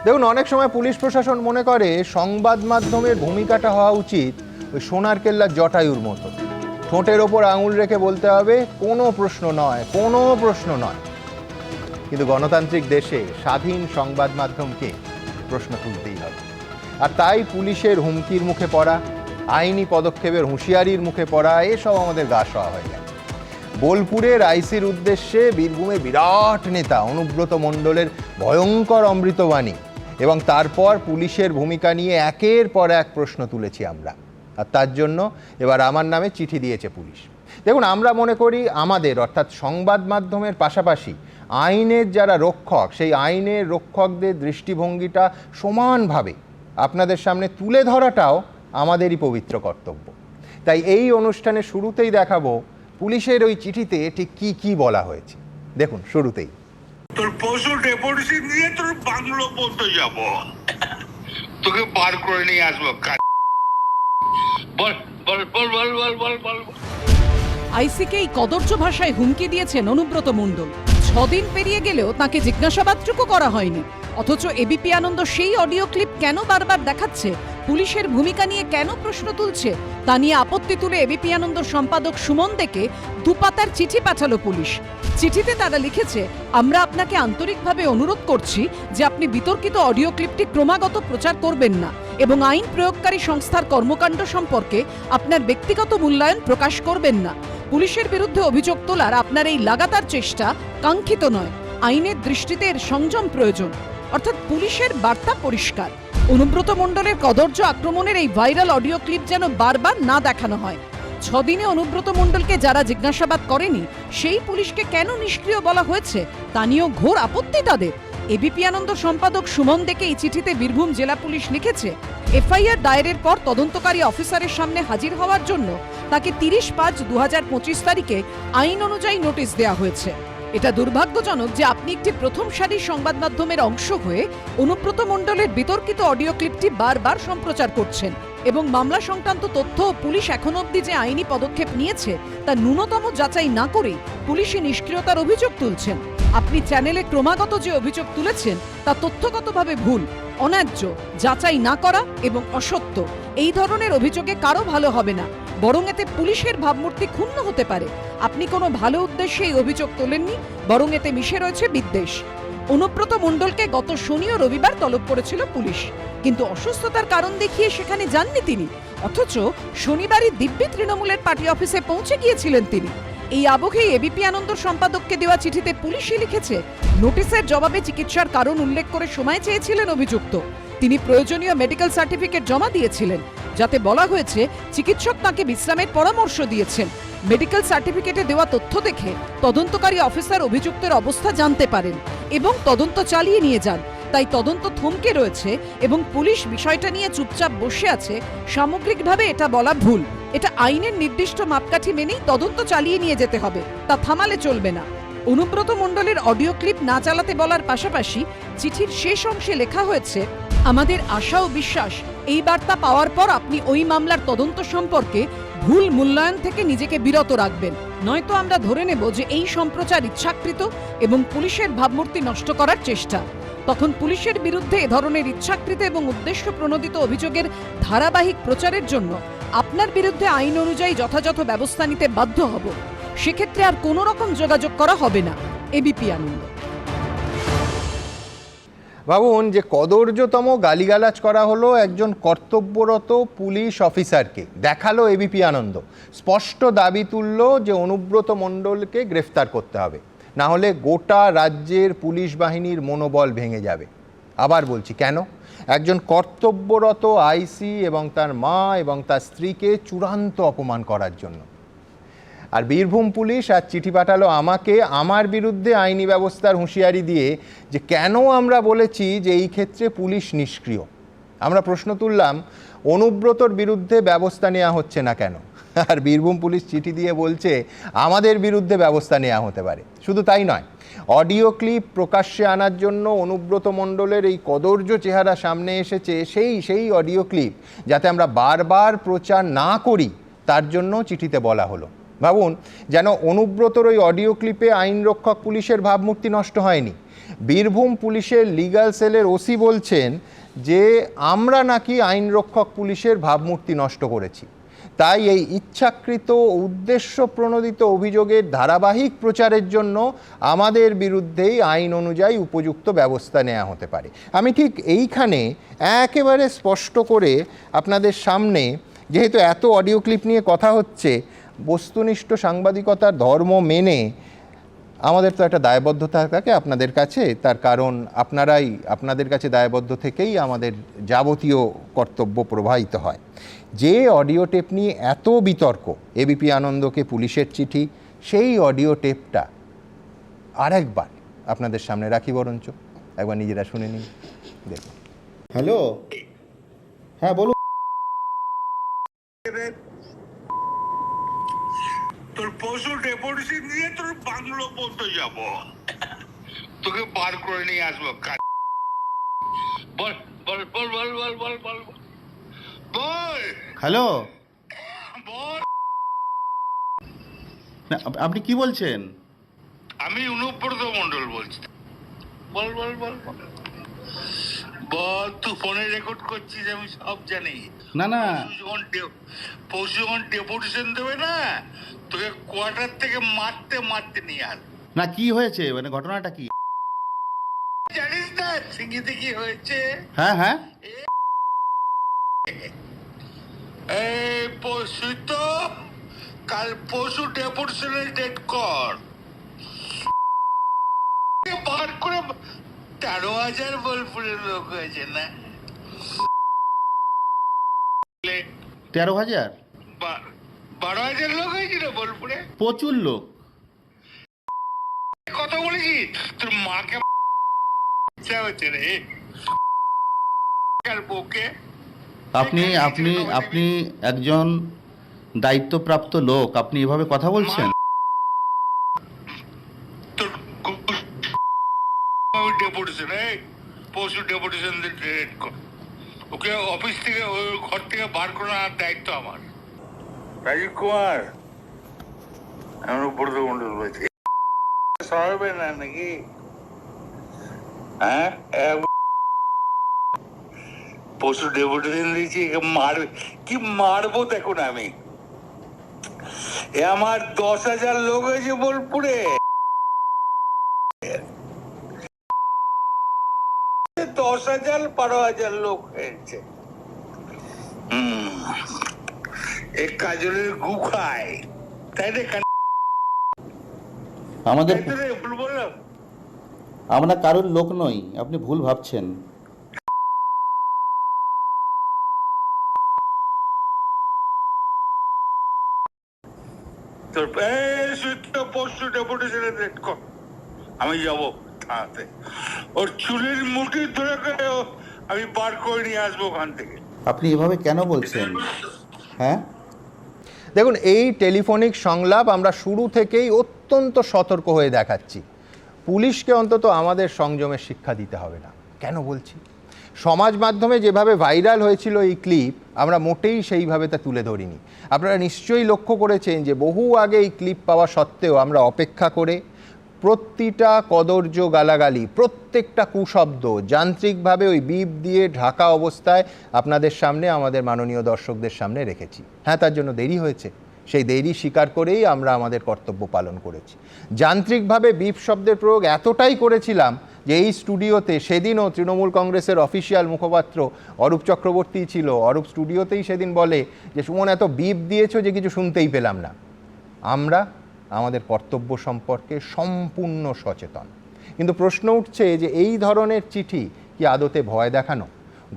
দেখুন, অনেক সময় পুলিশ প্রশাসন মনে করে সংবাদ মাধ্যমের ভূমিকাটা হওয়া উচিত ওই সোনার কেল্লার জটায়ুর মতো, ঠোঁটের ওপর আঙুল রেখে বলতে হবে কোনো প্রশ্ন নয়, কোনো প্রশ্ন নয়। কিন্তু গণতান্ত্রিক দেশে স্বাধীন সংবাদ মাধ্যমকে প্রশ্ন তুলতেই হবে। আর তাই পুলিশের হুমকির মুখে পড়া, আইনি পদক্ষেপের হুঁশিয়ারির মুখে পড়া, এসব আমাদের গা সওয়া হয়ে গেছে। বোলপুরের আইসির উদ্দেশ্যে বীরভূমের বিরাট নেতা অনুব্রত মণ্ডলের ভয়ঙ্কর অমৃতবাণী এবং তারপর পুলিশের ভূমিকা নিয়ে একের পর এক প্রশ্ন তুলেছি আমরা। আর তার জন্য এবার আমার নামে চিঠি দিয়েছে পুলিশ। দেখুন, আমরা মনে করি আমাদের অর্থাৎ সংবাদ মাধ্যমের পাশাপাশি আইনের যারা রক্ষক, সেই আইনের রক্ষকদের দৃষ্টিভঙ্গিটা সমানভাবে আপনাদের সামনে তুলে ধরাটাও আমাদেরই পবিত্র কর্তব্য। তাই এই অনুষ্ঠানের শুরুতেই দেখাবো পুলিশের ওই চিঠিতে ঠিক কি কি বলা হয়েছে। দেখুন, শুরুতেই তোর পশু ডেপুটেশন দিয়ে তোর বাংলো পর্যন্ত যাব, তোকে বার করে নিয়ে আসবো। বল বল বল বল বল বল বল। আইসিকে এই কদর্য ভাষায় হুমকি দিয়েছেন অনুব্রত মণ্ডল। 6 দিন পেরিয়ে গেলেও তাকে জিজ্ঞাসাবাদটুকু করা হয়নি, অথচ এবিপি আনন্দ সেই অডিও ক্লিপ কেন বারবার দেখাচ্ছে, পুলিশের ভূমিকা নিয়ে কেন প্রশ্ন তুলছে তা নিয়ে আপত্তি তুলে এবিপি আনন্দ সম্পাদক সুমন দেকে 2 পাতার চিঠি পাঠালো পুলিশ। চিঠিতে তারা লিখেছে, আমরা আপনাকে আন্তরিকভাবে অনুরোধ করছি যে আপনি বিতর্কিত অডিও ক্লিপটি ক্রমাগত প্রচার করবেন না এবং আইন প্রয়োগকারী সংস্থার কর্মকাণ্ড সম্পর্কে আপনার ব্যক্তিগত মূল্যায়ন প্রকাশ করবেন না। পুলিশের বিরুদ্ধে অভিযোগ তোলার আপনার এই লাগাতার চেষ্টা কাঙ্ক্ষিত নয়। আইনের দৃষ্টিতে এর সংযম প্রয়োজন। অর্থাৎ পুলিশের বার্তা পরিষ্কার, অনুব্রত মণ্ডলের কদর্য আক্রমণের এই ভাইরাল অডিও ক্লিপ যেন বারবার না দেখানো হয়। 6 দিনে অনুব্রত মণ্ডলকে যারা জিজ্ঞাসাবাদ করেনি সেই পুলিশকে কেন নিষ্ক্রিয় বলা হয়েছে তা নিয়েও ঘোর আপত্তি তাদের। এবিপি আনন্দ সম্পাদক সুমন দেকে এই চিঠিতে বীরভূম জেলা পুলিশ লিখেছে, এফআইআর দায়েরের পর তদন্তকারী অফিসারের সামনে হাজির হওয়ার জন্য তাকে 30/5/2025 তারিখে আইন অনুযায়ী নোটিশ দেওয়া হয়েছে। এটা দুর্ভাগ্যজনক যে আপনি একটি প্রথম সারির সংবাদ মাধ্যমের অংশ হয়ে অনুব্রত মণ্ডলের বিতর্কিত অডিও ক্লিপটি বারবার সম্প্রচার করছেন এবং মামলা সংক্রান্ত তথ্য পুলিশ এখনো অবধি যে আইনি পদক্ষেপ নিয়েছে তা ন্যূনতম যাচাই না করেই পুলিশি নিষ্ক্রিয়তার অভিযোগ তুলছেন। আপনি চ্যানেলে ক্রমাগত যে অভিযোগ তুলেছেন তা তথ্যগতভাবে ভুল, অন্যায্য, যাচাই না করা এবং অসত্য। এই ধরনের অভিযোগে কারো ভালো হবে না, বরং এতে পুলিশের ভাবমূর্তি ক্ষুণ্ণ হতে পারে। আপনি কোনো ভালো উদ্দেশ্যে এই অভিযোগ তোলেননি, বরং এতে মিশে রয়েছে বিদ্বেষ। অনুব্রত মণ্ডলকে গত শনি ও রবিবার তলব করেছিল পুলিশ, কিন্তু অসুস্থতার কারণ দেখিয়ে সেখানে যাননি তিনি, অথচ শনিবারই দিব্যি তৃণমূলের পার্টি অফিসে পৌঁছে গিয়েছিলেন তিনি। এই আবহেই এবিপি আনন্দ সম্পাদককে দেওয়া চিঠিতে পুলিশই লিখেছে, নোটিশের জবাবে চিকিৎসার কারণ উল্লেখ করে সময় চেয়েছিলেন অভিযুক্ত। তিনি প্রয়োজনীয় মেডিকেল সার্টিফিকেট জমা দিয়েছিলেন, যাতে বলা হয়েছে চিকিৎসক তাকে বিশ্রামের পরামর্শ দিয়েছেন। মেডিকেল সার্টিফিকেটে দেওয়া তথ্য দেখে তদন্তকারী অফিসার অভিযুক্তের অবস্থা জানতে পারেন এবং তদন্ত চালিয়ে নিয়ে যান। তাই তদন্ত থমকে রয়েছে এবং পুলিশ বিষয়টা নিয়ে চুপচাপ বসে আছে, সামগ্রিকভাবে এটা বলা ভুল। এটা আইনের নির্দিষ্ট মাপকাঠি মেনেই তদন্ত চালিয়ে নিয়ে যেতে হবে, তা থামালে চলবে না। অনুব্রত মণ্ডলের অডিও ক্লিপ না চালাতে বলার পাশাপাশি চিঠির শেষ অংশে লেখা হয়েছে, আমাদের আশা ও বিশ্বাস এই বার্তা পাওয়ার পর আপনি ওই মামলার তদন্ত সম্পর্কে ভুল মূল্যায়ন থেকে নিজেকে বিরত রাখবেন, নয়তো আমরা ধরে নেব যে এই সম্প্রচার ইচ্ছাকৃত এবং পুলিশের ভাবমূর্তি নষ্ট করার চেষ্টা। তখন পুলিশের বিরুদ্ধে এ ধরনের ইচ্ছাকৃত এবং উদ্দেশ্য প্রণোদিত অভিযোগের ধারাবাহিক প্রচারের জন্য আপনার বিরুদ্ধে আইন অনুযায়ী যথাযথ ব্যবস্থা নিতে বাধ্য হব। সেক্ষেত্রে আর কোনো রকম যোগাযোগ করা হবে না। এবিপি আনন্দ। ভাবুন, যে কদর্যতম গালিগালাজ করা হলো একজন কর্তব্যরত পুলিশ অফিসারকে, দেখালো এবিপি আনন্দ, স্পষ্ট দাবি তুলল যে অনুব্রত মণ্ডলকে গ্রেফতার করতে হবে, না হলে গোটা রাজ্যের পুলিশ বাহিনীর মনোবল ভেঙে যাবে। আবার বলছি, কেন? একজন কর্তব্যরত আইসি এবং তার মা এবং তার স্ত্রীকে চূড়ান্ত অপমান করার জন্য। আর বীরভূম পুলিশ আজ চিঠি পাঠালো আমাকে, আমার বিরুদ্ধে আইনি ব্যবস্থার হুঁশিয়ারি দিয়ে, যে কেন আমরা বলেছি যে এই ক্ষেত্রে পুলিশ নিষ্ক্রিয়। আমরা প্রশ্ন তুললাম, অনুব্রতর বিরুদ্ধে ব্যবস্থা নেওয়া হচ্ছে না কেন? আর বীরভূম পুলিশ চিঠি দিয়ে বলছে আমাদের বিরুদ্ধে ব্যবস্থা নেওয়া হতে পারে। শুধু তাই নয়, অডিও ক্লিপ প্রকাশ্যে আনার জন্য অনুব্রত মণ্ডলের এই কদর্য চেহারা সামনে এসেছে, সেই অডিও ক্লিপ যাতে আমরা বারবার প্রচার না করি তার জন্য চিঠিতে বলা হলো। ভাবুন, যেন অনুব্রতর ওই অডিও ক্লিপে আইনরক্ষক পুলিশের ভাবমূর্তি নষ্ট হয়নি, বীরভূম পুলিশের লিগ্যাল সেলের ওসি বলছেন যে আমরা নাকি আইনরক্ষক পুলিশের ভাবমূর্তি নষ্ট করেছি, তাই এই ইচ্ছাকৃত উদ্দেশ্য প্রণোদিত অভিযোগের ধারাবাহিক প্রচারের জন্য আমাদের বিরুদ্ধেই আইন অনুযায়ী উপযুক্ত ব্যবস্থা নেওয়া হতে পারে। আমি ঠিক এইখানে একেবারে স্পষ্ট করে আপনাদের সামনে, যেহেতু এত অডিও ক্লিপ নিয়ে কথা হচ্ছে, বস্তুনিষ্ঠ সাংবাদিকতার ধর্ম মেনে আমাদের তো একটা দায়বদ্ধতা থাকে আপনাদের কাছে, তার কারণ আপনাদের কাছে দায়বদ্ধ থেকেই আমাদের যাবতীয় কর্তব্য প্রবাহিত হয়। যে অডিও টেপ নিয়ে এত বিতর্ক, এবিপি আনন্দকে পুলিশের চিঠি, সেই অডিও টেপটা আরেকবার আপনাদের সামনে রাখি, বরঞ্চ একবার নিজেরা শুনে নিন, দেখুন। হ্যালো, হ্যাঁ বলুন। তোর পশু ডেপুটেশন দিয়ে তোর বাংলো পর্যন্ত যাব, তোকে বার করে নিয়ে আসবো। বল বল বল বল বল বল বল বল। হ্যালো, বল। না, আপনি কি বলছেন? আমি অনুব্রত মন্ডল বলছি। বল বল বল বল বল। তুই ফোনে রেকর্ড করছিস, আমি সব জানি। না না, পশু যখন ডেপুটেশন দেবে না, তোকে কোয়ার্টার থেকে মারতে মারতে নিয়ে আস। না কি হয়েছে, মানে ঘটনাটা কি? জানিস না সিঙ্গিতে কি হয়েছে? হ্যাঁ হ্যাঁ, এই পশু তো কাল পশু ডেপুটেশনের ডেট কর, বার করে 13,000 বোলপুরের লোক হয়েছে না? 13,000? 12,000 লোক হয়েছিল বোলপুরে। প্রচুর লোক। কথা বলেছি তোর মাকে ইচ্ছা হচ্ছে রে বউকে। আপনি আপনি আপনি একজন দায়িত্বপ্রাপ্ত লোক, আপনি এভাবে কথা বলছেন? তোর ডেপুটেশন, পশু ডেপুটেশন ডেট কর, ওকে অফিস থেকে ওই ঘর থেকে বার করার দায়িত্ব আমার। রাজীব কুমার, আমি উপরত মন্ডল বলছি। সরাবে না নাকি? হ্যাঁ, পশু ডেপুটেশন দিয়েছি, মারবে কি? মারবো দেখুন আমি। আমার 10,000 লোক হয়েছে বোলপুরে, 10,000 12,000 লোক হয়েছে। এক কাজলের গু খায়, তাই না? আমাদের ভুল বললাম? আমরা কারোর লোক নই, আপনি ভুল ভাবছেন। তোর পশু ডেপুটেশনের ডেট কর, আমি যাবো থানাতে। ওর চুলের মুঠি ধরে আমি বার করে নিয়ে আসবো ওখান থেকে। আপনি এভাবে কেন বলছেন? হ্যাঁ, দেখুন, এই টেলিফোনিক সংলাপ আমরা শুরু থেকেই অত্যন্ত সতর্ক হয়ে দেখাচ্ছি। পুলিশকে অন্তত আমাদের সংযমের শিক্ষা দিতে হবে না। কেন বলছি? সমাজ মাধ্যমে যেভাবে ভাইরাল হয়েছিল এই ক্লিপ, আমরা মোটেই সেইভাবে তা তুলে ধরিনি। আপনারা নিশ্চয়ই লক্ষ্য করেছেন যে বহু আগে এই ক্লিপ পাওয়া সত্ত্বেও আমরা অপেক্ষা করে প্রতিটা কদর্য গালাগালি, প্রত্যেকটা কুশব্দ যান্ত্রিকভাবে ওই বিপ দিয়ে ঢাকা অবস্থায় আপনাদের সামনে, আমাদের মাননীয় দর্শকদের সামনে রেখেছি। হ্যাঁ, তার জন্য দেরি হয়েছে, সেই দেরি স্বীকার করেই আমরা আমাদের কর্তব্য পালন করেছি। যান্ত্রিকভাবে বিপ শব্দের প্রয়োগ এতটাই করেছিলাম যে এই স্টুডিওতে সেদিনও তৃণমূল কংগ্রেসের অফিসিয়াল মুখপাত্র অরূপ চক্রবর্তী ছিল। অরূপ স্টুডিওতেই সেদিন বলে যে সুমন এত বিপ দিয়েছো যে কিছু শুনতেই পেলাম না। আমরা আমাদের কর্তব্য সম্পর্কে সম্পূর্ণ সচেতন, কিন্তু প্রশ্ন উঠছে যে এই ধরনের চিঠি কি আদতে ভয় দেখানো,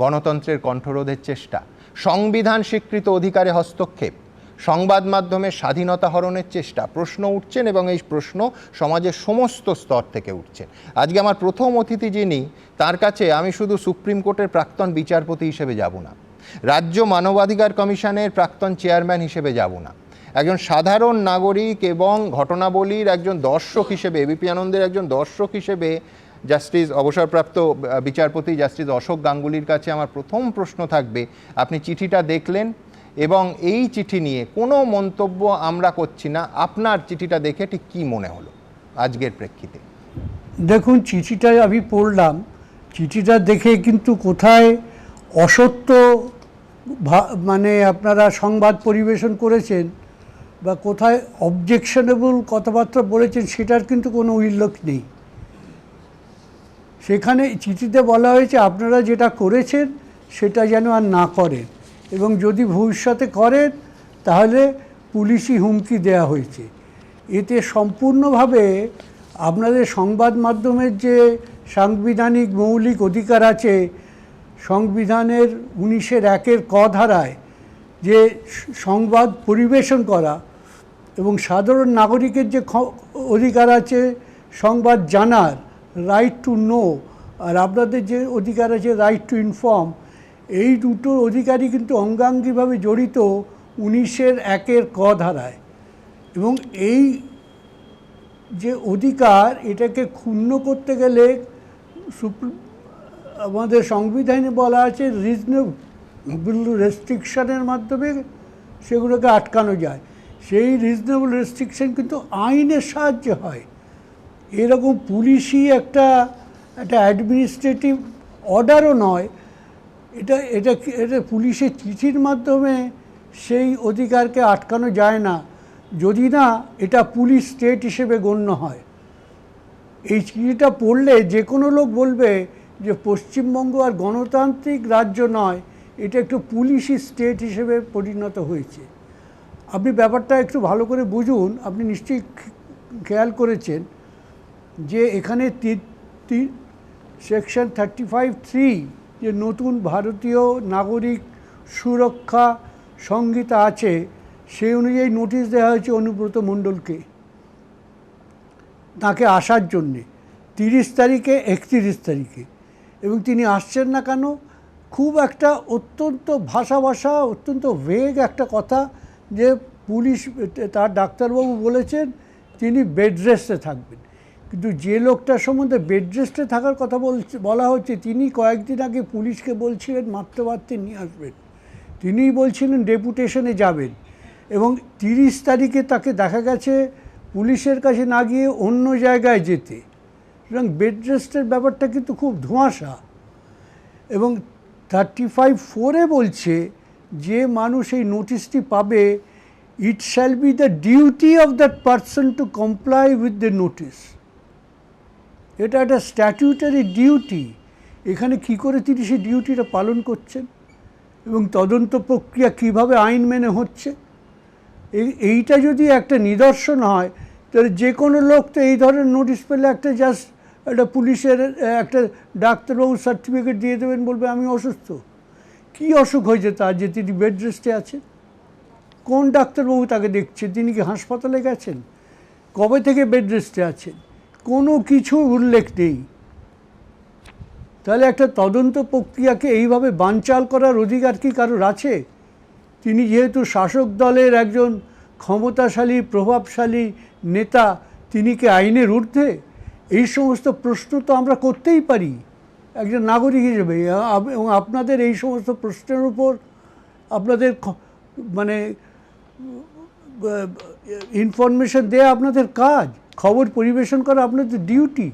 গণতন্ত্রের কণ্ঠরোধের চেষ্টা, সংবিধান স্বীকৃত অধিকারে হস্তক্ষেপ, সংবাদ মাধ্যমের স্বাধীনতা হরণের চেষ্টা? প্রশ্ন উঠছেন, এবং এই প্রশ্ন সমাজের সমস্ত স্তর থেকে উঠছে। আজকে আমার প্রথম অতিথি যিনি, তার কাছে আমি শুধু সুপ্রিম কোর্টের প্রাক্তন বিচারপতি হিসেবে যাব না, রাজ্য মানবাধিকার কমিশনের প্রাক্তন চেয়ারম্যান হিসেবে যাব না, একজন সাধারণ নাগরিক এবং ঘটনাবলীর একজন দর্শক হিসেবে, এবিপি আনন্দের একজন দর্শক হিসেবে জাস্টিস অবসরপ্রাপ্ত বিচারপতি জাস্টিস অশোক গাঙ্গুলির কাছে আমার প্রথম প্রশ্ন থাকবে, আপনি চিঠিটা দেখলেন এবং এই চিঠি নিয়ে কোনো মন্তব্য আমরা করছি না, আপনার চিঠিটা দেখে ঠিক কী মনে হলো আজকের প্রেক্ষিতে? দেখুন, চিঠিটা আমি পড়লাম, চিঠিটা দেখে কিন্তু কোথায় অসত্য মানে আপনারা সংবাদ পরিবেশন করেছেন বা কোথায় অবজেকশনেবল কথাবার্তা বলেছেন সেটার কিন্তু কোনো উল্লেখ নেই। সেখানে চিঠিতে বলা হয়েছে আপনারা যেটা করেছেন সেটা যেন আর না করেন, এবং যদি ভবিষ্যতে করেন তাহলে পুলিশি হুমকি দেওয়া হয়েছে। এতে সম্পূর্ণভাবে আপনাদের সংবাদ মাধ্যমের যে সাংবিধানিক মৌলিক অধিকার আছে, সংবিধানের 19-1 ক ধারায় যে সংবাদ পরিবেশন করা এবং সাধারণ নাগরিকের যে অধিকার আছে সংবাদ জানার, রাইট টু নো, আর আপনাদের যে অধিকার আছে রাইট টু ইনফর্ম, এই দুটো অধিকারই কিন্তু অঙ্গাঙ্গিভাবে জড়িত 19-1 ক ধারায়। এবং এই যে অধিকার, এটাকে ক্ষুণ্ণ করতে গেলে আমাদের সংবিধানে বলা আছে রিজনেবল রেস্ট্রিকশনের মাধ্যমে সেগুলোকে আটকানো যায়। সেই রিজনেবল রেস্ট্রিকশন কিন্তু আইনের সাহায্যে হয়। এরকম পুলিশি একটা অ্যাডমিনিস্ট্রেটিভ অর্ডারও নয়, এটা পুলিশের চিঠির মাধ্যমে সেই অধিকারকে আটকানো যায় না, যদি না এটা পুলিশ স্টেট হিসেবে গণ্য হয়। এই চিঠিটা পড়লে যে কোনো লোক বলবে যে পশ্চিমবঙ্গ আর গণতান্ত্রিক রাজ্য নয়, এটা একটু পুলিশি স্টেট হিসেবে পরিণত হয়েছে। আপনি ব্যাপারটা একটু ভালো করে বুঝুন। আপনি নিশ্চয়ই খেয়াল করেছেন যে এখানে সেকশন 35(3) যে নতুন ভারতীয় নাগরিক সুরক্ষা সংহিতা আছে, সেই অনুযায়ী নোটিশ দেওয়া হয়েছে অনুব্রত মণ্ডলকে তাকে আসার জন্যে 30 তারিখে 31 তারিখে, এবং তিনি আসছেন না কেন? খুব একটা অত্যন্ত অত্যন্ত ভেগ একটা কথা, যে পুলিশ তার ডাক্তারবাবু বলেছেন তিনি বেড রেস্টে থাকবেন। কিন্তু যে লোকটার সম্বন্ধে বেড রেস্টে থাকার কথা বলা হচ্ছে, তিনি কয়েকদিন আগে পুলিশকে বলছিলেন মারতে নিয়ে আসবেন, তিনিই বলছিলেন ডেপুটেশনে যাবেন, এবং 30 তারিখে তাকে দেখা গেছে পুলিশের কাছে না গিয়ে অন্য জায়গায় যেতে। সুতরাং বেড রেস্টের ব্যাপারটা কিন্তু খুব ধোঁয়াশা। এবং 35(4) বলছে যে মানুষ এই নোটিশটি পাবে, ইট shall be the duty of that person to comply with the notice. এটা একটা স্ট্যাটিউটারি ডিউটি। এখানে কি করে তিনি সেই ডিউটিটা পালন করছেন এবং তদন্ত প্রক্রিয়া কিভাবে আইন মেনে হচ্ছে, এইটা যদি একটা নিদর্শন হয়, তাহলে যে কোনো লোক তো এই ধরনের নোটিশ পেলে একটা পুলিশের একটা ডাক্তারবাবুর সার্টিফিকেট দিয়ে দেবেন, বলবে আমি অসুস্থ। কি অসুখ হয়েছে তার যে তিনি বেড রেস্টে আছেন? কোন ডাক্তারবাবু তাকে দেখছেন? তিনি কি হাসপাতালে গেছেন? কবে থেকে বেড রেস্টে আছেন? কোনো কিছু উল্লেখ নেই। তাহলে একটা তদন্ত প্রক্রিয়াকে এইভাবে বানচাল করার অধিকার কি কারোর আছে? তিনি যেহেতু শাসক দলের একজন ক্ষমতাশালী প্রভাবশালী নেতা, তিনি কি আইনের ঊর্ধ্বে? এই সমস্ত প্রশ্ন তো আমরা করতেই পারি একজন নাগরিক হিসেবে, এবং আপনাদের এই সমস্ত প্রশ্নের উপর আপনাদের মানে ইনফরমেশন দেয়া আপনাদের কাজ, খবর পরিবেশন করা আপনাদের duty.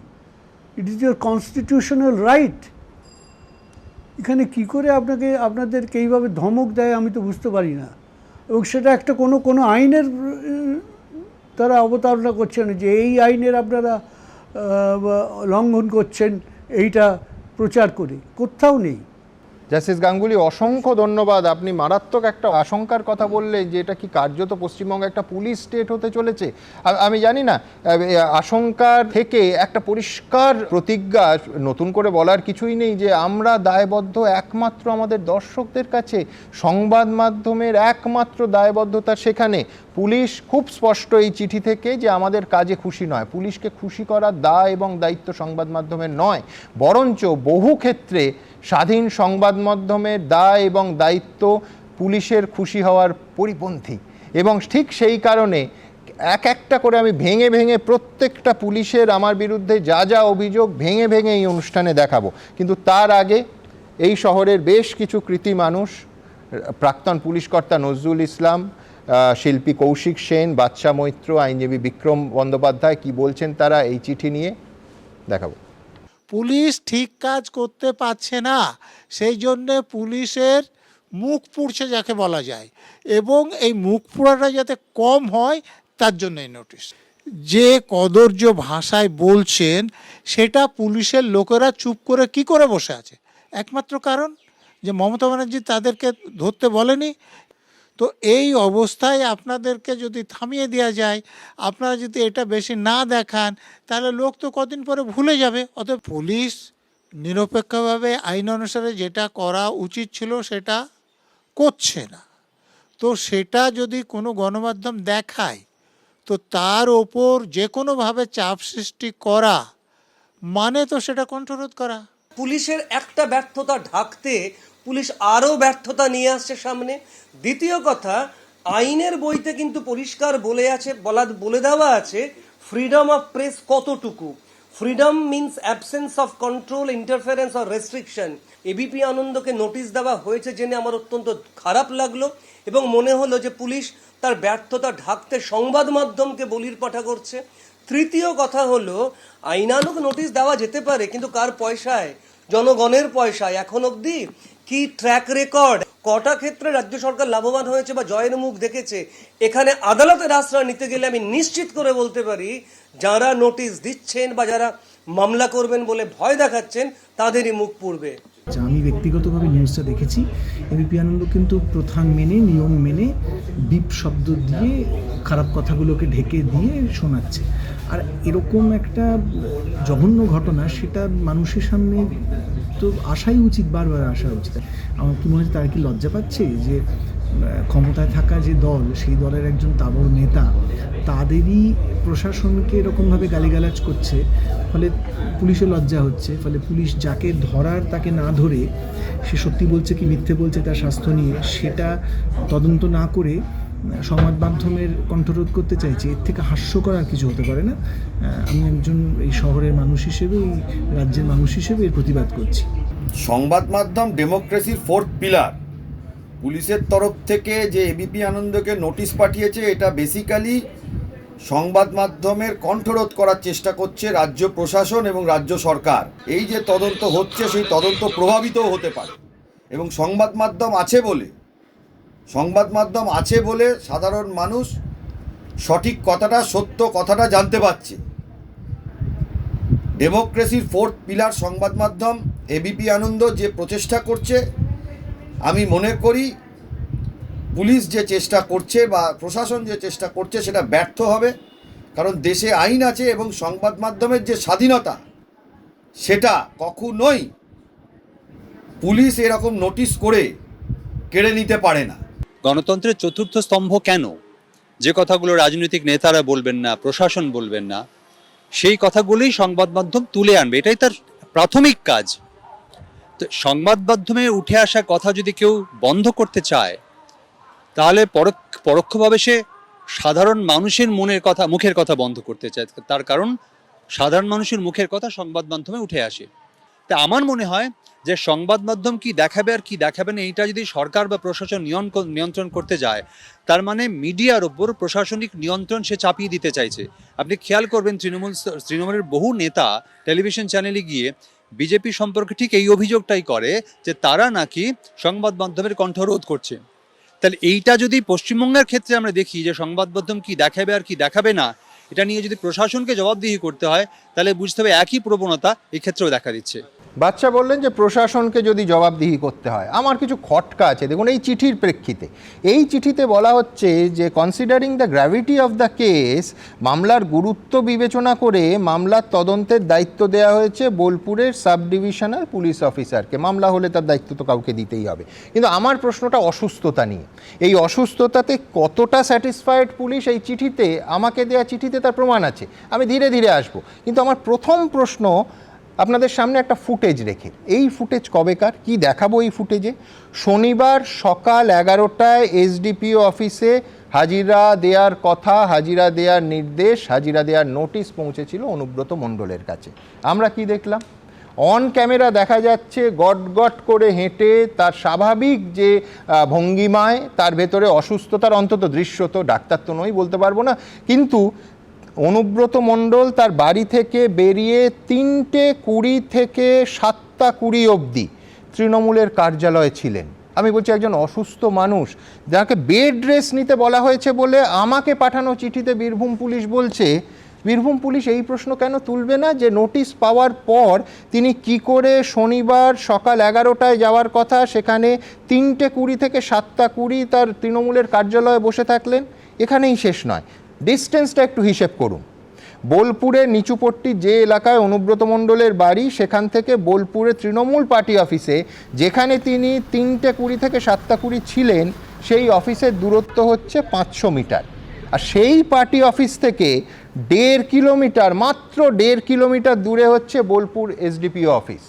It is your constitutional right. এখানে কি করে আপনাদেরকে এইভাবে ধমক দেয় আমি তো বুঝতে পারি না। এবং সেটা একটা কোনো আইনের তারা অবতারণা করছেন যে এই আইনের আপনারা লঙ্ঘন করছেন, এইটা প্রচার করে কোথাও নেই। জাস্টিস গাঙ্গুলি, অসংখ্য ধন্যবাদ। আপনি মারাত্মক একটা আশঙ্কার কথা বললেন যে এটা কি কার্যত পশ্চিমবঙ্গ একটা পুলিশ স্টেট হতে চলেছে। আমি জানি না, আশঙ্কার থেকে একটা পরিষ্কার প্রতিজ্ঞা, নতুন করে বলার কিছুই নেই, যে আমরা দায়বদ্ধ একমাত্র আমাদের দর্শকদের কাছে। সংবাদ মাধ্যমের একমাত্র দায়বদ্ধতা সেখানে। পুলিশ খুব স্পষ্ট এই চিঠি থেকে যে আমাদের কাজে খুশি নয়, পুলিশকে খুশি করার দায় এবং দায়িত্ব সংবাদ মাধ্যমের নয়, বরঞ্চ বহু ক্ষেত্রে স্বাধীন সংবাদ মাধ্যমের দায় এবং দায়িত্ব পুলিশের খুশি হওয়ার পরিপন্থী। এবং ঠিক সেই কারণে একটা করে আমি ভেঙে প্রত্যেকটা পুলিশের আমার বিরুদ্ধে যা অভিযোগ ভেঙে এই অনুষ্ঠানে দেখাবো। কিন্তু তার আগে এই শহরের বেশ কিছু কৃতি মানুষ, প্রাক্তন পুলিশকর্তা নজরুল ইসলাম, শিল্পী কৌশিক সেন, বাদশা মৈত্র, আইনজীবী বিক্রম বন্দ্যোপাধ্যায়, কি বলছেন তারা এই চিঠি নিয়ে দেখাবো। পুলিশ ঠিক কাজ করতে পারছে না, সেই জন্যে পুলিশের মুখ পুড়ছে যাকে বলা যায়, এবং এই মুখ পোড়াটা যাতে কম হয় তার জন্য এই নোটিশ। যে কদর্য ভাষায় বলছেন সেটা পুলিশের লোকেরা চুপ করে কি করে বসে আছে, একমাত্র কারণ যে মমতা ব্যানার্জি তাদেরকে ধরতে বলেনি। তো এই অবস্থায় আপনাদেরকে যদি থামিয়ে দেওয়া যায়, আপনারা যদি এটা বেশি না দেখান, তাহলে লোক তো কদিন পরে ভুলে যাবে। অতএব পুলিশ নিরপেক্ষভাবে আইন অনুসারে যেটা করা উচিত ছিল সেটা করছে না। তো সেটা যদি কোনো গণমাধ্যম দেখায়, তো তার ওপর যে কোনোভাবে চাপ সৃষ্টি করা মানে তো সেটা কণ্ঠরোধ করা। পুলিশের একটা ব্যর্থতা ঢাকতে পুলিশ আরও ব্যর্থতা নিয়ে আসছে সামনে। দ্বিতীয় কথা, আইনের বইতে কিন্তু পরিষ্কার বলে দেওয়া আছে ফ্রিডম অফ প্রেস কতটুকু। Freedom means absence of control, interference or restriction. ABP আনন্দকে নোটিশ দেওয়া হয়েছে জেনে আমার অত্যন্ত খারাপ লাগলো, এবং মনে হলো যে পুলিশ তার ব্যর্থতা ঢাকতে সংবাদ মাধ্যমকে বলির পাঠা করছে। তৃতীয় কথা হলো, আইনানুগ নোটিশ দেওয়া যেতে পারে, কিন্তু কার পয়সায়? জনগণের পয়সায়। এখন অবধি কি ট্র্যাক রেকর্ড, কটা ক্ষেত্রে রাজ্য সরকার লাভবান হয়েছে বা জয়ের মুখ দেখেছে? এখানে আদালতের আশ্রয় নিতে গেলে আমি নিশ্চিত করে বলতে পারি, যারা নোটিশ দিচ্ছেন বা যারা মামলা করবেন বলে ভয় দেখাচ্ছেন তাদেরই মুখ পুড়বে। আমি ব্যক্তিগতভাবে নিউজটা দেখেছি। এবিপি আনন্দ কিন্তু প্রথা মেনে, নিয়ম মেনে, বিপ শব্দ দিয়ে খারাপ কথাগুলোকে ঢেকে দিয়ে শোনাচ্ছে। আর এরকম একটা জঘন্য ঘটনা, সেটা মানুষের সামনে তো আসাই উচিত, বারবার আসা উচিত। আমার কি মনে হয়, তারা কি লজ্জা পাচ্ছে যে ক্ষমতায় থাকা যে দল, সেই দলের একজন তাবড় নেতা তাদেরই প্রশাসনকে এরকমভাবে গালিগালাজ করছে, ফলে পুলিশের লজ্জা হচ্ছে। ফলে পুলিশ যাকে ধরার তাকে না ধরে সে সত্যি বলছে কি মিথ্যে বলছে তার স্বাস্থ্য নিয়ে সেটা তদন্ত না করে সংবাদ মাধ্যমের কণ্ঠরোধ করতে চাইছে। এর থেকে হাস্যকর আর কিছু হতে পারে না। আমি একজন এই শহরের মানুষ হিসেবে, এই রাজ্যের মানুষ হিসেবে এর প্রতিবাদ করছি। সংবাদ মাধ্যম ডেমোক্রেসির ফোর্থ পিলার। পুলিশের তরফ থেকে যে এবিপি আনন্দকে নোটিশ পাঠিয়েছে, এটা বেসিক্যালি সংবাদ মাধ্যমের কণ্ঠরোধ করার চেষ্টা করছে রাজ্য প্রশাসন এবং রাজ্য সরকার। এই যে তদন্ত হচ্ছে, সেই তদন্ত প্রভাবিতও হতে পারে। এবং সংবাদ মাধ্যম আছে বলে সাধারণ মানুষ সঠিক কথাটা, সত্য কথাটা জানতে পারছে। ডেমোক্রেসির ফোর্থ পিলার সংবাদ মাধ্যম এবিপি আনন্দ যে প্রচেষ্টা করছে, আমি মনে করি পুলিশ যে চেষ্টা করছে বা প্রশাসন যে চেষ্টা করছে সেটা ব্যর্থ হবে। কারণ দেশে আইন আছে এবং সংবাদ মাধ্যমের যে স্বাধীনতা, সেটা কখনোই পুলিশ এরকম নোটিশ করে কেড়ে নিতে পারে না। গণতন্ত্রের চতুর্থ স্তম্ভ কেন? যে কথাগুলো রাজনৈতিক নেতারা বলবেন না, প্রশাসন বলবেন না, সেই কথাগুলোই সংবাদ মাধ্যম তুলে আনবে। এটাই তার প্রাথমিক কাজ। তো সংবাদ মাধ্যমে উঠে আসা কথা যদি কেউ বন্ধ করতে চায়, তাহলে পরোক্ষভাবে সে সাধারণ মানুষের মুখের কথা বন্ধ করতে চায়। তার কারণ সাধারণ মানুষের মুখের কথা সংবাদ মাধ্যমে উঠে আসে। তা আমার মনে হয় যে সংবাদ মাধ্যম কি দেখাবে আর কি দেখাবে না, এইটা যদি সরকার বা প্রশাসন নিয়ন্ত্রণ করতে যায়, তার মানে মিডিয়ার ওপর প্রশাসনিক নিয়ন্ত্রণ সে চাপিয়ে দিতে চাইছে। আপনি খেয়াল করবেন, তৃণমূলের বহু নেতা টেলিভিশন চ্যানেলে গিয়ে বিজেপি সম্পর্কে ঠিক এই অভিযোগটাই করে যে তারা নাকি সংবাদ মাধ্যমের কণ্ঠরোধ করছে। তাহলে এইটা যদি পশ্চিমবঙ্গের ক্ষেত্রে আমরা দেখি যে সংবাদ মাধ্যম কি দেখাবে আর কি দেখাবে না, এটা নিয়ে যদি প্রশাসনকে জবাবদিহি করতে হয়, তাহলে বুঝতে হবে একই প্রবণতা এই ক্ষেত্রেও দেখা দিচ্ছে। বাচ্চা বললেন যে প্রশাসনকে যদি জবাবদিহি করতে হয়। আমার কিছু খটকা আছে। দেখুন, এই চিঠির প্রেক্ষিতে, এই চিঠিতে বলা হচ্ছে যে considering the gravity of the case, মামলার গুরুত্ব বিবেচনা করে মামলার তদন্তের দায়িত্ব দেওয়া হয়েছে বোলপুরের সাব ডিভিশনাল পুলিশ অফিসারকে। মামলা হলে তার দায়িত্ব তো কাউকে দিতেই হবে। কিন্তু আমার প্রশ্নটা অসুস্থতা নিয়ে। এই অসুস্থতাতে কতটা স্যাটিসফাইড পুলিশ, এই চিঠিতে, আমাকে দেওয়া চিঠিতে তার প্রমাণ আছে। আমি ধীরে ধীরে আসবো। কিন্তু আমার প্রথম প্রশ্ন আপনাদের সামনে একটা ফুটেজ রেখে, এই ফুটেজ কবেকার, কি দেখাবো এই ফুটেজে? শনিবার সকাল 11টায় এসডিপিও অফিসে হাজিরা দেওয়ার কথা, হাজিরা দেওয়ার নির্দেশ, হাজিরা দেওয়ার নোটিশ পৌঁছেছিল অনুব্রত মণ্ডলের কাছে। আমরা কি দেখলাম? অন ক্যামেরা দেখা যাচ্ছে গট গট করে হেঁটে তার স্বাভাবিক যে ভঙ্গিমায়, তার ভেতরে অসুস্থতার অন্তত দৃশ্য, তো ডাক্তার তো নই, বলতে পারবো না, কিন্তু অনুব্রত মণ্ডল তার বাড়ি থেকে বেরিয়ে 3:20 থেকে 7:20 অবধি তৃণমূলের কার্যালয়ে ছিলেন। আমি বলছি একজন অসুস্থ মানুষ যাকে বেড রেস্ট নিতে বলা হয়েছে বলে আমাকে পাঠানো চিঠিতে বীরভূম পুলিশ বলছে, বীরভূম পুলিশ এই প্রশ্ন কেন তুলবে না যে নোটিশ পাওয়ার পর তিনি কি করে শনিবার সকাল 11টায় যাওয়ার কথা সেখানে 3:20 থেকে 7:20 তার তৃণমূলের কার্যালয়ে বসে থাকলেন? এখানেই শেষ নয়, ডিস্টেন্সটা একটু হিসেব করুন। বোলপুরের নিচুপট্টি যে এলাকায় অনুব্রত মণ্ডলের বাড়ি, সেখান থেকে বোলপুরের তৃণমূল পার্টি অফিসে যেখানে তিনি 3:20 থেকে 7:20 ছিলেন, সেই অফিসের দূরত্ব হচ্ছে 500 মিটার। আর সেই পার্টি অফিস থেকে 1.5 কিলোমিটার, মাত্র 1.5 কিলোমিটার দূরে হচ্ছে বোলপুর এসডিপিও অফিস।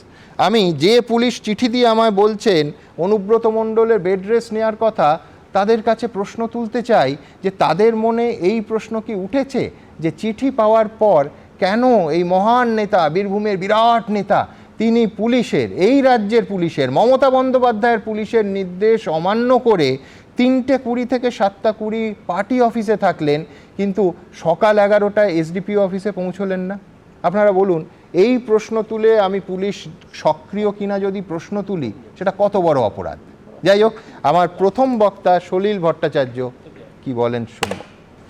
আমি যে পুলিশ চিঠি দিয়ে আমায় বলছেন অনুব্রত মণ্ডলের বেড রেস্ট নেওয়ার কথা, তাদের কাছে প্রশ্ন তুলতে চাই যে তাদের মনে এই প্রশ্ন কি উঠেছে যে চিঠি পাওয়ার পর কেন এই মহান নেতা, বীরভূমের বিরাট নেতা, তিনি পুলিশের, এই রাজ্যের পুলিশের, মমতা বন্দ্যোপাধ্যায়ের পুলিশের নির্দেশ অমান্য করে 3:20 থেকে 7:20 পার্টি অফিসে থাকলেন, কিন্তু সকাল 11টায় এসডিপিও অফিসে পৌঁছলেন না? আপনারা বলুন, এই প্রশ্ন তুলে আমি পুলিশ সক্রিয় কিনা যদি প্রশ্ন তুলি, সেটা কত বড় অপরাধ? যাই হোক, আমার প্রথম বক্তা সলিল ভট্টাচার্য কি বলেন শুনব।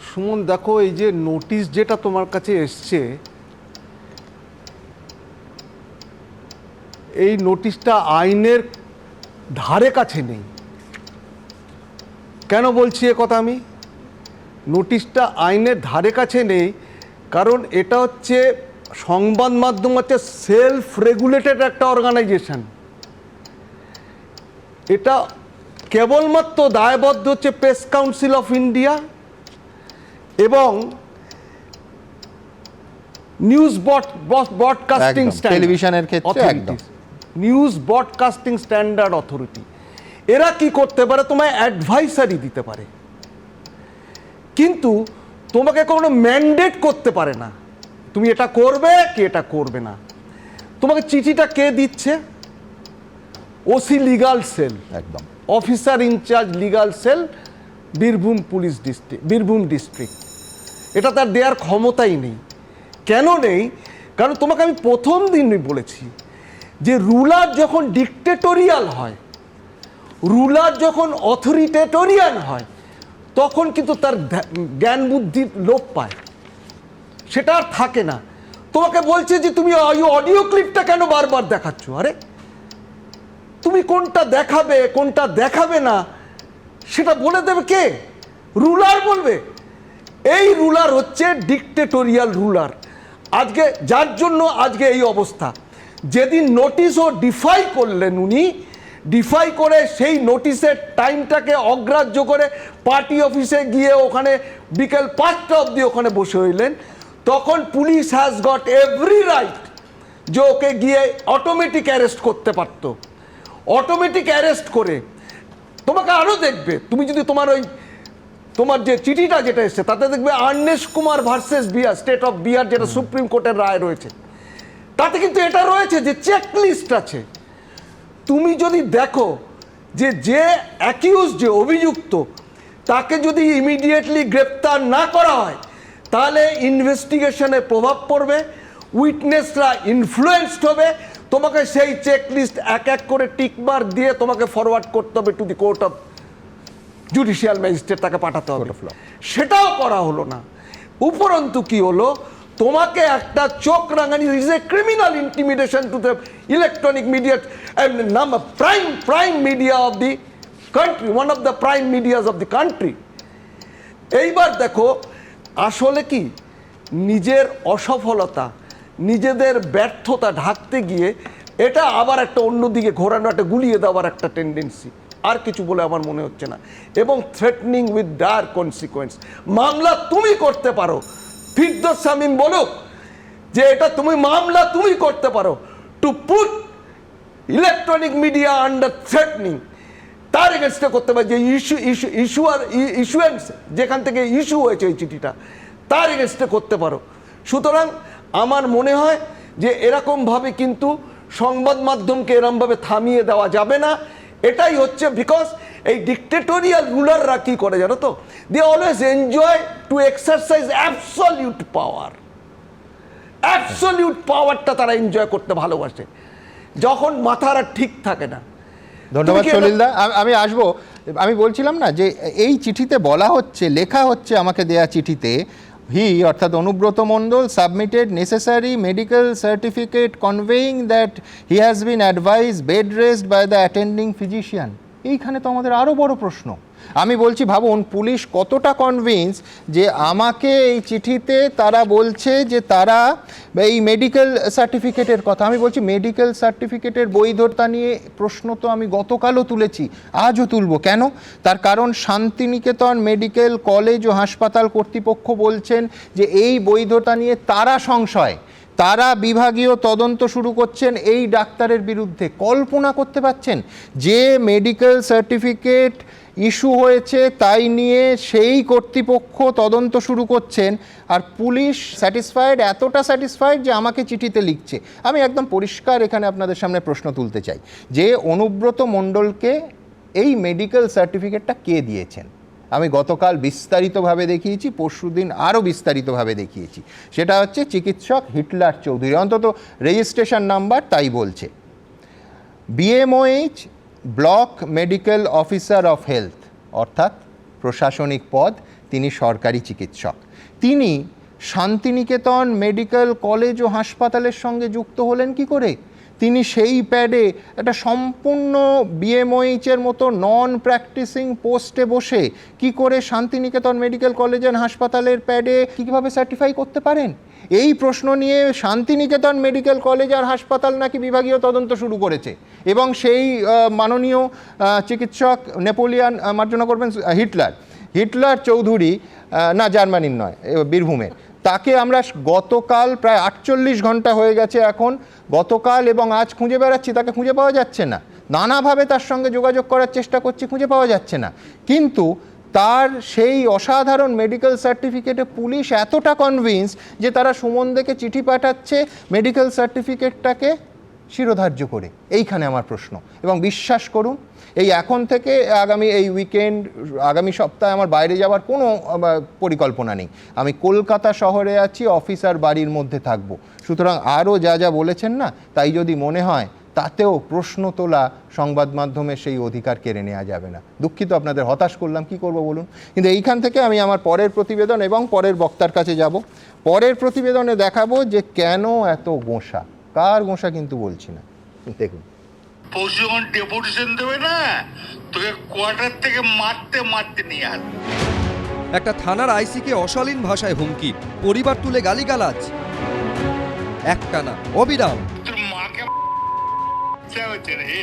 সুমন, দেখো, এই যে নোটিশ যেটা তোমার কাছে এসছে, এই নোটিশটা আইনের ধারে কাছে নেই। কেন বলছি এ কথা? আমি নোটিশটা আইনের ধারে কাছে নেই কারণ এটা হচ্ছে সংবাদ মাধ্যম, হচ্ছে সেলফ রেগুলেটেড একটা অর্গানাইজেশন। এটা কেবলমাত্র দায়বদ্ধ হচ্ছে প্রেস কাউন্সিল অফ ইন্ডিয়া এবং নিউজ ব্রডকাস্টিং টেলিভিশনের ক্ষেত্রে একদম নিউজ ব্রডকাস্টিং স্ট্যান্ডার্ড অথরিটি। এরা কি করতে পারে? তোমায় অ্যাডভাইসারি দিতে পারে, কিন্তু তোমাকে কোনো ম্যান্ডেট করতে পারে না তুমি এটা করবে কি এটা করবে না। তোমাকে চিঠিটা কে দিচ্ছে? ওসি লিগাল সেল, একদম officer in charge legal cell, Birbhum police district, Birbhum district. এটা তার দেওয়ার ক্ষমতাই নেই। কেন নেই? কারণ তোমাকে আমি প্রথম দিনই বলেছি যে রুলার যখন ডিক্টেটোরিয়াল হয়, রুলার যখন অথরিটেটোরিয়াল হয়, তখন কিন্তু তার জ্ঞান বুদ্ধির লোপ পায়, সেটা আর থাকে না। তোমাকে বলছে যে তুমি অডিও ক্লিপটা কেন বারবার দেখাচ্ছ? আরে তুমি কোনটা দেখাবে কোনটা দেখাবে না সেটা বলে দেবে কে? রুলার বলবে। এই রুলার হচ্ছে ডিক্টেটোরিয়াল রুলার। আজকে যার জন্য আজকে এই অবস্থা। যেদিন নোটিশও ডিফাই করলেন উনি, ডিফাই করে সেই নোটিশের টাইমটাকে অগ্রাহ্য করে পার্টি অফিসে গিয়ে ওখানে বিকেল 5টা অবধি ওখানে বসে হইলেন, তখন police has got every right যে ওকে গিয়ে অটোমেটিক অ্যারেস্ট করতে পারতো। অটোমেটিক অ্যারেস্ট করে তোমাকে আরও দেখবে, তুমি যদি তোমার যে চিঠিটা যেটা এসছে তাতে দেখবে Arnesh Kumar versus Bihar, state of Bihar, যেটা সুপ্রিম কোর্টের রায় রয়েছে, তাতে কিন্তু এটা রয়েছে যে চেকলিস্ট আছে। তুমি যদি দেখো যে অ্যাকিউজ, যে অভিযুক্ত, তাকে যদি ইমিডিয়েটলি গ্রেপ্তার না করা হয় তাহলে ইনভেস্টিগেশনে প্রভাব পড়বে, উইটনেসরা ইনফ্লুয়েন্সড হবে, তোমাকে সেই চেকলিস্ট এক এক করে টিকমার দিয়ে তোমাকে ফরওয়ার্ড করতে হবে to the court of judicial magistrate, তাকে পাঠাতে হবে। সেটাও করা হলো না। উপরন্তু কি হলো? তোমাকে একটা চোখ রাঙানি, is a criminal intimidation to the electronic media, prime media of the country, one of the prime medias of the country. এইবার দেখো, আসলে কি নিজের অসফলতা, নিজেদের ব্যর্থতা ঢাকতে গিয়ে এটা আবার একটা অন্যদিকে ঘোরানো, একটা গুলিয়ে দেওয়ার একটা টেন্ডেন্সি, আর কিছু বলে আমার মনে হচ্ছে না। এবং থ্রেটনিং উইথ ডায়ার কনসিকোয়েন্স। মামলা তুমি করতে পারো, ফিরদৌস শামীম বলুক যে এটা তুমি মামলা তুমি করতে পারো, to put electronic media under threatening, তার এগেনস্টে করতে পারে। যে ইস্যুয়েন্স যেখান থেকে ইস্যু হয়েছে এই চিঠিটা, তার এগেনস্টে করতে পারো। সুতরাং আমার মনে হয় যে এরকমভাবে কিন্তু সংবাদ মাধ্যমকে এরমভাবে থামিয়ে দেওয়া যাবে না। এটাই হচ্ছে বিকজ এই ডিক্টেটোরিয়াল রুলাররা কি করে জানো তো, they always enjoy to exercise absolute power. Absolute পাওয়ারটা তারা এনজয় করতে ভালোবাসে যখন মাথার আর ঠিক থাকে না। ধন্যবাদ তুমি কি এটা- সলিলদা। আমি আসবো, আমি বলছিলাম না যে এই চিঠিতে বলা হচ্ছে, লেখা হচ্ছে আমাকে দেয়া চিঠিতে, হি অর্থাৎ Anubrata Mondal submitted necessary medical certificate conveying that he has been advise bed rest by the attending physician. এইখানে তো আমাদের আরও বড় প্রশ্ন। আমি বলছি ভাবুন পুলিশ কতটা কনভিন্স যে আমাকে এই চিঠিতে তারা বলছে যে তারা এই মেডিকেল সার্টিফিকেটের কথা, আমি বলছি মেডিকেল সার্টিফিকেটের বৈধতা নিয়ে প্রশ্ন তো আমি গতকালও তুলেছি, আজও তুলব। কেন? তার কারণ শান্তিনিকেতন মেডিকেল কলেজ ও হাসপাতাল কর্তৃপক্ষ বলছেন যে এই বৈধতা নিয়ে তারা সংশয়, তারা বিভাগীয় তদন্ত শুরু করছেন এই ডাক্তারের বিরুদ্ধে। কল্পনা করতে পারছেন যে মেডিকেল সার্টিফিকেট ইস্যু হয়েছে তাই নিয়ে সেই কর্তৃপক্ষ তদন্ত শুরু করছেন, আর পুলিশ স্যাটিসফাইড, এতটা স্যাটিসফাইড যে আমাকে চিঠিতে লিখছে। আমি একদম পরিষ্কার এখানে আপনাদের সামনে প্রশ্ন তুলতে চাই যে অনুব্রত মণ্ডলকে এই মেডিকেল সার্টিফিকেটটা কে দিয়েছেন? আমি গতকাল বিস্তারিতভাবে দেখিয়েছি, পরশুদিন আরও বিস্তারিতভাবে দেখিয়েছি। সেটা হচ্ছে চিকিৎসক হিটলার চৌধুরী, অন্তত রেজিস্ট্রেশন নাম্বার তাই বলছে। BMOH block medical officer of health, অর্থাৎ প্রশাসনিক পদ, তিনি সরকারি চিকিৎসক। তিনি শান্তিনিকেতন মেডিকেল কলেজ ও হাসপাতালের সঙ্গে যুক্ত হলেন কি করে? তিনি সেই প্যাডে একটা সম্পূর্ণ বিএমওএইচের মতো নন প্র্যাকটিসিং পোস্টে বসে কি করে শান্তিনিকেতন মেডিকেল কলেজ অ্যান্ড হাসপাতালের প্যাডে কীভাবে সার্টিফাই করতে পারেন? এই প্রশ্ন নিয়ে শান্তিনিকেতন মেডিকেল কলেজ আর হাসপাতাল নাকি বিভাগীয় তদন্ত শুরু করেছে, এবং সেই মাননীয় চিকিৎসক নেপোলিয়ান, মার্জনা করবেন, হিটলার চৌধুরী, না জার্মানির নয়, বীরভূমের, তাকে আমরা গতকাল প্রায় 48 ঘন্টা হয়ে গেছে এখন, গতকাল এবং আজ খুঁজে বেড়াচ্ছি, তাকে খুঁজে পাওয়া যাচ্ছে না। নানাভাবে তার সঙ্গে যোগাযোগ করার চেষ্টা করছি, খুঁজে পাওয়া যাচ্ছে না। কিন্তু তার সেই অসাধারণ মেডিকেল সার্টিফিকেটে পুলিশ এতটা কনভিন্স যে তারা সুমনদেকে চিঠি পাঠাচ্ছে মেডিকেল সার্টিফিকেটটাকে শিরোধার্য করে। এইখানে আমার প্রশ্ন। এবং বিশ্বাস করুন, এই এখন থেকে আগামী এই উইকেন্ড, আগামী সপ্তাহে আমার বাইরে যাওয়ার কোনো পরিকল্পনা নেই। আমি কলকাতা শহরে আছি, অফিস আর বাড়ির মধ্যে থাকব। সুতরাং আরও যা যা বলেছেন না, তাই যদি মনে হয় তাতেও প্রশ্ন তোলা সংবাদ মাধ্যমের সেই অধিকার কেড়ে নেওয়া যাবে না। দুঃখিত, আপনাদের হতাশ করলাম, কি করব বলুন। কিন্তু এইখান থেকে আমি আমার পরের প্রতিবেদন এবং পরের বক্তার কাছে যাব। পরের প্রতিবেদনে দেখাবো যে কেন এত গোঁসা, কার গোঁসা কিন্তু বলছি না, দেখুন। পরশু যখন ডেপুটেশন দেবে না, তোকে কোয়ার্টার থেকে মারতে মারতে নিয়ে আসবে। একটা থানার আইসিকে অশালীন ভাষায় হুমকি, পরিবার তুলে গালিগালাজ, একটানা অবিরাম। তোর মাকে হচ্ছে রে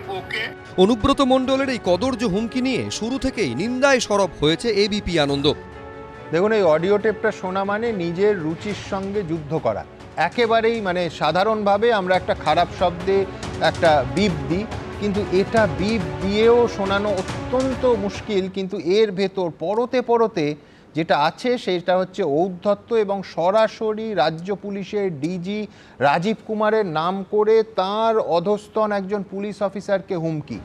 বউকে। অনুব্রত মণ্ডলের এই কদর্য হুমকি নিয়ে শুরু থেকেই নিন্দায় সরব হয়েছে এবিপি আনন্দ। দেখুন, এই অডিও টেপটা শোনা মানে নিজের রুচির সঙ্গে যুদ্ধ করা। একেবারেই মানে সাধারণভাবে আমরা একটা খারাপ শব্দে একটা বিপ দিই, কিন্তু এটা বিপ দিয়েও শোনানো অত্যন্ত মুশকিল। কিন্তু এর ভেতর পরতে পরতে যেটা আছে সেটা হচ্ছে ঔদ্ধত্য, এবং সরাসরি রাজ্য পুলিশের ডিজি রাজীব কুমারের নাম করে তার অধস্তন একজন পুলিশ অফিসারকে হুমকি।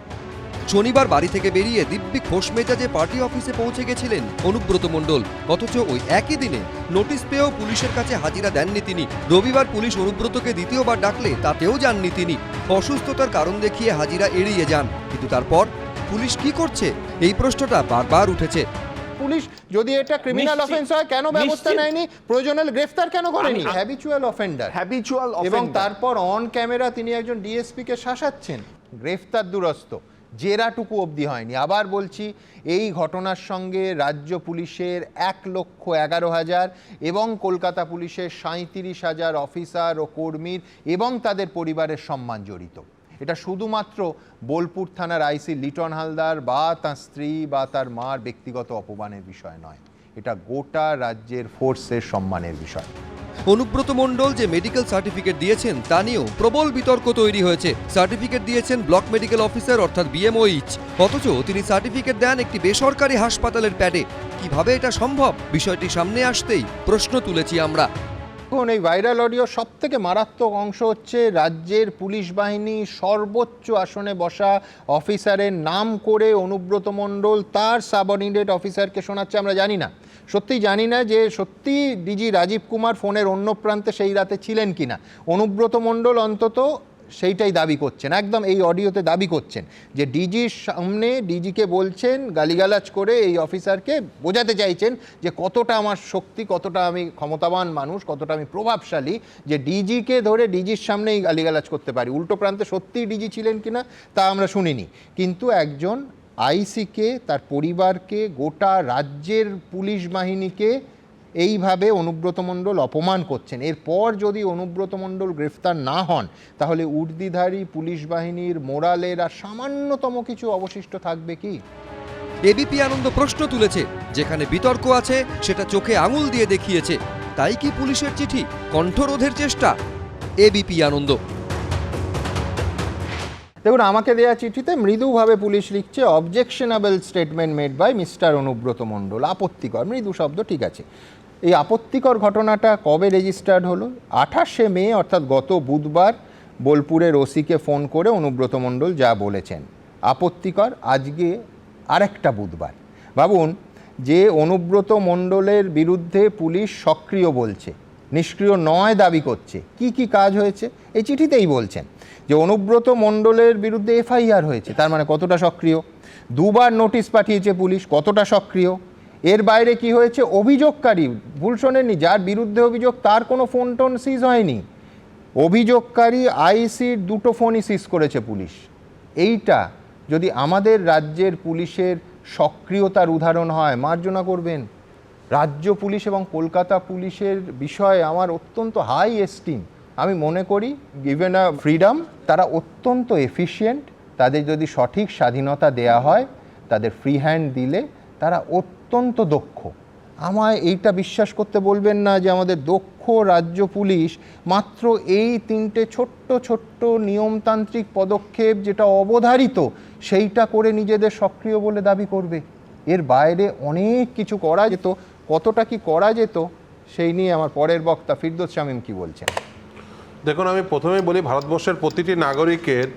শনিবার বাড়ি থেকে বেরিয়ে দিব্যি খোশ মেজাজে পার্টি অফিসে পৌঁছে গেছিলেন অনুব্রত মণ্ডল, অথচ ওই একই দিনে নোটিশ পেয়েও পুলিশের কাছে হাজিরা দেননি তিনি। রবিবার পুলিশ অনুব্রতকে দ্বিতীয়বার ডাকলে তাতেও যাননি তিনি। অসুস্থতার কারণ দেখিয়ে হাজিরা এড়িয়ে যান। কিন্তু তারপর পুলিশ কি করছে, এই প্রশ্নটা বারবার উঠেছে। পুলিশ যদি এটা ক্রিমিনাল অফেন্স হয় কেন ব্যবস্থা নেয়নি? প্রয়োজন হলে গ্রেফতার কেন করেনি? হ্যাবিচুয়াল অফেন্ডার, এবং তারপর অন ক্যামেরা তিনি একজন ডিএসপি কে শাসাচ্ছেন। গ্রেফতার দূরস্থ, জেরাটুকু অবধি হয়নি। আবার বলছি, এই ঘটনার সঙ্গে রাজ্য পুলিশের 1,11,000 এবং কলকাতা পুলিশের 37,000 অফিসার ও কর্মীর এবং তাদের পরিবারের সম্মান জড়িত। এটা শুধুমাত্র বোলপুর থানার আইসি লিটন হালদার বা তার স্ত্রী বা তার মার ব্যক্তিগত অপমানের বিষয় নয়, এটা গোটা রাজ্যের ফোর্সের সম্মানের বিষয়। অনুব্রত মণ্ডল যে মেডিকেল সার্টিফিকেট দিয়েছেন তা নিয়েও প্রবল বিতর্ক তৈরি হয়েছে। সার্টিফিকেট দিয়েছেন ব্লক মেডিকেল অফিসার অর্থাৎ বিএমওএইচ, অথচ তিনি সার্টিফিকেট দেন একটি বেসরকারি হাসপাতালের প্যাডে। কিভাবে এটা সম্ভব? বিষয়টি সামনে আসতেই প্রশ্ন তুলেছি আমরা। দেখুন, এই ভাইরাল অডিও সব থেকে মারাত্মক অংশ হচ্ছে রাজ্যের পুলিশ বাহিনী সর্বোচ্চ আসনে বসা অফিসারের নাম করে অনুব্রত মণ্ডল তার সাবঅর্ডিনেট অফিসারকে শোনাচ্ছে। আমরা জানি না, সত্যিই জানি না যে সত্যি ডিজি রাজীব কুমার ফোনের অন্য প্রান্তে সেই রাতে ছিলেন কিনা। অনুব্রত মণ্ডল অন্তত সেইটাই দাবি করছেন, একদম এই অডিওতে দাবি করছেন যে ডিজির সামনে ডিজিকে বলছেন, গালিগালাজ করে এই অফিসারকে বোঝাতে চাইছেন যে কতটা আমার শক্তি, কতটা আমি ক্ষমতাবান মানুষ, কতটা আমি প্রভাবশালী, যে ডিজিকে ধরে ডিজির সামনেই গালিগালাজ করতে পারি। উল্টো প্রান্তে সত্যিই ডিজি ছিলেন কিনা তা আমরা শুনিনি, কিন্তু একজন আইসিকে, তার পরিবারকে, গোটা রাজ্যের পুলিশ বাহিনীকে এইভাবে অনুব্রত মণ্ডল অপমান করছেন। এরপর যদি অনুব্রত মণ্ডল গ্রেফতার না হন তাহলে উর্দিধারী পুলিশ বাহিনীর মোরালের আর সামান্যতম কিছু অবশিষ্ট থাকবে কি? এবিপি আনন্দ প্রশ্ন তুলেছে, যেখানে বিতর্ক আছে সেটা চোখে আঙুল দিয়ে দেখিয়েছে। তাই কি পুলিশের চিঠি কণ্ঠরোধের চেষ্টা? এবিপি আনন্দ। দেখুন, আমাকে দেয়া চিঠিতে মৃদুভাবে পুলিশ লিখছে, objectionable statement made by mister Anubrata Mondal. আপত্তিকর, মৃদু শব্দ, ঠিক আছে। এই আপত্তিকর ঘটনাটা কবে রেজিস্টার্ড হলো? 28শে মে, অর্থাৎ গত বুধবার বোলপুরের ওসিকে ফোন করে অনুব্রত মণ্ডল যা বলেছেন। আপত্তিকর আজকে আরেকটা বুধবার। ভাবুন যে অনুব্রত মণ্ডলের বিরুদ্ধে পুলিশ সক্রিয় বলছে, নিষ্ক্রিয় নয় দাবি করছে। কি কি কাজ হয়েছে এই চিঠিতেই বলছেন যে অনুব্রত মণ্ডলের বিরুদ্ধে এফআইআর হয়েছে, তার মানে কতটা সক্রিয়। দুবার নোটিশ পাঠিয়েছে পুলিশ, কতটা সক্রিয়। এর বাইরে কি হয়েছে? অভিযোগকারী, ভুল শোনেননি, যার বিরুদ্ধে অভিযোগ তার কোনো ফোন টোন সিজ হয়নি। অভিযোগকারী আইসির 2টো ফোনই সিজ করেছে পুলিশ। এইটা যদি আমাদের রাজ্যের পুলিশের সক্রিয়তার উদাহরণ হয়, মার্জনা করবেন। রাজ্য পুলিশ এবং কলকাতা পুলিশের বিষয়ে আমার অত্যন্ত হাই এস্টিম। আমি মনে করি গিভেন আ ফ্রিডম তারা অত্যন্ত এফিশিয়েন্ট। তাদের যদি সঠিক স্বাধীনতা দেয়া হয়, তাদের ফ্রি হ্যান্ড দিলে তারা অত্যন্ত দক্ষ। আমায় এইটা বিশ্বাস করতে বলবেন না যে আমাদের দক্ষ রাজ্য পুলিশ মাত্র এই 3টে ছোট্ট ছোট্ট নিয়মতান্ত্রিক পদক্ষেপ যেটা অবধারিত সেইটা করে নিজেদের সক্রিয় বলে দাবি করবে। এর বাইরে অনেক কিছু করা যেত। কতটা কি করা যেত সেই নিয়ে আমার পরের বক্তা ফিরদৌস শামীম কি বলছেন। দেখুন, আমি প্রথমেই বলি, ভারতবর্ষের প্রতিটি নাগরিকের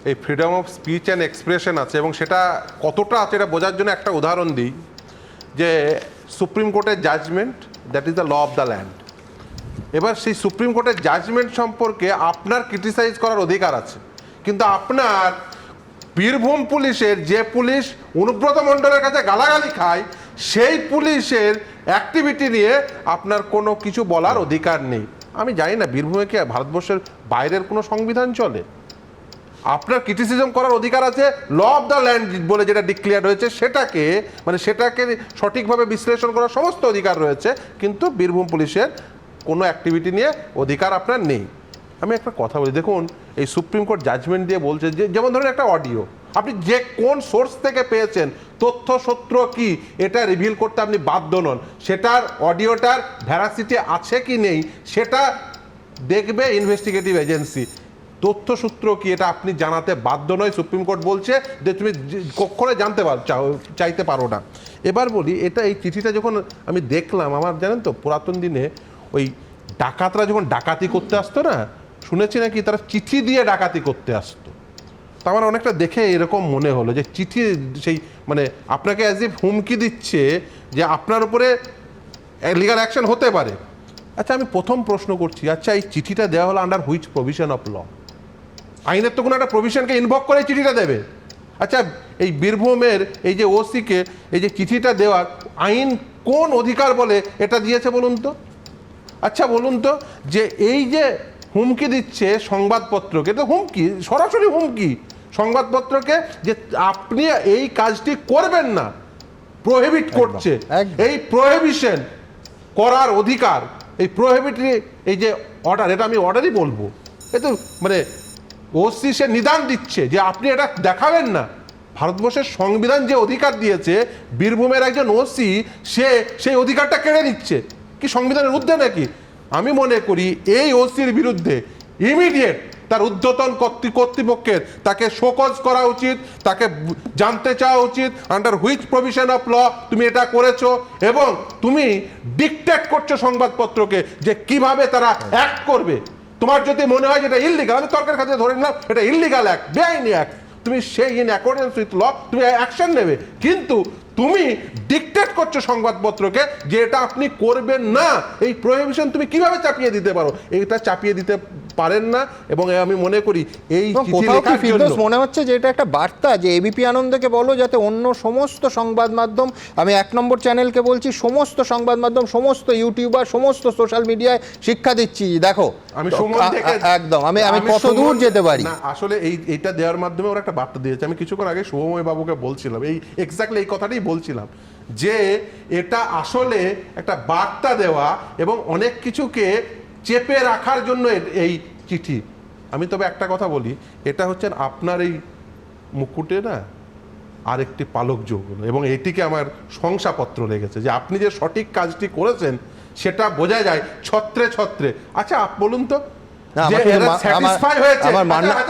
এই freedom of speech and expression আছে, এবং সেটা কতটা আছে এটা বোঝার জন্য একটা উদাহরণ দিই যে সুপ্রিম কোর্টের judgement, that is the law of the land. এবার সেই সুপ্রিম কোর্টের জাজমেন্ট সম্পর্কে আপনার ক্রিটিসাইজ করার অধিকার আছে, কিন্তু আপনার বীরভূম পুলিশের যে পুলিশ অনুব্রত মণ্ডলের কাছে গালাগালি খায় সেই পুলিশের অ্যাক্টিভিটি নিয়ে আপনার কোনো কিছু বলার অধিকার নেই। আমি জানি না বীরভূমে কি ভারতবর্ষের বাইরের কোনো সংবিধান চলে? আপনার ক্রিটিসিজম করার অধিকার আছে, ল অফ দ্য ল্যান্ড বলে যেটা ডিক্লেয়ার হয়েছে সেটাকে, মানে সেটাকে সঠিকভাবে বিশ্লেষণ করার সমস্ত অধিকার রয়েছে, কিন্তু বীরভূম পুলিশের কোনো অ্যাক্টিভিটি নিয়ে অধিকার আপনার নেই। আমি একটা কথা বলি, দেখুন এই সুপ্রিম কোর্ট জাজমেন্ট দিয়ে বলছে যে, যেমন ধরুন একটা অডিও আপনি যে কোন সোর্স থেকে পেয়েছেন, তথ্য সূত্র কি, এটা রিভিল করতে আপনি বাধ্য নন। সেটার অডিওটার ভ্যারাসিটি আছে কি নেই সেটা দেখবে ইনভেস্টিগেটিভ এজেন্সি। তথ্যসূত্র কি এটা আপনি জানাতে বাধ্য নয়, সুপ্রিম কোর্ট বলছে যে তুমি কখনো জানতে চাইতে পারো না। এবার বলি, এটা এই চিঠিটা যখন আমি দেখলাম, আমার জানেন তো পুরাতন দিনে ওই ডাকাতরা যখন ডাকাতি করতে আসতো না, শুনেছি নাকি তারা চিঠি দিয়ে ডাকাতি করতে আসতো। তো আমার অনেকটা দেখে এরকম মনে হলো যে চিঠি সেই মানে আপনাকে অ্যাজ ইফ হুমকি দিচ্ছে যে আপনার উপরে লিগাল অ্যাকশন হতে পারে। আচ্ছা, আমি প্রথম প্রশ্ন করছি, আচ্ছা এই চিঠিটা দেওয়া হলো under which provision of law? আইনের তো কোনো একটা প্রভিশনকে ইনভক করে চিঠিটা দেবে। আচ্ছা, এই বীরভূমের এই যে ওসিকে এই যে চিঠিটা দেওয়ার আইন কোন অধিকার বলে এটা দিয়েছে বলুন তো? আচ্ছা বলুন তো, যে এই যে হুমকি দিচ্ছে সংবাদপত্রকে, তো হুমকি, সরাসরি হুমকি সংবাদপত্রকে যে আপনি এই কাজটি করবেন না, প্রোহিবিট করছে। এই প্রোহিবিশন করার অধিকার, এই প্রোহিবিটি, এই যে অর্ডার, এটা আমি অর্ডারই বলবো, এ তো মানে ওসি সে নিদান দিচ্ছে যে আপনি এটা দেখাবেন না। ভারতবর্ষের সংবিধান যে অধিকার দিয়েছে, বীরভূমের একজন ওসি সে সেই অধিকারটা কেড়ে নিচ্ছে, কি সংবিধানের ঊর্ধ্বে নাকি? আমি মনে করি এই ওসির বিরুদ্ধে ইমিডিয়েট তার ঊর্ধ্বতন কর্তৃপক্ষের তাকে শোকজ করা উচিত, তাকে জানতে চাওয়া উচিত under which provision of law তুমি এটা করেছো, এবং তুমি ডিকটেট করছো সংবাদপত্রকে যে কিভাবে তারা অ্যাক্ট করবে। তোমার যদি মনে হয় যে এটা ইললিগাল, আমি তর্কের কাছে ধরে নিলাম এটা ইললিগাল অ্যাক্ট, বেআইনি অ্যাক্ট, তুমি সেই ইন অ্যাকর্ডেন্স উইথ ল তুমি অ্যাকশন নেবে, কিন্তু তুমি ডিকটেট করছো সংবাদপত্রকে যে এটা আপনি করবেন না। এই প্রহিবিশন তুমি কিভাবে চাপিয়ে দিতে পারো? এটা চাপিয়ে দিতে পারেন না, এবং আমি মনে করি এই চিঠি লেখার জন্য মনে হচ্ছে যে এটা একটা বার্তা যে এবিপি আনন্দকে বলো যাতে অন্য সমস্ত সংবাদ মাধ্যম, আমি 1 নম্বর চ্যানেলকে বলছি, সমস্ত সংবাদ মাধ্যম, সমস্ত ইউটিউবার, সমস্ত সোশ্যাল মিডিয়ায় শিক্ষা দিচ্ছি, দেখো আমি সময় থেকে একদম আমি কত দূর যেতে পারি। না আসলে এইটা দেওয়ার মাধ্যমে ওরা একটা বার্তা দিয়েছে। আমি কিছুক্ষণ আগে শুভময় বাবুকে বলছিলাম এই এক্স্যাক্টলি এই কথাটাই বলছিলাম যে এটা আসলে একটা বার্তা দেওয়া এবং অনেক কিছুকে চেপে রাখার জন্য এই চিঠি। আমি তবে একটা কথা বলি, এটা হচ্ছে আপনার এই মুকুটে না আরেকটি পালক যোগ হলো, এবং এটিকে আমার শংসাপত্র লেগেছে যে আপনি যে সঠিক কাজটি করেছেন সেটা বোঝা যায় ছত্রে ছত্রে। আচ্ছা বলুন তো,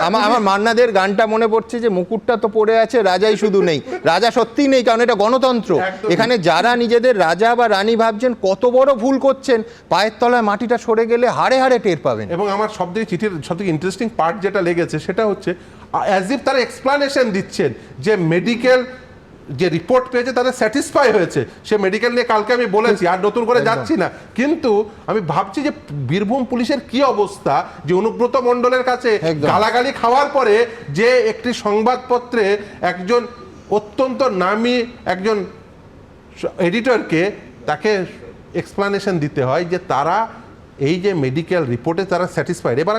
আমার মান্নাদের গানটা মনে পড়ছে যে মুকুটটা তো পড়ে আছে, রাজাই শুধু নেই। রাজা সত্যি নেই, কারণ এটা গণতন্ত্র। এখানে যারা নিজেদের রাজা বা রানী ভাবছেন কত বড় ভুল করছেন, পায়ের তলায় মাটিটা সরে গেলে হাড়ে হাড়ে টের পাবেন। এবং আমার সবথেকে চিঠির সবথেকে ইন্টারেস্টিং পার্ট যেটা লেগেছে সেটা হচ্ছে অ্যাজ ইফ তারা এক্সপ্লানেশন দিচ্ছেন যে মেডিকেল যে রিপোর্ট পেয়েছে তাদের স্যাটিসফাই হয়েছে। সে মেডিকেল নিয়ে কালকে আমি বলেছি, আর নতুন করে যাচ্ছি না, কিন্তু আমি ভাবছি যে বীরভূম পুলিশের কি অবস্থা যে অনুব্রত মণ্ডলের কাছে গালাগালি খাওয়ার পরে যে একটি সংবাদপত্রে একজন অত্যন্ত নামী একজন এডিটরকে তাকে এক্সপ্লানেশন দিতে হয় যে তারা এই যে মেডিকেল রিপোর্টে তারা স্যাটিসফাইড। এবার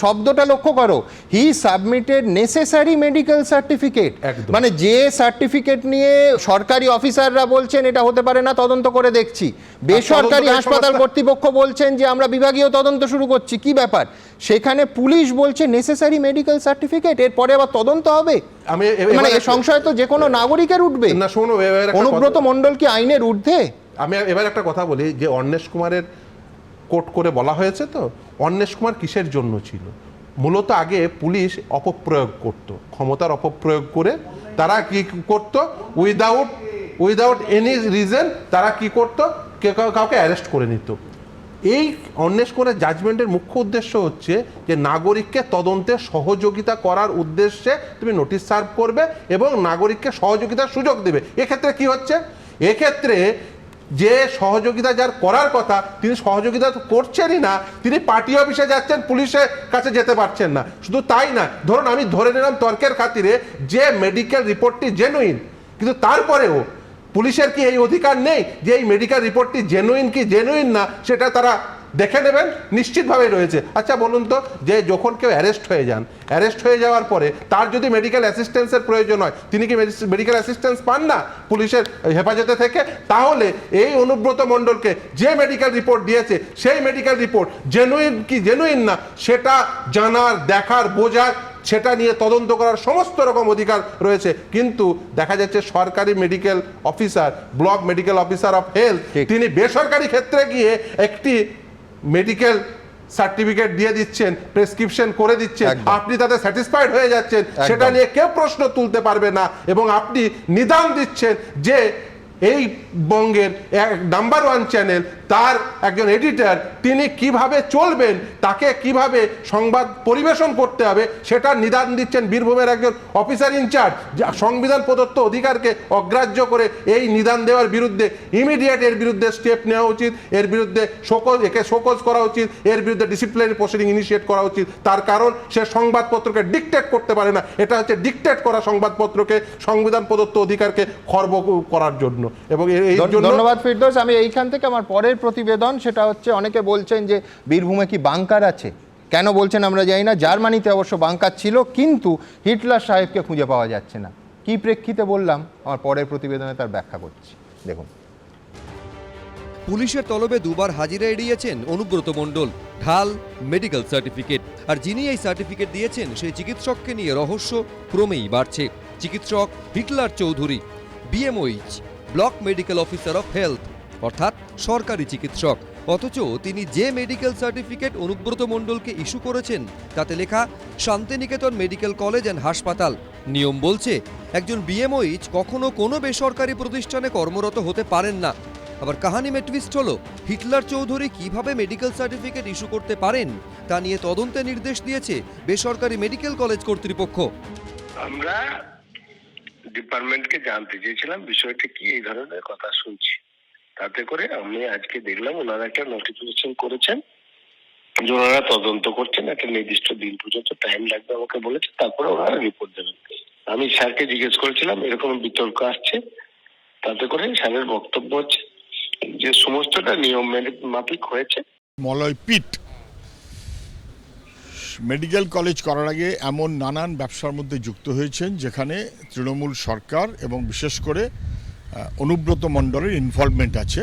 শব্দটা লক্ষ্য করো, হি সাবমিটেড নেসেসারি মেডিকেল সার্টিফিকেট, মানে যে সার্টিফিকেট নিয়ে সরকারি অফিসাররা বলছেন এটা হতে পারে না, তদন্ত করে দেখছি, বেসরকারি হাসপাতাল কর্তৃপক্ষ বলছেন যে আমরা বিভাগীয় তদন্ত শুরু করছি, কি ব্যাপার? সেখানে পুলিশ বলছে নেসেসারি মেডিকেল সার্টিফিকেট, এরপরে আবার তদন্ত হবে। মানে এই সংশয় তো যে কোনো নাগরিকের উঠবে না। শোনো, অনুব্রত মণ্ডল কি আইনের ঊর্ধ্বে? আমি এবার একটা কথা বলি যে অন্বেষ কুমারের কোট করে বলা হয়েছে, তো অন্বেষ কুমার কিসের জন্য ছিল? মূলত আগে পুলিশ অপপ্রয়োগ করত, ক্ষমতার অপপ্রয়োগ করে তারা কি করত, উইদাউট এনি রিজন তারা কি করত, কাউকে অ্যারেস্ট করে নিত। এই অন্বেষ কুমারের জাজমেন্টের মুখ্য উদ্দেশ্য হচ্ছে যে নাগরিককে তদন্তে সহযোগিতা করার উদ্দেশ্যে তুমি নোটিশ সার্ভ করবে এবং নাগরিককে সহযোগিতার সুযোগ দেবে। এক্ষেত্রে কি হচ্ছে, এক্ষেত্রে যে সহযোগিতা যার করার কথা তিনি সহযোগিতা করছেনই না, তিনি পার্টি অফিসে যাচ্ছেন, পুলিশের কাছে যেতে পারছেন না। শুধু তাই না, ধরুন আমি ধরে নিলাম তর্কের খাতিরে যে মেডিকেল রিপোর্টটি জেনুইন, কিন্তু তারপরেও পুলিশের কি এই অধিকার নেই যে এই মেডিকেল রিপোর্টটি জেনুইন কি জেনুইন না সেটা তারা দেখে নেবেন? নিশ্চিতভাবেই রয়েছে। আচ্ছা বলুন তো, যে যখন কেউ অ্যারেস্ট হয়ে যাওয়ার পরে তার যদি মেডিকেল অ্যাসিস্ট্যান্সের প্রয়োজন হয়, তিনি কি মেডিকেল অ্যাসিস্ট্যান্স পান না পুলিশের হেফাজতে থেকে? তাহলে এই অনুব্রত মণ্ডলকে যে মেডিকেল রিপোর্ট দিয়েছে সেই মেডিকেল রিপোর্ট জেনুইন কি জেনুইন না সেটা জানার, দেখার, বোঝার, সেটা নিয়ে তদন্ত করার সমস্ত রকম অধিকার রয়েছে। কিন্তু দেখা যাচ্ছে সরকারি medical officer, block medical officer of health, তিনি বেসরকারি ক্ষেত্রে গিয়ে একটি মেডিকেল সার্টিফিকেট দিয়ে দিচ্ছেন, প্রেসক্রিপশন করে দিচ্ছেন, আপনি তাতে স্যাটিসফাইড হয়ে যাচ্ছেন, সেটা নিয়ে কেউ প্রশ্ন তুলতে পারবে না, এবং আপনি নিদান দিচ্ছেন যে এই বঙ্গের নাম্বার 1 চ্যানেল তার একজন এডিটর তিনি কিভাবে চলবেন, তাকে কিভাবে সংবাদ পরিবেশন করতে হবে সেটা নিদান দিচ্ছেন বীরভূমের একজন অফিসার ইনচার্জ। সংবিধান প্রদত্ত অধিকারকে অগ্রাহ্য করে এই নিদান দেওয়ার বিরুদ্ধে ইমিডিয়েট এর বিরুদ্ধে স্টেপ নেওয়া উচিত, এর বিরুদ্ধে একে শোকজ করা উচিত, এর বিরুদ্ধে ডিসিপ্লিনারি প্রসিডিং ইনিশিয়েট করা উচিত। তার কারণ সে সংবাদপত্রকে ডিকটেট করতে পারে না, এটা হচ্ছে ডিকটেট করা সংবাদপত্রকে সংবিধান প্রদত্ত অধিকারকে খর্ব করার জন্য। এবং এই জন্য ধন্যবাদ ফিরদৌস। আমি এইখান থেকে আমার পরের প্রতিবেদন, সেটা হচ্ছে অনেকে বলছেন যে বীরভূমে কি বাংকার আছে, কেন বলছেন আমরা জানি না, জার্মানিতে অবশ্য বাংকার ছিল কিন্তু হিটলার সাহেবকে খুঁজে পাওয়া যাচ্ছে না। কি প্রেক্ষিতে বললাম, আমার পরের প্রতিবেদনে তার ব্যাখ্যা করছি, দেখুন। পুলিশের তলবে দুবার হাজিরা এড়িয়েছেন অনুব্রত মণ্ডল, ঢাল মেডিকেল সার্টিফিকেট। আর যিনি এই সার্টিফিকেট দিয়েছেন সেই চিকিৎসককে নিয়ে রহস্য ক্রমেই বাড়ছে। চিকিৎসক Hitler Chowdhury, BMOH block medical officer of health, অর্থাৎ সরকারি চিকিৎসক। অথচ তিনি যে মেডিকেল সার্টিফিকেট অনুব্রত মণ্ডলকে ইস্যু করেছেন তাতে লেখা শান্তিনিকেতন মেডিকেল কলেজ অ্যান্ড হাসপাতাল। নিয়ম বলছে একজন বিএমওইচ কখনো কোনো বেসরকারি প্রতিষ্ঠানে কর্মরত হতে পারেন না। আবার কাহানি মে টুইস্ট হলো, হিটলার চৌধুরী কিভাবে মেডিকেল সার্টিফিকেট ইস্যু করতে পারেন তা নিয়ে তদন্তের নির্দেশ দিয়েছে বেসরকারি মেডিকেল কলেজ কর্তৃপক্ষ। আমরা ডিপার্টমেন্টকে জানতে চেয়েছিলাম বিষয়টা কি, এই ধরনের কথা শুনছি। তাতে করে আমি আজকে দেখলাম ওনারা একটা নোটিফিকেশন করেছেন যে ওনারা তদন্ত করছেন, একটা নির্দিষ্ট দিন পর্যন্ত টাইম লাগবে আমাকে বলেছে, তারপরে ওনারা রিপোর্ট দেবেন। আমি স্যারকে জিজ্ঞেস করেছিলাম এরকম বিতর্ক আসছে, তাতে করে স্যারের বক্তব্য হচ্ছে যে সমস্তটা নিয়ম মাফিক হয়েছে। মলয়পিট মেডিকেল কলেজ করার আগে এমন নানান ব্যবসার মধ্যে যুক্ত হয়েছেন যেখানে তৃণমূল সরকার এবং বিশেষ করে অনুব্রত মণ্ডলের ইনভলভমেন্ট আছে,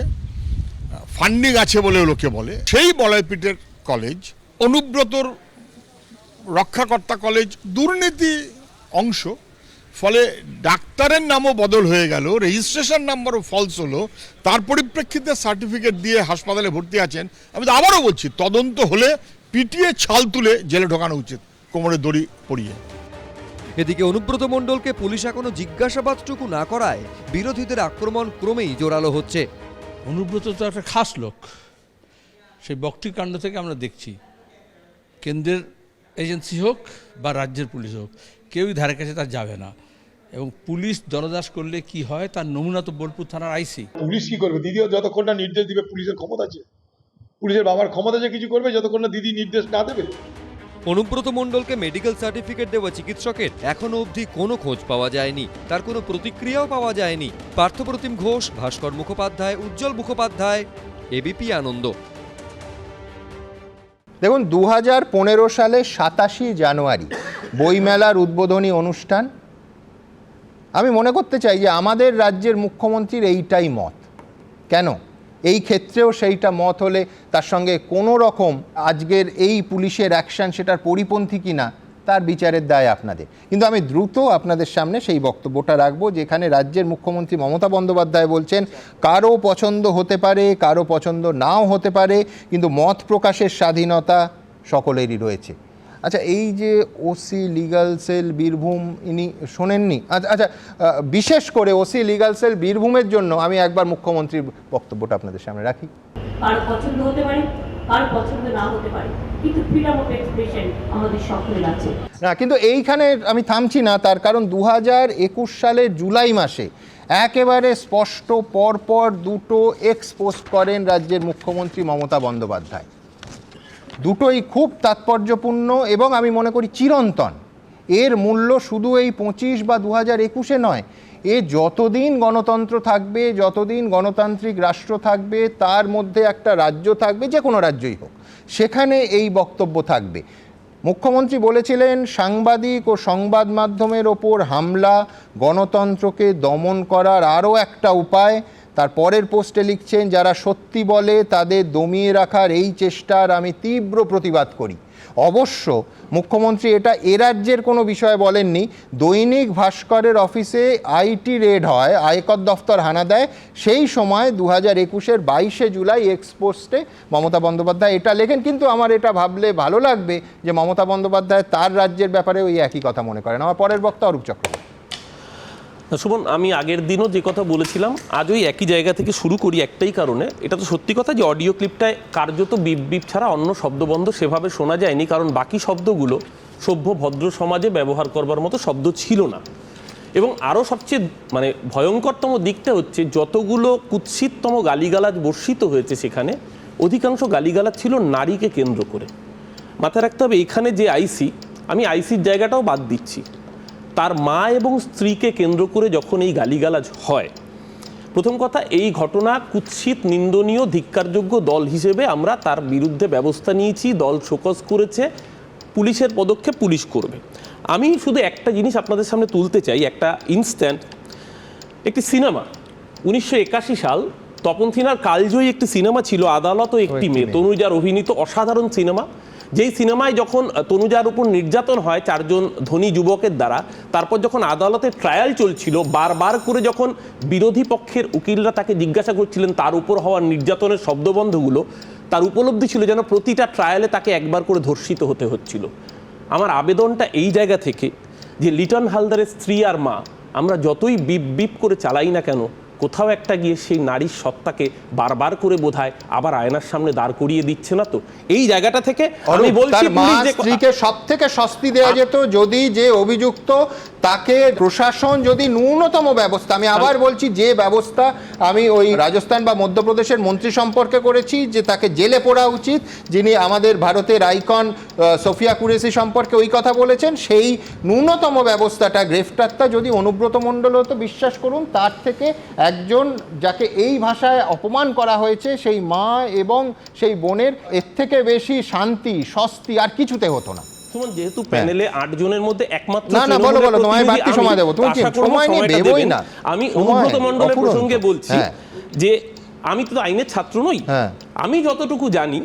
ফান্ডিং আছে বলে লোকে বলে। সেই মলয়পিটের কলেজ, অনুব্রতর রক্ষাকর্তা কলেজ দুর্নীতি অংশ, ফলে ডাক্তারের নামও বদল হয়ে গেল, রেজিস্ট্রেশন নাম্বারও ফলস হলো, তার পরিপ্রেক্ষিতে সার্টিফিকেট দিয়ে হাসপাতালে ভর্তি আছেন। আমি তো আবারও বলছি, তদন্ত হলে পিটিয়ে ছাল তুলে জেলে ঢোকানো উচিত, কোমরে দড়ি পরিয়ে। এদিকে অনুব্রত মণ্ডলকে পুলিশ এখনো জিজ্ঞাসাবাদটুকু না করায় বিরোধীদের আক্রমণ ক্রমেই জোরালো হচ্ছে। অনুব্রত তো একটা খাস লোক, সেই বক্তৃকাণ্ড থেকে আমরা দেখছি কেন্দ্রের এজেন্সি হোক বা রাজ্যের পুলিশ হোক, কেউই ধারে কাছে তার যাবে না। এবং পুলিশ দরদাস করলে কি হয় তার নমুনা তো বোলপুর থানার আইসি। পুলিশ কি করবে? দিদিও যতক্ষণ না নির্দেশ দিবে, পুলিশের ক্ষমতা আছে, পুলিশের বাবার ক্ষমতা যে কিছু করবে যতক্ষণ না দিদি নির্দেশ না দেবে। অনুব্রত মণ্ডলকে মেডিকেল সার্টিফিকেট দেওয়া চিকিৎসকের এখনো অবধি কোনো খোঁজ পাওয়া যায়নি, তার কোনো প্রতিক্রিয়াও পাওয়া যায়নি। পার্থপ্রতিম ঘোষ, ভাস্কর মুখোপাধ্যায়, উজ্জ্বল মুখোপাধ্যায়, এবিপি আনন্দ। দেখুন, 2015 সালে 27 জানুয়ারি বইমেলার উদ্বোধনী অনুষ্ঠান। আমি মনে করতে চাই যে আমাদের রাজ্যের মুখ্যমন্ত্রীর এইটাই মত। কেন? এই ক্ষেত্রেও সেইটা মত হলে তার সঙ্গে কোনো রকম আজকের এই পুলিশের অ্যাকশন সেটার পরিপন্থী কিনা তার বিচারের দায় আপনাদের। কিন্তু আমি দ্রুত আপনাদের সামনে সেই বক্তব্যটা রাখবো যেখানে রাজ্যের মুখ্যমন্ত্রী মমতা বন্দ্যোপাধ্যায় বলছেন কারো পছন্দ হতে পারে, কারো পছন্দ নাও হতে পারে, কিন্তু মত প্রকাশের স্বাধীনতা সকলেরই রয়েছে। আচ্ছা, এই যে ওসি লিগাল সেল বীরভূম ইনি শোনেননি? আচ্ছা, বিশেষ করে ওসি লিগাল সেল বীরভূমের জন্য আমি একবার মুখ্যমন্ত্রীর বক্তব্যটা আপনাদের সামনে রাখি। কারো পছন্দ হতে পারে, কারো পছন্দ না হতে পারে, কিন্তু ফ্রিডম অফ এক্সপ্রেশন আমাদের সকলের আছে। না, কিন্তু এইখানে আমি থামছি না, তার কারণ 2021 সালের জুলাই মাসে একেবারে স্পষ্ট পরপর দুটো পোস্ট করেন রাজ্যের মুখ্যমন্ত্রী মমতা বন্দ্যোপাধ্যায়। দুটোই খুব তাৎপর্যপূর্ণ এবং আমি মনে করি চিরন্তন। এর মূল্য শুধু এই 25 বা 2021-এ নয়, এ যতদিন গণতন্ত্র থাকবে, যতদিন গণতান্ত্রিক রাষ্ট্র থাকবে, তার মধ্যে একটা রাজ্য থাকবে, যে কোনো রাজ্যই হোক, সেখানে এই বক্তব্য থাকবে। মুখ্যমন্ত্রী বলেছিলেন সাংবাদিক ও সংবাদ মাধ্যমের ওপর হামলা গণতন্ত্রকে দমন করার আরও একটা উপায়। তার পরের পোস্টে লিখছেন, যারা সত্যি বলে তাদের দমিয়ে রাখার এই চেষ্টার আমি তীব্র প্রতিবাদ করি। অবশ্য মুখ্যমন্ত্রী এটা এ রাজ্যের কোনো বিষয় বলেননি। দৈনিক ভাস্করের অফিসে আইটি রেড হয়, আয়কর দফতর হানা দেয়, সেই সময় 2021-এর 22 জুলাই পোস্টে মমতা বন্দ্যোপাধ্যায় এটা লেখেন। কিন্তু আমার এটা ভাবলে ভালো লাগবে যে মমতা বন্দ্যোপাধ্যায় তার রাজ্যের ব্যাপারে ওই একই কথা মনে করেন। আমার পরের বক্তা অরূপ চক্রবর্তী। সুমন, আমি আগের দিনও যে কথা বলেছিলাম আজ ওই একই জায়গা থেকে শুরু করি, একটাই কারণে। এটা তো সত্যি কথা যে অডিও ক্লিপটায় কার্যত বিপ বিপ ছাড়া অন্য শব্দবন্ধ সেভাবে শোনা যায়নি, কারণ বাকি শব্দগুলো সভ্য ভদ্র সমাজে ব্যবহার করবার মতো শব্দ ছিল না। এবং আরও সবচেয়ে ভয়ঙ্করতম দিকটা হচ্ছে যতগুলো কুৎসিততম গালিগালাজ বর্ষিত হয়েছে সেখানে অধিকাংশ গালিগালাজ ছিল নারীকে কেন্দ্র করে। মাথায় রাখতে হবে এখানে যে আইসি, আমি আইসির জায়গাটাও বাদ দিচ্ছি, তার মা এবং স্ত্রীকে কেন্দ্র করে যখন এই গালিগালাজ হয়, প্রথম কথা এই ঘটনা কুৎসিত, নিন্দনীয়, ধিক্কারযোগ্য। দল হিসেবে আমরা তার বিরুদ্ধে ব্যবস্থা নিয়েছি, দল শোকজ করেছে, পুলিশের পদক্ষেপ পুলিশ করবে। আমি শুধু একটা জিনিস আপনাদের সামনে তুলতে চাই, একটা ইনস্ট্যান্ট। একটি সিনেমা 1981 সাল, তপন সিনহার কালজয়ী একটি সিনেমা ছিল আদালত ও একটি মেয়ে, তনুজার অভিনীত অসাধারণ সিনেমা, যেই সিনেমায় যখন তনুজার উপর নির্যাতন হয় 4 জন ধনী যুবকের দ্বারা, তারপর যখন আদালতে ট্রায়াল চলছিল, বারবার করে যখন বিরোধী পক্ষের উকিলরা তাকে জিজ্ঞাসা করছিলেন তার উপর হওয়া নির্যাতনের শব্দবন্ধগুলো, তার উপলব্ধি ছিল যেন প্রতিটা ট্রায়ালে তাকে একবার করে ধর্ষিত হতে হচ্ছিল। আমার আবেদনটা এই জায়গা থেকে যে লিটন হালদারের স্ত্রী আর মা, আমরা যতই বিপ বিপ করে চালাই না কেন, কোথাও একটা গিয়ে সেই নারীর সত্তাকে বারবার করে বোধহয় আবার আয়নার সামনে দাঁড় করিয়ে দিচ্ছে না তো। এই জায়গাটা থেকে আমি বলছি স্ত্রীকে সবথেকে শাস্তি দেওয়া যেত যদি যে অভিযুক্ত তাকে প্রশাসন যদি ন্যূনতম ব্যবস্থা, আমি আবার বলছি যে ব্যবস্থা আমি ওই রাজস্থান বা মধ্যপ্রদেশের মন্ত্রী সম্পর্কে করেছি যে তাকে জেলে পড়া উচিত, যিনি আমাদের ভারতের আইকন সোফিয়া কুরেশি সম্পর্কে ওই কথা বলেছেন, সেই ন্যূনতম ব্যবস্থাটা গ্রেফতারটা যদি অনুব্রত মণ্ডল হতো, বিশ্বাস করুন তার থেকে একজন যাকে এই ভাষায় অপমান করা হয়েছে সেই মা এবং সেই বোনের এর থেকে বেশি শান্তি স্বস্তি আর কিছুতে হতো না। সুমন, যেহেতু প্যানেলে 8 জনের মধ্যে একমাত্র না বলো তোমায় বাড়তি সময় দেবো, তুমি সময় নিয়ে দেবই না। আমি অনুব্রত মণ্ডলের প্রসঙ্গে বলছি যে আমি তো আইনের ছাত্র নই, আমি যতটুকু জানি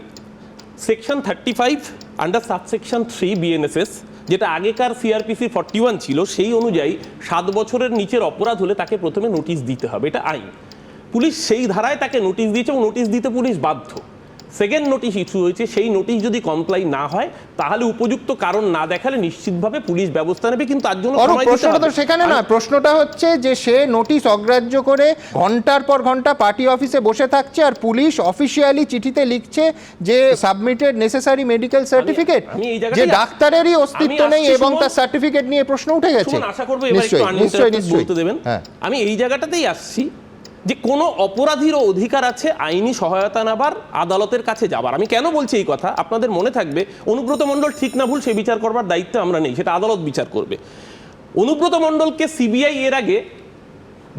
সেকশন 35 আন্ডার সাবসেকশন 3 বিএনএসএস, যেটা আগেকার সিআরপিসি 41 ছিল, সেই অনুযায়ী 7 বছরের নিচের অপরাধ হলে তাকে প্রথমে নোটিশ দিতে হবে, এটা আইন। পুলিশ সেই ধারায় তাকে নোটিশ দিয়েছে এবং নোটিশ দিতে পুলিশ বাধ্য। সেকেন্ড নোটিশ ইস্যু হয়েছে, সেই নোটিশ যদি কমপ্লাই না হয় তাহলে উপযুক্ত কারণ না দেখালে নিশ্চিতভাবে পুলিশ ব্যবস্থা নেবে, কিন্তু তার জন্য প্রশ্নটা তো সেখানে না, প্রশ্নটা হচ্ছে যে সে নোটিশ অগ্রাহ্য করে ঘন্টার পর ঘন্টা পার্টি অফিসে বসে থাকছে আর পুলিশ অফিসিয়ালি চিঠিতে লিখছে যে সাবমিটেড নেসেসারি মেডিকেল সার্টিফিকেট, যে ডাক্তারেরই অস্তিত্ব নেই এবং তার সার্টিফিকেট নিয়ে প্রশ্ন উঠে গেছে। আশা করবো এবার একটু আনইন্টারাপ্টেড বলতে দেবেন। আমি এই জায়গাটাতেই আসছি যে কোনো অপরাধীরও অধিকার আছে আইনি সহায়তা নেবার, আদালতের কাছে যাবার। আমি কেন বলছি এই কথা, আপনাদের মনে থাকবে অনুব্রত মণ্ডল ঠিক না ভুল সে বিচার করবার দায়িত্ব আমরা নেই, সেটা আদালত বিচার করবে। অনুব্রত মণ্ডলকে সিবিআই এর আগে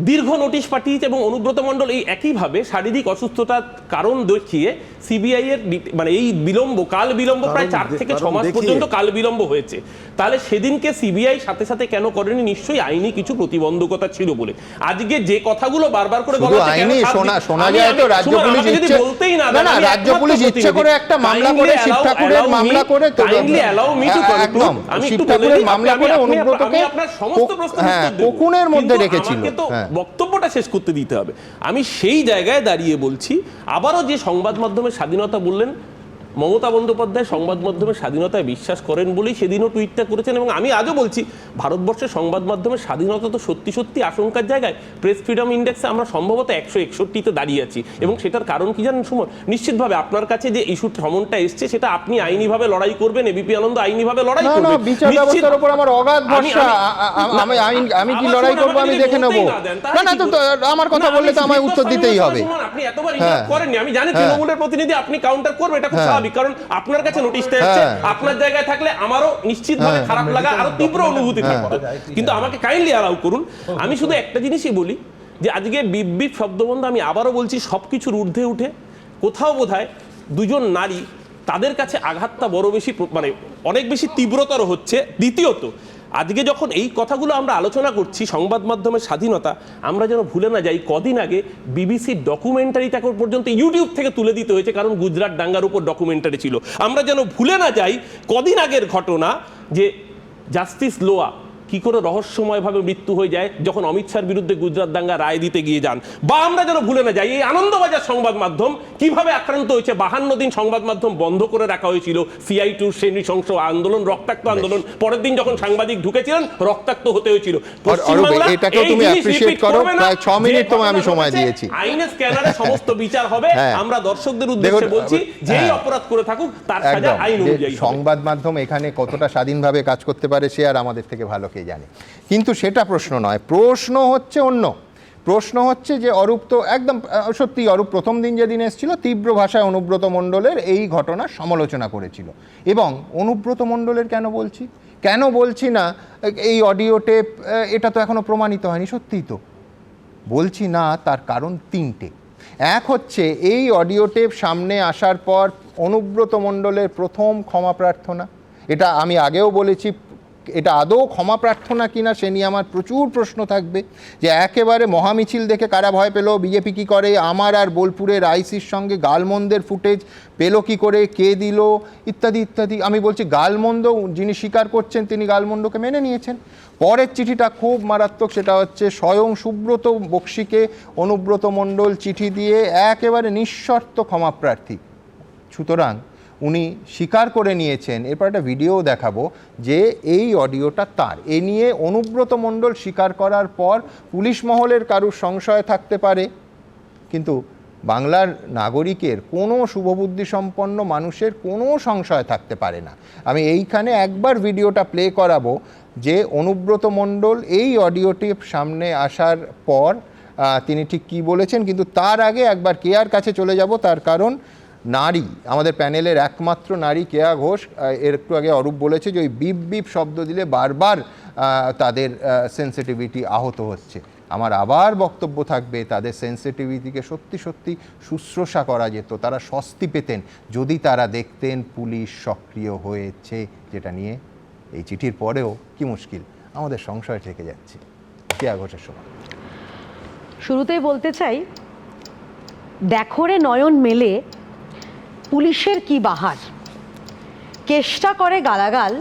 দীর্ঘ নোটিশ পাঠিয়েছে এবং অনুব্রত মণ্ডল এই একইভাবে শারীরিক অসুস্থতার কারণ দেখিয়ে সিবিআই এর মানে এই কাল বিলম্ব প্রায় 4 থেকে 6 মাস পর্যন্ত কাল বিলম্ব হয়েছে। তাহলে সেদিনকে সিবিআই সাথে সাথে কেন করেনি? নিশ্চয়ই আইনি কিছু প্রতিবন্ধকতা ছিল বলে। আজকে যে কথাগুলো বারবার করে বলা হচ্ছে আইনি শোনা যায় তো রাজ্য পুলিশ বলতেই না, রাজ্য পুলিশ ইচ্ছে করে একটা মামলা করে শিব ঠাকুরের মামলা করে kindly allow me to conclude. আমি একটু বলে দিই, মামলা করে অনুব্রতকে আপনার সমস্ত প্রশ্ন কোকুনের মধ্যে রেখেছিল, বক্তব্যটা শেষ করতে দিতে হবে। আমি সেই জায়গায় দাঁড়িয়ে বলছি, আবারও যে সংবাদ মাধ্যমের স্বাধীনতা বললেন, মমতা বন্দ্যোপাধ্যায় সংবাদ মাধ্যমের স্বাধীনতায় বিশ্বাস করেন বলেই সেদিনও টুইটটা করেছেন এবং আমি আজও বলছি ভারতবর্ষের সংবাদ মাধ্যমের স্বাধীনতা তো সত্যি সত্যি আশঙ্কার জায়গায়। প্রেস ফ্রিডম ইন্ডেক্সে আমরা সম্ভবত 161তে দাঁড়িয়ে আছি এবং সেটার কারণ কি জানেন সুমন? নিশ্চিতভাবে আপনার কাছে যে ইস্যুর সমনটা এসছে সেটা আপনি আইনিভাবে লড়াই করবেন, এবিপি আনন্দ আইনিভাবে লড়াই করবে। বিচার ব্যবস্থার উপর আমার অগাধ ভরসা, আমি কি লড়াই করব আমি দেখে নেব। না তো আমার কথা বললে তো আমায় উত্তর দিতেই হবে। আপনি এতবার ইন্টারাপ্ট করেননি, আমি জানি তৃণমূলের প্রতিনিধি, আপনি কাউন্টার করবেন, এটা খুব স্বাভাবিক, কারণ আপনার কাছে নোটিশটা এসেছে। আপনার জায়গায় থাকলে আমারও নিশ্চিতভাবে খারাপ লাগা, আরো তীব্র অনুভূতি থাকবে, কিন্তু আমাকে কাইন্ডলি অ্যালাউ করুন। আমি শুধু একটা জিনিসই বলি যে আজকে বিপ বিপ শব্দবন্ধ, আমি আবারও বলছি, সবকিছুর ঊর্ধ্বে উঠে কোথাও বোধহয় 2 জন নারী, তাদের কাছে আঘাতটা বড় বেশি মানে অনেক বেশি তীব্রতর হচ্ছে। দ্বিতীয়ত, আজকে যখন এই কথাগুলো আমরা আলোচনা করছি সংবাদ মাধ্যমের স্বাধীনতা, আমরা যেন ভুলে না যাই কদিন আগে বিবিসির ডকুমেন্টারিটা পর্যন্ত ইউটিউব থেকে তুলে দিতে হয়েছে কারণ গুজরাট দাঙ্গার উপর ডকুমেন্টারি ছিল। আমরা যেন ভুলে না যাই কদিন আগের ঘটনা যে জাস্টিস লোয়া কি করে রহস্যময়ভাবে মৃত্যু হয়ে যায় যখন অমিত শাহর বিরুদ্ধে গুজরাট দাঙ্গা রায় দিতে গিয়ে যান। বা আমরা যেন ভুলে না যাই এই আনন্দবাজার সংবাদ মাধ্যম কিভাবে আক্রান্ত হয়েছে। 52 দিন সংবাদ মাধ্যম বন্ধ করে রাখা হয়েছিল, CI2 নৃশংস আন্দোলন, রক্তাক্ত আন্দোলন, পরের দিন যখন সাংবাদিক ঢুকেছিলেন রক্তাক্ত হতে হয়েছিল। এটাকেও তুমি অ্যাপ্রিশিয়েট করো, প্রায় 6 মিনিট তোমায় আমি সময় দিয়েছি। আইনের স্ক্যানারে সমস্ত বিচার হবে। আমরা দর্শকদের উদ্দেশ্যে বলছি যেই অপরাধ করে থাকুক তার সাজা আইন অনুযায়ী। সংবাদ মাধ্যম এখানে কতটা স্বাধীনভাবে কাজ করতে পারে সে আর আমাদের থেকে ভালো জানে, কিন্তু সেটা প্রশ্ন নয়। প্রশ্ন হচ্ছে অন্য, প্রশ্ন হচ্ছে যে অরূপ তো একদম সত্যি, অরূপ প্রথম দিন যেদিন এসেছিল তীব্র ভাষায় অনুব্রত মণ্ডলের এই ঘটনার সমালোচনা করেছিল। এবং অনুব্রত মণ্ডলের কেন বলছি না এই অডিও টেপ, এটা তো এখনো প্রমাণিত হয়নি, সত্যিই তো বলছি না, তার কারণ 3টে। এক হচ্ছে এই অডিও টেপ সামনে আসার পর অনুব্রত মণ্ডলের প্রথম ক্ষমা প্রার্থনা, এটা আমি আগেও বলেছি, এটা আদৌ ক্ষমা প্রার্থনা কিনা সে নিয়ে আমার প্রচুর প্রশ্ন থাকবে। যে একেবারে মহামিছিল দেখে কারা ভয় পেল, বিজেপি কী করে, আমার আর বোলপুরের আইসির সঙ্গে গালমন্দের ফুটেজ পেলো কী করে, কে দিল, ইত্যাদি ইত্যাদি। আমি বলছি গালমন্দ যিনি স্বীকার করছেন তিনি গালমন্দকে মেনে নিয়েছেন। পরের চিঠিটা খুব মারাত্মক, সেটা হচ্ছে স্বয়ং সুব্রত বক্সিকে অনুব্রত মণ্ডল চিঠি দিয়ে একেবারে নিঃশর্ত ক্ষমাপ্রার্থী। সুতরাং উনি স্বীকার করে নিয়েছেন। এরপর একটা ভিডিও দেখাবো যে এই অডিওটা তার। এ নিয়ে অনুব্রত মণ্ডল স্বীকার করার পর পুলিশ মহলের কারুর সংশয় থাকতে পারে, কিন্তু বাংলার নাগরিকের কোনো শুভবুদ্ধি সম্পন্ন মানুষের কোনো সংশয় থাকতে পারে না। আমি এইখানে একবার ভিডিওটা প্লে করাবো যে অনুব্রত মণ্ডল এই অডিওটি সামনে আসার পর তিনি ঠিক কী বলেছেন, কিন্তু তার আগে একবার কেয়ার কাছে চলে যাব। তার কারণ নারী, আমাদের প্যানেলের একমাত্র নারী কেয়া ঘোষ, এর একটু আগে অরূপ বলেছে যে ওই বিপ বিপ শব্দ দিলে বারবার তাদের সেন্সিটিভিটি আহত হচ্ছে। আমার আবার বক্তব্য থাকবে তাদের সেন্সিটিভিটিকে সত্যি সত্যি শুশ্রূষা করা যেত, তারা স্বস্তি পেতেন যদি তারা দেখতেন পুলিশ সক্রিয় হয়েছে, যেটা নিয়ে এই চিঠির পরেও কি মুশকিল আমাদের সংশয় থেকে যাচ্ছে। কেয়া ঘোষের সময় শুরুতেই বলতে চাই, দেখো রে নয়ন মেলে পুলিশের কি বাহার, কেষ্টা করে গালাগাল,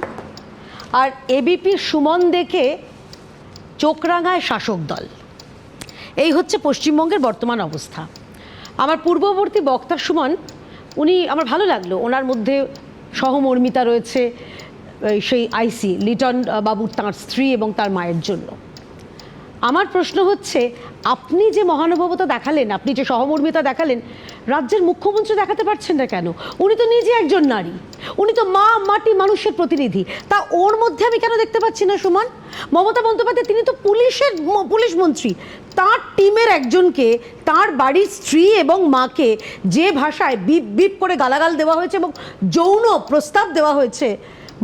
আর এবিপির সুমন দেখে চোখ রাঙায় শাসক দল। এই হচ্ছে পশ্চিমবঙ্গের বর্তমান অবস্থা। আমার পূর্ববর্তী বক্তা সুমন, উনি আমার ভালো লাগলো, ওনার মধ্যে সহমর্মিতা রয়েছে সেই আইসি লিটন বাবুর, তাঁর স্ত্রী এবং তার মায়ের জন্য। আমার প্রশ্ন হচ্ছে, আপনি যে মহানুভবতা দেখালেন, আপনি যে সহমর্মিতা দেখালেন, রাজ্যের মুখ্যমন্ত্রী দেখাতে পারছেন না কেন? উনি তো নিজে একজন নারী, উনি তো মা মাটি মানুষের প্রতিনিধি, তা ওর মধ্যে আমি কেন দেখতে পাচ্ছি না সুমন? মমতা বন্দ্যোপাধ্যায় তিনি তো পুলিশ মন্ত্রী, তার টিমের একজনকে, তার বাড়ির স্ত্রী এবং মাকে যে ভাষায় বিপ বিপ করে গালাগাল দেওয়া হয়েছে এবং যৌন প্রস্তাব দেওয়া হয়েছে,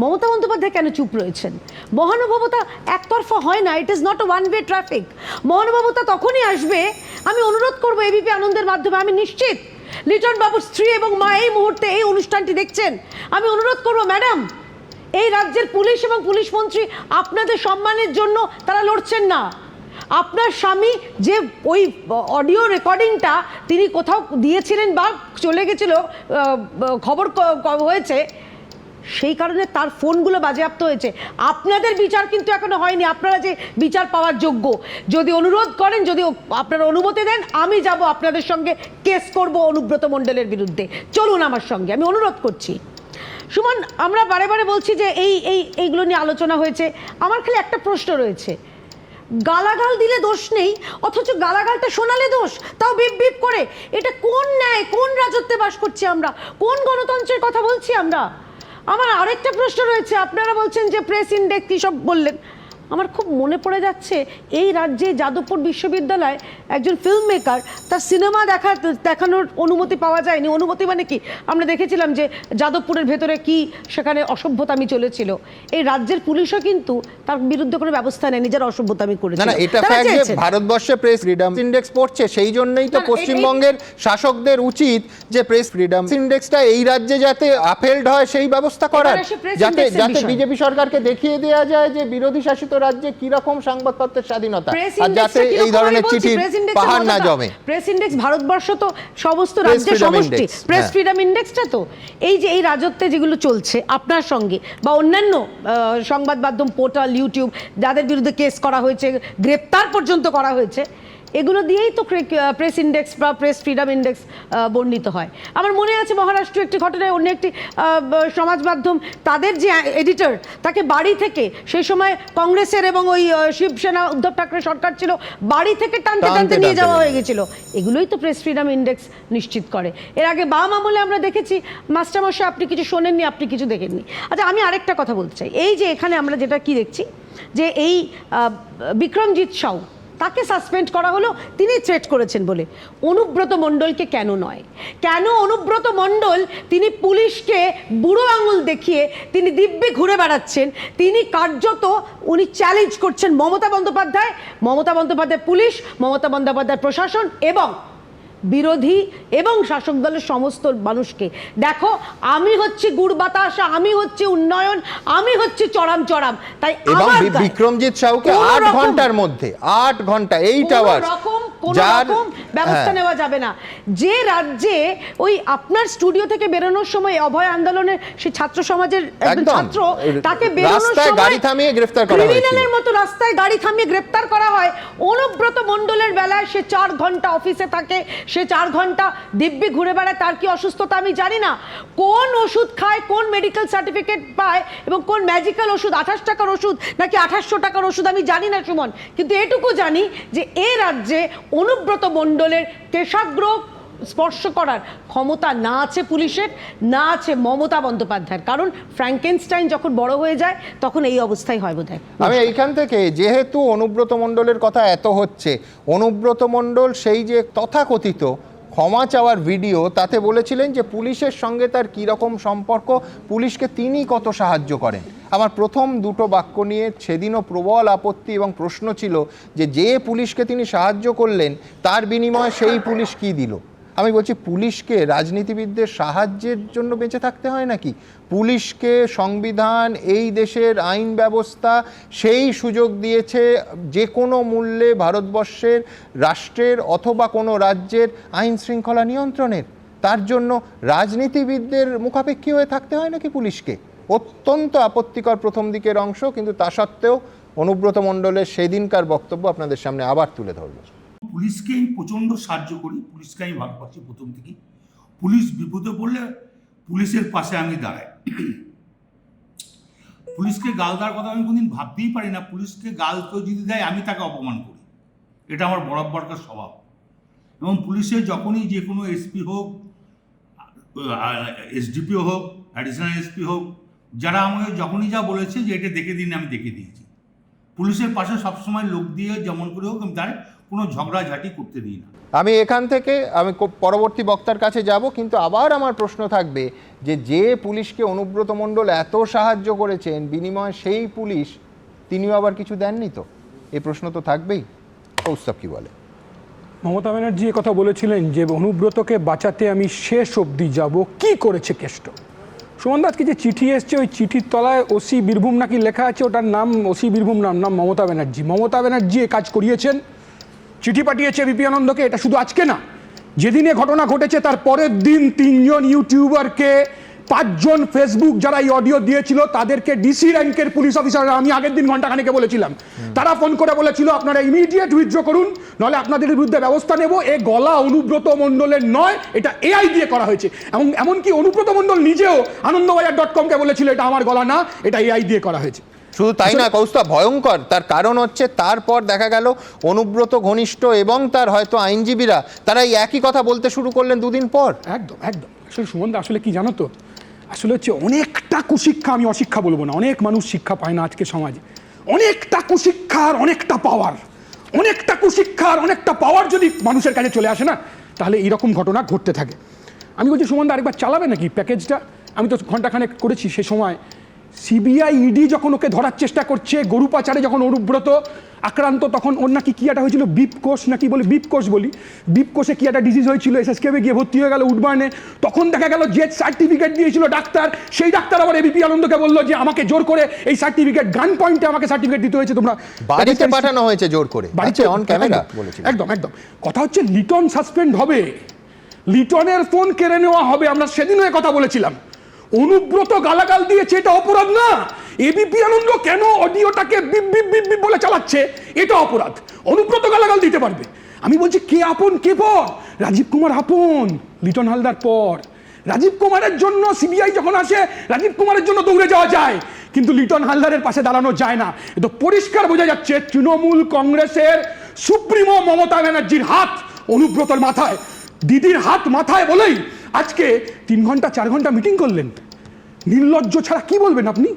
মমতা বন্দ্যোপাধ্যায় কেন চুপ রয়েছেন? মহানুভবতা একতরফা হয় না, it is not a one way traffic. মহানুভবতা তখনই আসবে, আমি অনুরোধ করবো এবিপি আনন্দের মাধ্যমে, আমি নিশ্চিত লিটন বাবুর স্ত্রী এবং মা এই মুহূর্তে এই অনুষ্ঠানটি দেখছেন, আমি অনুরোধ করবো ম্যাডাম, এই রাজ্যের পুলিশ এবং পুলিশ মন্ত্রী আপনাদের সম্মানের জন্য তারা লড়ছেন না। আপনার স্বামী যে ওই অডিও রেকর্ডিংটা তিনি কোথাও দিয়েছিলেন বা চলে গেছিল, খবর হয়েছে, সেই কারণে তার ফোনগুলো বাজেয়াপ্ত হয়েছে। আপনাদের বিচার কিন্তু এখনো হয়নি, আপনারা যে বিচার পাওয়ার যোগ্য। যদি অনুরোধ করেন, যদি আপনারা অনুমতি দেন, আমি যাব আপনাদের সঙ্গে কেস করব অনুব্রত মণ্ডলের বিরুদ্ধে, চলুন আমার সঙ্গে, আমি অনুরোধ করছি। সুমন, আমরা বারে বারে বলছি যে এইগুলো নিয়ে আলোচনা হয়েছে। আমার খালি একটা প্রশ্ন রয়েছে, গালাগাল দিলে দোষ নেই, অথচ গালাগালটা শোনালে দোষ, তাও বিপ বিপ করে। এটা কোন ন্যায়, কোন রাজত্বে বাস করছি আমরা, কোন গণতন্ত্রের কথা বলছি আমরা? আমার আরেকটা প্রশ্ন রয়েছে, আপনারা বলছেন যে প্রেস ইন্ডেক্স কী সব বললেন, আমার খুব মনে পড়ে যাচ্ছে এই রাজ্যে যাদবপুর বিশ্ববিদ্যালয় একজন ফিল্ম মেকার, তার সিনেমা দেখানোর অনুমতি পাওয়া যায়নি। অনুমতি মানে কি, আমরা দেখেছিলাম যে যাদবপুরের ভেতরে কি সেখানে অসভ্যতামি চলেছিল। এই রাজ্যের পুলিশও কিন্তু তার বিরুদ্ধে কোনো ব্যবস্থা নেয়নি যারা অসভ্যতামি করেছে। না, এটা ভারতবর্ষে প্রেস ফ্রিডম ইন্ডেক্স পড়ছে, সেই জন্যই তো পশ্চিমবঙ্গের শাসকদের উচিত যে প্রেস ফ্রিডম ইন্ডেক্সটা এই রাজ্যে যাতে আপহেল্ড হয় সেই ব্যবস্থা করার, যাতে বিজেপি সরকারকে দেখিয়ে দেওয়া যায় যে বিরোধী শাসিত রাজ্যে কি রকম সংবাদপত্রের স্বাধীনতা, আর যাতে এই ধরনের চিঠির পাহাড় না জমে। প্রেস ইন্ডেক্স ভারতবর্ষ তো সমস্ত রাজ্যের সমষ্টি, প্রেস ফ্রিডম ইন্ডেক্সটা তো এই যে এই রাজত্বে যেগুলো চলছে আপনার সঙ্গে বা অন্যান্য সংবাদ মাধ্যম, পোর্টাল, ইউটিউব, যাদের বিরুদ্ধে কেস করা হয়েছে, গ্রেপ্তার পর্যন্ত করা হয়েছে, এগুলো দিয়েই তো প্রেস ইন্ডেক্স বা প্রেস ফ্রিডম ইন্ডেক্স বর্ণিত হয়। আমার মনে আছে মহারাষ্ট্র একটি ঘটনায় অন্য একটি সমাজ মাধ্যম, তাদের যে এডিটর, তাকে বাড়ি থেকে, সেই সময় কংগ্রেসের এবং ওই শিবসেনা উদ্ধব ঠাকরে সরকার ছিল, বাড়ি থেকে টানতে টানতে নিয়ে যাওয়া হয়ে গেছিল। এগুলোই তো প্রেস ফ্রিডম ইন্ডেক্স নিশ্চিত করে। এর আগে বাম আমলে আমরা দেখেছি, মাস্টারমশাই আপনি কিছু শোনেননি, আপনি কিছু দেখেননি। আচ্ছা, আমি আরেকটা কথা বলতে চাই, এই যে এখানে আমরা যেটা কি দেখছি যে এই বিক্রমজিৎ সাউ, তাকে সাসপেন্ড করা হলো তিনি থ্রেট করেছেন বলে, অনুব্রত মণ্ডলকে কেন নয়? কেন অনুব্রত মণ্ডল, তিনি পুলিশকে বুড়ো আঙুল দেখিয়ে তিনি দিব্যে ঘুরে বেড়াচ্ছেন, তিনি কার্যত উনি চ্যালেঞ্জ করছেন মমতা বন্দ্যোপাধ্যায় পুলিশ, মমতা বন্দ্যোপাধ্যায় প্রশাসন এবং বিরোধী এবং শাসক দলের সমস্ত মানুষকে, দেখো আমি হচ্ছে গুড় বাতাস, আমি হচ্ছে উন্নয়ন, আমি হচ্ছে চড়াম চড়াম, তাই এবং আমার বিক্রমজিৎ সাহুকে 8 ঘন্টার মধ্যে 8 ঘন্টা 8 আওয়ার্স কোনো রকম ব্যবস্থা নেওয়া যাবে না। যে রাজ্যে ওই আপনার স্টুডিও থেকে বেরোনোর সময় অভয় আন্দোলনের সেই ছাত্র সমাজের একজন ছাত্র, তাকে বেরোনোর সময় গাড়ি থামিয়ে গ্রেফতার করা হয়েছিল, ক্রিমিনালের মতো রাস্তায় গাড়ি থামিয়ে গ্রেফতার করা হয়। অনুব্রত মণ্ডলের বেলায় সে 4 ঘন্টা অফিসে থাকে, সে 4 ঘন্টা দিব্যি ঘুরে বেড়ায়, তার কি অসুস্থতা আমি জানি না, কোন ওষুধ খায়, কোন মেডিকেল সার্টিফিকেট পায় এবং কোন ম্যাজিক্যাল ওষুধ 28 টাকার ওষুধ নাকি 2800 টাকার ওষুধ আমি জানি না সুমন, কিন্তু এটুকু জানি যে এ রাজ্যে অনুব্রত মণ্ডলের কেশাগ্র স্পর্শ করার ক্ষমতা না আছে পুলিশের, না আছে মমতা বন্দ্যোপাধ্যায়ের, কারণ ফ্র্যাঙ্কেনস্টাইন যখন বড় হয়ে যায় তখন এই অবস্থাই হয় বোধহয়। আমি এইখান থেকে, যেহেতু অনুব্রত মণ্ডলের কথা এত হচ্ছে, অনুব্রত মণ্ডল সেই যে তথাকথিত ক্ষমা চাওয়ার ভিডিও, তাতে বলেছিলেন যে পুলিশের সঙ্গে তার কী রকম সম্পর্ক, পুলিশকে তিনি কত সাহায্য করেন। আমার প্রথম দুটো বাক্য নিয়ে সেদিনও প্রবল আপত্তি এবং প্রশ্ন ছিল যে পুলিশকে তিনি সাহায্য করলেন তার বিনিময়ে সেই পুলিশ কী দিল। আমি বলছি, পুলিশকে রাজনীতিবিদদের সাহায্যের জন্য বেঁচে থাকতে হয় নাকি? পুলিশকে সংবিধান, এই দেশের আইন ব্যবস্থা সেই সুযোগ দিয়েছে যে কোনো মূল্যে ভারতবর্ষের রাষ্ট্রের অথবা কোনো রাজ্যের আইন শৃঙ্খলা নিয়ন্ত্রণের। তার জন্য রাজনীতিবিদদের মুখাপেক্ষী হয়ে থাকতে হয় নাকি পুলিশকে? অত্যন্ত আপত্তিকর প্রথম দিকের অংশ, কিন্তু তা সত্ত্বেও অনুব্রত মণ্ডলের সেদিনকার বক্তব্য আপনাদের সামনে আবার তুলে ধরব। পুলিশকে আমি প্রচণ্ড সাহায্য করি, পুলিশকে আমি ভালোবাসি প্রথম থেকেই। পুলিশ বিপদে পড়লে পুলিশের পাশে আমি দাঁড়াই। পুলিশকে গাল দেওয়ার কথা আমি কোনদিন ভাবতেই পারি না। পুলিশকে গাল কেউ যদি দেয় আমি তাকে অপমান করি, এটা আমার বরাবরকার স্বভাব। এবং পুলিশের যখনই যে কোনো এসপি হোক, এসডিপিও হোক, অ্যাডিশনাল এসপি হোক, যারা আমাকে যখনই যা বলেছে যে এটা দেখে দিন, আমি দেখে দিয়েছি। পুলিশের পাশে সবসময় লোক দিয়ে যেমন করে হোক আমি তার কোনো ঝগড়াঝাটি করতে দিই না। আমি এখান থেকে পরবর্তী বক্তার কাছে যাব, কিন্তু আবার আমার প্রশ্ন থাকবে যে পুলিশকে অনুব্রত মণ্ডল এত সাহায্য করেছেন, বিনিময়ে সেই পুলিশ তিনিও আবার কিছু দেননি, তো এই প্রশ্ন তো থাকবেই। কৌস্তব কি বলে? মমতা ব্যানার্জি কথা বলেছিলেন যে অনুব্রতকে বাঁচাতে আমি শেষ অবধি যাব, কি করেছে কেষ্ট? সুমন দাসকে যে চিঠি এসছে, ওই চিঠির তলায় ওসি বীরভূম নাকি লেখা আছে, ওটার নাম ওসি বীরভূম নাম মমতা ব্যানার্জি। মমতা ব্যানার্জি এ কাজ করিয়েছেন, চিঠি পাঠিয়েছে এবিপি আনন্দকে। এটা শুধু আজকে না, যেদিনে ঘটনা ঘটেছে তার পরের দিন 3 জন ইউটিউবারকে, 5 জন ফেসবুক যারা এই অডিও দিয়েছিল তাদেরকে ডিসি র্যাঙ্কের পুলিশ অফিসাররা, আমি আগের দিন ঘন্টাখানেকে বলেছিলাম, তারা ফোন করে বলেছিল আপনারা ইমিডিয়েট উইথড্র করুন, নাহলে আপনাদের বিরুদ্ধে ব্যবস্থা নেব। এ গলা অনুব্রত মণ্ডলের নয়, এটা এআই দিয়ে করা হয়েছে। এবং এমনকি অনুব্রত মণ্ডল নিজেও আনন্দবাজার.com-কে বলেছিল এটা আমার গলা না, এটা এআই দিয়ে করা হয়েছে। শুধু তাই না কৌস্তব, ভয়ঙ্কর তার কারণ হচ্ছে তারপর দেখা গেল অনুব্রত ঘনিষ্ঠ এবং তার হয়তো আইনজীবীরা তারা এই একই কথা বলতে শুরু করলেন 2 দিন পর। একদম একদম। আসলে সুমন দা, আসলে কি জানো তো, আসলে হচ্ছে অনেকটা কুশিক্ষা, আমি অশিক্ষা বলবো না, অনেক মানুষ শিক্ষা পায় না আজকে সমাজে। অনেকটা কুশিক্ষার অনেকটা পাওয়ার, অনেকটা কুশিক্ষার অনেকটা পাওয়ার যদি মানুষের কাছে চলে আসে না, তাহলে এইরকম ঘটনা ঘটতে থাকে। আমি বলছি সুমন দা, আরেকবার চালাবে নাকি প্যাকেজটা? আমি তো ঘন্টাখানেক করেছি। সে সময় সিবিআই ইডি যখন ওকে ধরার চেষ্টা করছে, গরু পাচারে যখন অনুব্রত আক্রান্ত, তখন ওর নাকি কি একটা হয়েছিল, বিপকোষ নাকি বলি, বিপকোষ বলি, বিপকোষে কি একটা ডিজিজ হয়েছিল, এসএসকেবে গিয়ে ভর্তি হয়ে গেল উডবার্নে। তখন দেখা গেল যে সার্টিফিকেট দিয়েছিল ডাক্তার, সেই ডাক্তার আবার এবিপি আনন্দকে বললো যে আমাকে জোর করে এই সার্টিফিকেট, গান পয়েন্টে আমাকে সার্টিফিকেট দিতে হয়েছে, তোমরা বাড়িতে পাঠানো হয়েছে জোর করে, বাড়িতে অন ক্যামেরা বলেছিল। একদম একদম। কথা হচ্ছে লিটন সাসপেন্ড হবে, লিটনের ফোন কেড়ে নেওয়া হবে। আমরা সেদিনও কথা বলেছিলাম। অনুব্রত গালাগাল দিয়েছে, এটা অপরাধ না। এবিপি আনন্দ কেন অডিওটাকে বিপ বিপ বিপ বিপ বলে চালাচ্ছে, এটা অপরাধ। অনুব্রত গালাগাল দিতে পারবে। আমি বলছি কে আপন কে পর? রাজীব কুমার আপন, লিটন হালদার পর। রাজীব কুমারের জন্য সিবিআই যখন আসে, রাজীব কুমারের জন্য দৌড়ে যাওয়া যায়, কিন্তু লিটন হালদারের পাশে দাঁড়ানো যায় না। এটা পরিষ্কার বোঝা যাচ্ছে তৃণমূল কংগ্রেসের সুপ্রিমো মমতা ব্যানার্জির হাত অনুব্রতর মাথায়, দিদির হাত মাথায় বলেই আজকে 3 ঘন্টা 4 ঘন্টা মিটিং করলেন। নির্লজ্জ ছাড়া কি বলবেন আপনি?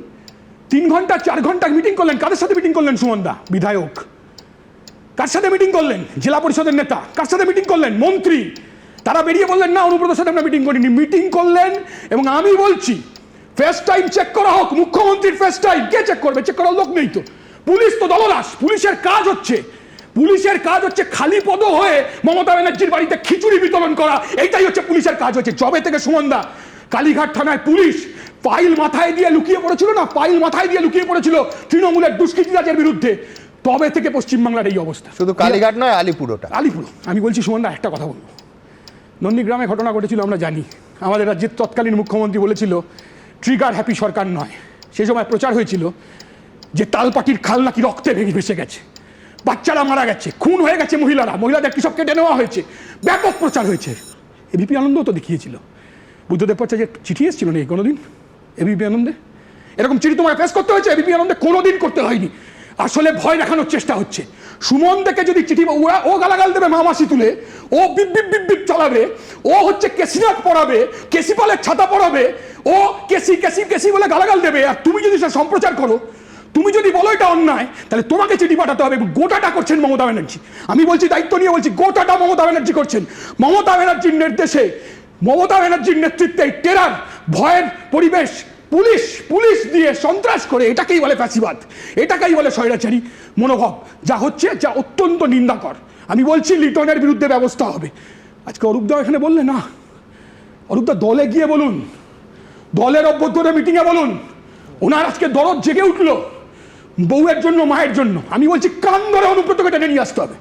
3 ঘন্টা 4 ঘন্টা মিটিং করলেন। কাদের সাথে মিটিং করলেন সুমন দা? বিধায়ক। কার সাথে মিটিং করলেন? জেলা পরিষদের নেতা। কার সাথে মিটিং করলেন? মন্ত্রী। তারা বেরিয়ে বললেন না অনুব্রতের সাথে আমরা মিটিং করিনি। মিটিং করলেন। এবং আমি বলছি ফেস টাইম চেক করা হোক, মুখ্যমন্ত্রীর ফেস টাইম কে চেক করবে? চেক করার লোক নেই তো। পুলিশ তো দলদাস। পুলিশের কাজ হচ্ছে পুলিশের কাজ হচ্ছে খালি পদ হয়ে মমতা ব্যানার্জির বাড়িতে খিচুড়ি বিতরণ করা, এইটাই হচ্ছে পুলিশের কাজ হচ্ছে। জবে থেকে সুমনদা কালীঘাট থানায় পুলিশ ফাইল মাথায় দিয়ে লুকিয়ে পড়েছিল না, ফাইল মাথায় দিয়ে লুকিয়ে পড়েছিল তৃণমূলের দুষ্কৃতীরাজের বিরুদ্ধে, তবে থেকে পশ্চিমবাংলার এই অবস্থা। শুধু কালীঘাট নয়, আলিপুরটা। আলিপুর। আমি বলছি সুমনদা একটা কথা বলবো, নন্দীগ্রামে ঘটনা ঘটেছিল আমরা জানি, আমাদের রাজ্যের তৎকালীন মুখ্যমন্ত্রী বলেছিল ট্রিগার হ্যাপি সরকার নয়। সেই সময় প্রচার হয়েছিল যে তালপাটির খাল নাকি রক্তে ভেসে গেছে, বাচ্চারা মারা গেছে, খুন হয়ে গেছে মহিলাদের কি সব কেটে নেওয়া হয়েছে, ব্যাপক প্রচার হয়েছে। এবিপি আনন্দ তো দেখিয়েছিল, বুদ্ধদেব ভট্টাচার্যের চিঠি এসেছিল নেই কোনোদিন এবিপি আনন্দে? এরকম চিঠি তোমায় ফেস করতে হয়েছে? এবিপি আনন্দে কোনোদিন করতে হয়নি। আসলে ভয় দেখানোর চেষ্টা হচ্ছে। সুমন থেকে যদি চিঠি, ও গালাগাল দেবে মামাসি তুলে, ও বিপ বিপ বিপ বিপ চালাবে, ও হচ্ছে কেসিনাক পড়াবে, কেসিপালের ছাতা পড়াবে, ও কেসি কেসি কেসি বলে গালাগাল দেবে, আর তুমি যদি সেটা সম্প্রচার করো, তুমি যদি বলো এটা অন্যায়, তাহলে তোমাকে চিঠি পাঠাতে হবে। গোটাটা করছেন মমতা ব্যানার্জি। আমি বলছি, দায়িত্ব নিয়ে বলছি, গোটাটা মমতা ব্যানার্জি করছেন। মমতা ব্যানার্জির নির্দেশে, মমতা ব্যানার্জির নেতৃত্বে টেরার, ভয়ের পরিবেশ, পুলিশ দিয়ে সন্ত্রাস করে, এটাকেই বলে ফ্যাসিবাদ, এটাকেই বলে স্বৈরাচারী মনোভাব। যা হচ্ছে, যা অত্যন্ত নিন্দাকর। আমি বলছি লিটনের বিরুদ্ধে ব্যবস্থা হবে। আজকে অরূপদা এখানে বললে না, অরূপদা দলে গিয়ে বলুন, দলের অভ্যন্তরে মিটিংয়ে বলুন, ওনার আজকে দরদ জেগে উঠলো বউয়ের জন্য, মায়ের জন্য। আমি বলছি কান ধরে অনুব্রতকে টেনে নিয়ে আসতে হবে,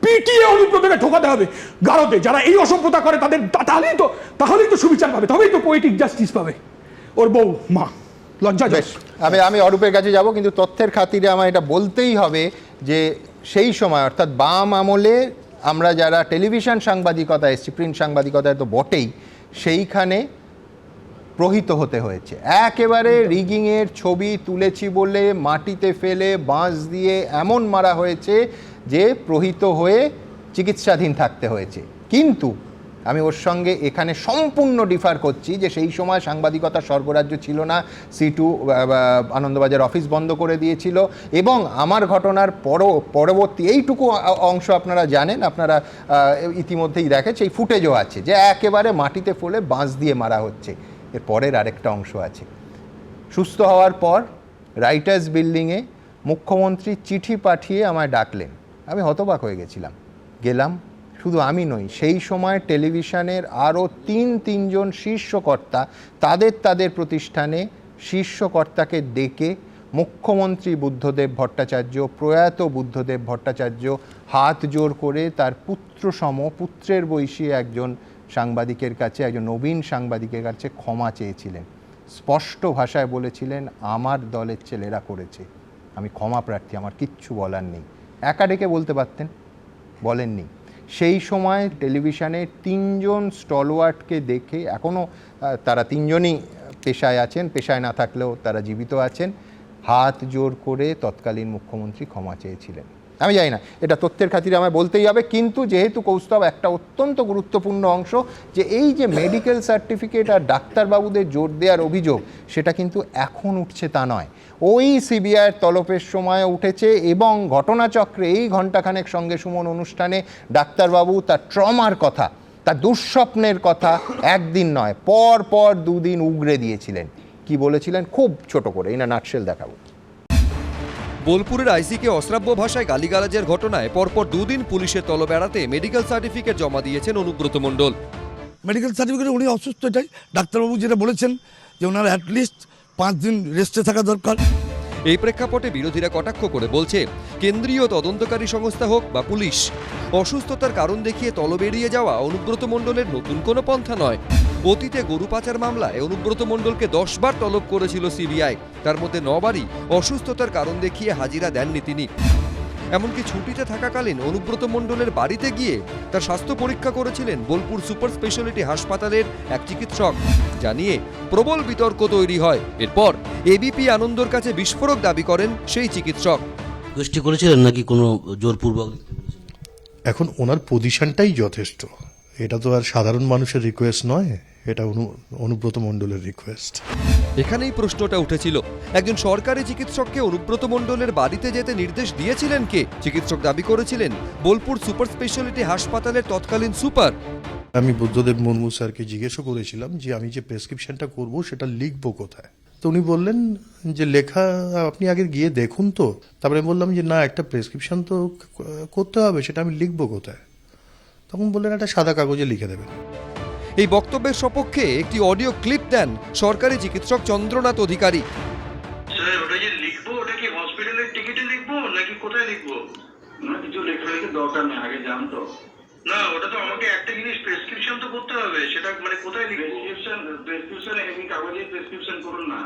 পিটিয়ে অনুব্রতকে ঠোকাতে হবে গারদে। যারা এই অসভ্যতা করে তাদের তাহলেই তো সুবিচার পাবে, তবেই তো পোয়েটিক জাস্টিস পাবে ওর বউ মা। লজ্জা। আমি অরূপের কাছে যাব, কিন্তু তথ্যের খাতিরে আমার এটা বলতেই হবে যে সেই সময় অর্থাৎ বাম আমলে আমরা যারা টেলিভিশন সাংবাদিকতা এসেছি, প্রিন্ট সাংবাদিকতায় তো বটেই, সেইখানে প্রহিত হতে হয়েছে। একেবারে রিগিংয়ের ছবি তুলেছি বলে মাটিতে ফেলে বাঁশ দিয়ে এমন মারা হয়েছে যে প্রহিত হয়ে চিকিৎসাধীন থাকতে হয়েছে। কিন্তু আমি ওর সঙ্গে এখানে সম্পূর্ণ ডিফার করছি যে সেই সময় সাংবাদিকতা স্বর্গরাজ্য ছিল না, C2 আনন্দবাজার অফিস বন্ধ করে দিয়েছিল, এবং আমার ঘটনার পরবর্তী এইটুকু অংশ আপনারা জানেন, আপনারা ইতিমধ্যেই দেখেন, সেই ফুটেজও আছে যে একেবারে মাটিতে ফেলে বাঁশ দিয়ে মারা হচ্ছে। এর পরের আরেকটা অংশ আছে। সুস্থ হওয়ার পর রাইটার্স বিল্ডিংয়ে মুখ্যমন্ত্রী চিঠি পাঠিয়ে আমায় ডাকলেন। আমি হতবাক হয়ে গেছিলাম। গেলাম, শুধু আমি নই, সেই সময় টেলিভিশনের আরও তিনজন শীর্ষকর্তা তাদের প্রতিষ্ঠানে শীর্ষকর্তাকে ডেকে মুখ্যমন্ত্রী বুদ্ধদেব ভট্টাচার্য, প্রয়াত বুদ্ধদেব ভট্টাচার্য হাত জোর করে তার পুত্রের বয়সী একজন সাংবাদিকের কাছে, একজন নবীন সাংবাদিকের কাছে ক্ষমা চেয়েছিলেন। স্পষ্ট ভাষায় বলেছিলেন, আমার দলের ছেলেরা করেছে, আমি ক্ষমা প্রার্থী, আমার কিচ্ছু বলার নেই। একা ডেকে বলতে পারতেন, বলেননি। সেই সময় টেলিভিশনে 3জন স্টলওয়ার্ডকে দেখে, এখনও তারা 3জনই পেশায় আছেন, পেশায় না থাকলেও তারা জীবিত আছেন, হাত জোর করে তৎকালীন মুখ্যমন্ত্রী ক্ষমা চেয়েছিলেন। আমি জানি না, এটা তথ্যের খাতিরে আমায় বলতেই হবে, কিন্তু যেহেতু কৌস্তব একটা অত্যন্ত গুরুত্বপূর্ণ অংশ, যে এই যে মেডিকেল সার্টিফিকেট আর ডাক্তারবাবুদের জোর দেওয়ার অভিযোগ, সেটা কিন্তু এখন উঠছে তা নয়, ওই সিবিআইয়ের তলপের সময় উঠেছে। এবং ঘটনাচক্রে এই ঘণ্টাখানেক সঙ্গে সুমন অনুষ্ঠানে ডাক্তারবাবু তার ট্রমার কথা, তার দুঃস্বপ্নের কথা একদিন নয়, পর 2 দিন উগরে দিয়েছিলেন। কি বলেছিলেন খুব ছোট করে, এই না নাটশেল দেখাবো। বোলপুরের আইসিকে অশ্রাব্য ভাষায় গালিগালাজের ঘটনায় পরপর 2 দিন পুলিশের তলব এড়াতে মেডিকেল সার্টিফিকেট জমা দিয়েছেন অনুব্রত মণ্ডল। মেডিকেল সার্টিফিকেট উনি অসুস্থ, এটাই ডাক্তারবাবু যেটা বলেছেন যে ওনার অ্যাটলিস্ট 5 দিন রেস্টে থাকা দরকার। এই প্রেক্ষাপটে বিরোধীরা কটাক্ষ করে বলছে, কেন্দ্রীয় তদন্তকারী সংস্থা হোক বা পুলিশ, অসুস্থতার কারণ দেখিয়ে তলব এড়িয়ে যাওয়া অনুব্রত মণ্ডলের নতুন কোনো পন্থা নয়। অতীতে গরু পাচার মামলায় অনুব্রত মণ্ডলকে 10 বার তলব করেছিল সিবিআই, তার মধ্যে 9 বারই অসুস্থতার কারণ দেখিয়ে হাজিরা দেননি তিনি। এমনকি ছুটিতে থাকাকালীন অনুব্রত মণ্ডলের বাড়িতে গিয়ে তার স্বাস্থ্য পরীক্ষা করেছিলেন বোলপুর সুপার স্পেশালিটি হাসপাতালের এক চিকিৎসক, জানিয়ে প্রবল বিতর্ক তৈরি হয়। এরপর এবিপি আনন্দর কাছে বিস্ফোরক দাবি করেন সেই চিকিৎসক। গোষ্ঠী করেছিলেন নাকি কোনো জোরপূর্বক? এখন ওনার পজিশনটাই যথেষ্ট, এটা তো আর সাধারণ মানুষের রিকোয়েস্ট নয়, এটা অনুব্রত মণ্ডলের রিকোয়েস্ট। এখানেই প্রশ্নটা উঠেছিল, একজন সরকারি চিকিৎসককে অনুব্রত মণ্ডলের বাড়িতে যেতে নির্দেশ দিয়েছিলেন কে? চিকিৎসক দাবি করেছিলেন বোলপুর সুপার স্পেশালিটি হাসপাতালের তৎকালীন সুপার। আমি বুদ্ধদেব মুর্মু স্যারকে জিজ্ঞেসও করেছিলাম যে আমি যে প্রেসক্রিপশনটা করব সেটা লিখবো কোথায়। তো উনি বললেন যে লেখা আপনি আগে গিয়ে দেখুন তো। তারপরে আমি বললাম যে না, একটা প্রেসক্রিপশন তো করতে হবে, সেটা আমি লিখবো কোথায়? তখন বললেন একটা সাদা কাগজে লিখে দেবেন। এই বক্তব্যের সপক্ষে একটি অডিও ক্লিপ দেন সরকারি চিকিৎসক চন্দ্রনাথ অধিকারী। স্যার ওটা যে লিখবো, ওটা কি হসপিটালের টিকিটে লিখবো নাকি কোথায় লিখবো? না কিছু লেখালেখির দরকার নেই, আগে জানতো না। ওটা তো আমাকে একটা জিনিস প্রেসক্রিপশন তো করতে হবে, সেটা মানে কোথায় লিখবো? প্রেসক্রিপশন এমনি কাগজে প্রেসক্রিপশন করুন না।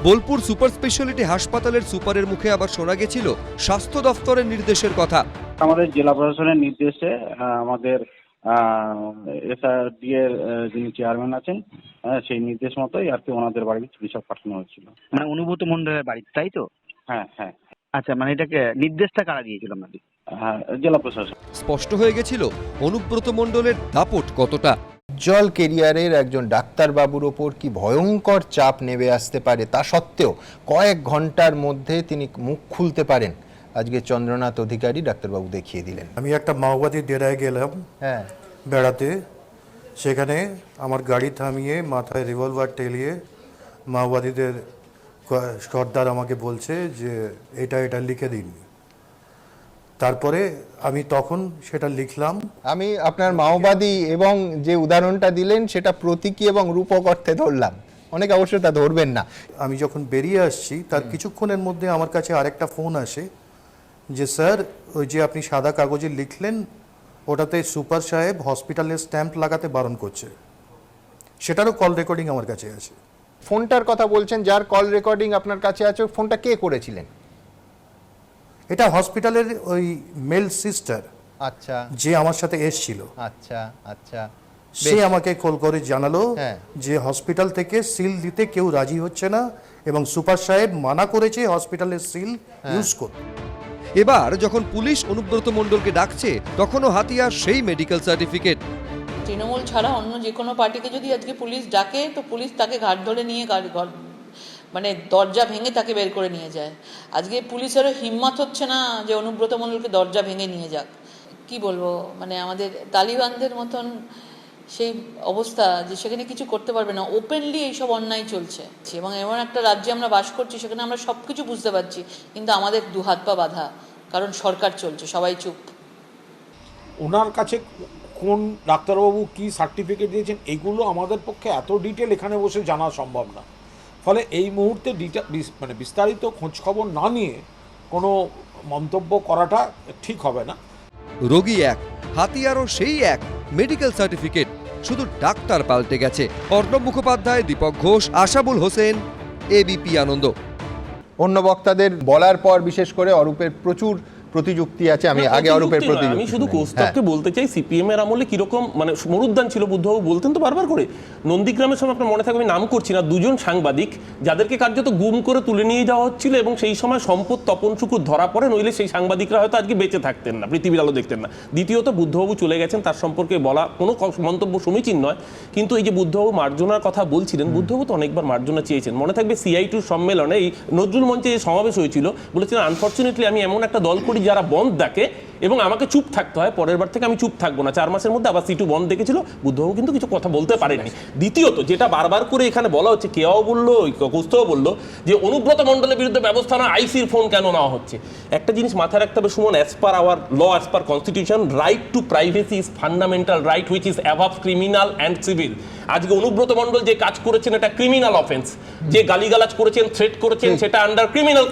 বোলপুর সুপার স্পেশালিটি হাসপাতালের সুপারের মুখে আবার শোনা গেছিল স্বাস্থ্য দফতরের নির্দেশের কথা। আমাদের জেলা প্রশাসনের নির্দেশে আমাদের এসআরডি এর যিনি চেয়ারম্যান আছেন সেই নির্দেশ মতোই আর কি ওনাদের বাড়িতে চিকিৎসক পাঠানো হয়েছিল। মানে অনুব্রত মণ্ডলের বাড়ি, তাই তো? হ্যাঁ হ্যাঁ। আচ্ছা, মানে এটাকে নির্দেশটা কারা দিয়েছিল আপনাদের? হ্যাঁ, জেলা প্রশাসন। স্পষ্ট হয়ে গেছিল অনুব্রত মণ্ডলের দাপট কতটা। উজ্জ্বল কেরিয়ারের একজন ডাক্তারবাবুর ওপর কি ভয়ঙ্কর চাপ নেমে আসতে পারে, তা সত্ত্বেও কয়েক ঘন্টার মধ্যে তিনি মুখ খুলতে পারেন। আজকে চন্দ্রনাথ অধিকারী ডাক্তারবাবু দেখিয়ে দিলেন। আমি একটা মাওবাদী ডেরায় গেলাম হ্যাঁ বেড়াতে। সেখানে আমার গাড়ি থামিয়ে মাথায় রিভলভার টেলিয়ে মাওবাদীদের সর্দার আমাকে বলছে যে এটা লিখে দিন। তারপরে আমি তখন সেটা লিখলাম। আমি আপনার মাওবাদী এবং যে উদাহরণটা দিলেন সেটা প্রতীকী এবং রূপক অর্থে ধরলাম, অনেকে অবশ্য তা ধরবেন না। আমি যখন বেরিয়ে আসছি তার কিছুক্ষণের মধ্যে আমার কাছে আরেকটা ফোন আসে যে স্যার ওই যে আপনি সাদা কাগজে লিখলেন ওটাতে সুপার সাহেব হসপিটালের স্ট্যাম্প লাগাতে বারণ করছে। সেটারও কল রেকর্ডিং আমার কাছে আছে। ফোনটার কথা বলছেন, যার কল রেকর্ডিং আপনার কাছে আছে, ফোনটা কে করেছিলেন? এটা হসপিটালের ওই মেল সিস্টার, আচ্ছা, যে আমার সাথে এসেছিল। আচ্ছা আচ্ছা, সে আমাকে কল করে জানালো হ্যাঁ, যে হসপিটাল থেকে সিল দিতে কেউ রাজি হচ্ছে না এবং সুপার সাহেব মানা করেছে হসপিটালের সিল ইউজ করতে। এবার যখন পুলিশ অনুব্রত মণ্ডলকে ডাকছে তখনও হাতিয়ার সেই মেডিকেল সার্টিফিকেট। তৃণমূল ছাড়া অন্য যে কোনো পার্টিকে যদি আজকে পুলিশ ডাকে তো পুলিশ তাকে ঘাট ধরে নিয়ে মানে দরজা ভেঙে তাকে বের করে নিয়ে যায়। আজকে পুলিশেরও হিম্মত হচ্ছে না যে অনুব্রত মণ্ডলকে দরজা ভেঙে নিয়ে যাক। কি বলবো, মানে আমাদের তালিবানদের মতন সেই অবস্থা যে সেখানে কিছু করতে পারবে না, ওপেনলি এইসব অন্যায় চলছে। এবং এমন একটা রাজ্যে আমরা বাস করছি সেখানে আমরা সব কিছু বুঝতে পারছি, কিন্তু আমাদের দু হাত পা বাঁধা, কারণ সরকার চলছে, সবাই চুপ। ওনার কাছে কোন ডাক্তারবাবু কি সার্টিফিকেট দিয়েছেন এগুলো আমাদের পক্ষে এত ডিটেল এখানে বসে জানা সম্ভব না। ফলে এই মুহূর্তে মানে বিস্তারিত খোঁজখবর না নিয়ে কোনো মন্তব্য করাটা ঠিক হবে না। রোগী এক, হাতিয়ারও সেই এক, মেডিকেল সার্টিফিকেট, শুধু ডাক্তার পাল্টে গেছে। অর্ণব মুখোপাধ্যায়, দীপক ঘোষ, আশাবুল হোসেন, এবিপি আনন্দ। অন্য বক্তাদের বলার পর বিশেষ করে অরূপের প্রচুর প্রতিযুক্তি আছে। আমি আগে অরূপের প্রতিযুক্তি, আমি শুধু কৌস্তবকে বলতে চাই, সিপিএম এর আমলে কিরকম মানে মরুদ্যান ছিল, বুদ্ধবাবু বলতেন তো বারবার করে। নন্দীগ্রামের সময় আপনার মনে থাকবে, আমি নাম করছি না, দুজন সাংবাদিক যাদেরকে কার্যত গুম করে তুলে নিয়ে যাওয়া হচ্ছিল এবং সেই সময় সম্পদ তপন শুকুর ধরা পড়ে, নইলে সেই সাংবাদিকরা হয়তো আজকে বেঁচে থাকতেন না, পৃথিবীর আলো দেখতেন না। দ্বিতীয়ত বুদ্ধবাবু চলে গেছেন, তার সম্পর্কে বলা কোনো মন্তব্য সমীচীন নয়। কিন্তু এই যে বুদ্ধবাবু মার্জনার কথা বলছিলেন, বুদ্ধবাবু তো অনেকবার মার্জনা চেয়েছেন। মনে থাকবে CI2 সম্মেলনে এই নজরুল মঞ্চে যে সমাবেশ হয়েছিল, বলেছিলেন আনফর্চুনেটলি আমি এমন একটা দল করি যারা বন্ধ ডাকে এবং আমাকে চুপ থাকতে হয়, পরের বার থেকে আমি চুপ থাকবো না। 4 মাসের মধ্যে আবার সিটু বন্ধ দেখেছিল, বুদ্ধবাবু কিন্তু কিছু কথা বলতে পারেননি। দ্বিতীয়ত যেটা বারবার করে এখানে বলা হচ্ছে, কেউ বললো, কৌস্তব বললো যে অনুব্রত মণ্ডলের বিরুদ্ধে ব্যবস্থা না, আইসির ফোন কেন নেওয়া হচ্ছে। একটা জিনিস মাথায় রাখতে হবে Suman, as per our law, as per constitution, right to privacy is fundamental right which is above criminal and civil. আজকে অনুব্রত মণ্ডল যে কাজ করেছেন এটা ক্রিমিনাল অফেন্স, যে গালিগালাজ করেছেন, থ্রেট করেছেন, সেটা আন্ডার ক্রিমিনাল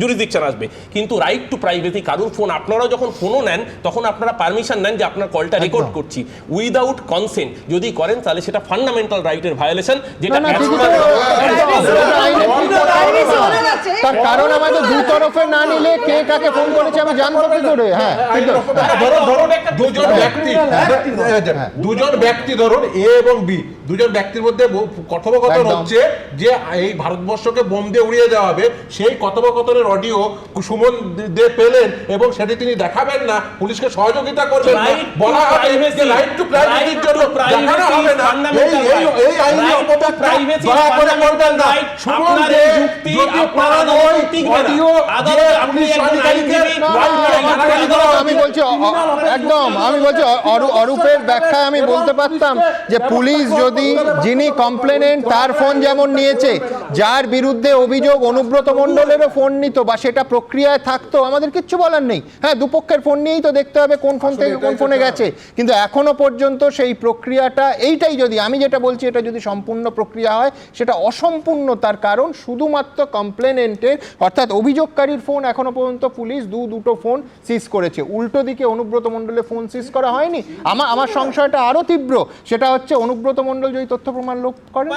জুরিসডিকশন আসবে। কিন্তু রাইট টু প্রাইভেসি, কারুর ফোন আপনারা যখন ফোনও নেন তখন আপনারা পারমিশন নেন যে আপনার কলটা রেকর্ড করছি, উইদাউট কনসেন্ট যদি করেন তাহলে সেটা ফান্ডামেন্টাল রাইটের ভায়োলেশন। যেটা কারণ আমাদের দু তরফে না নিলে কে কাকে ফোন করেছে আমি জানবো কি করে? হ্যাঁ, দুজন ব্যক্তি ধরুন এ এবং বি, দুজন ব্যক্তির মধ্যে কথোপকথন হচ্ছে যে এই ভারতবর্ষকে বোম দিয়ে উড়িয়ে দেওয়া হবে, সেই কথোপকথনের অডিও সুমন দে পেলেন এবং সেটি তিনি দেখাবেন না, পুলিশকে সহযোগিতা করবেন না, বলা হবে যে রাইট টু প্রাইভেসির জন্য দেখানো হবে না। এই আইনি অপব্যবহার দয়া করে করবেন না। সুমন দে যদি পারেন ওই অডিও যে পুলিশ আধিকারিকের আমি বলছি একদম, আমি বলছি অরূপের ব্যাখ্যায় আমি বলতে পারতাম যে পুলিশ যদি, যিনি কমপ্লেনেন্ট তার ফোন যেমন নিয়েছে, যার বিরুদ্ধে অভিযোগ অনুব্রত মণ্ডলেরও ফোন নিত বা সেটা প্রক্রিয়ায় থাকতো, আমাদের কিচ্ছু বলার নেই। হ্যাঁ, দুপক্ষের ফোন নিয়েই তো দেখতে হবে কোন ফোন থেকে কোন ফোনে গেছে, কিন্তু এখনো পর্যন্ত সেই প্রক্রিয়াটা, এইটাই যদি আমি যেটা বলছি এটা যদি সম্পূর্ণ প্রক্রিয়া হয়, সেটা অসম্পূর্ণ। তার কারণ শুধুমাত্র কমপ্লেনেন্টের অর্থাৎ অভিযোগকারীর ফোন এখনো পর্যন্ত পুলিশ দুটো ফোন সিজ করেছে, উল্টো দিকে অনুব্রত মণ্ডলের ফোন সিজ করা হয়নি। আমার সংশয়টা আরো তীব্র, সেটা হচ্ছে অনুব্রত মণ্ডল যদি তথ্য প্রমাণ লোপাট করেন,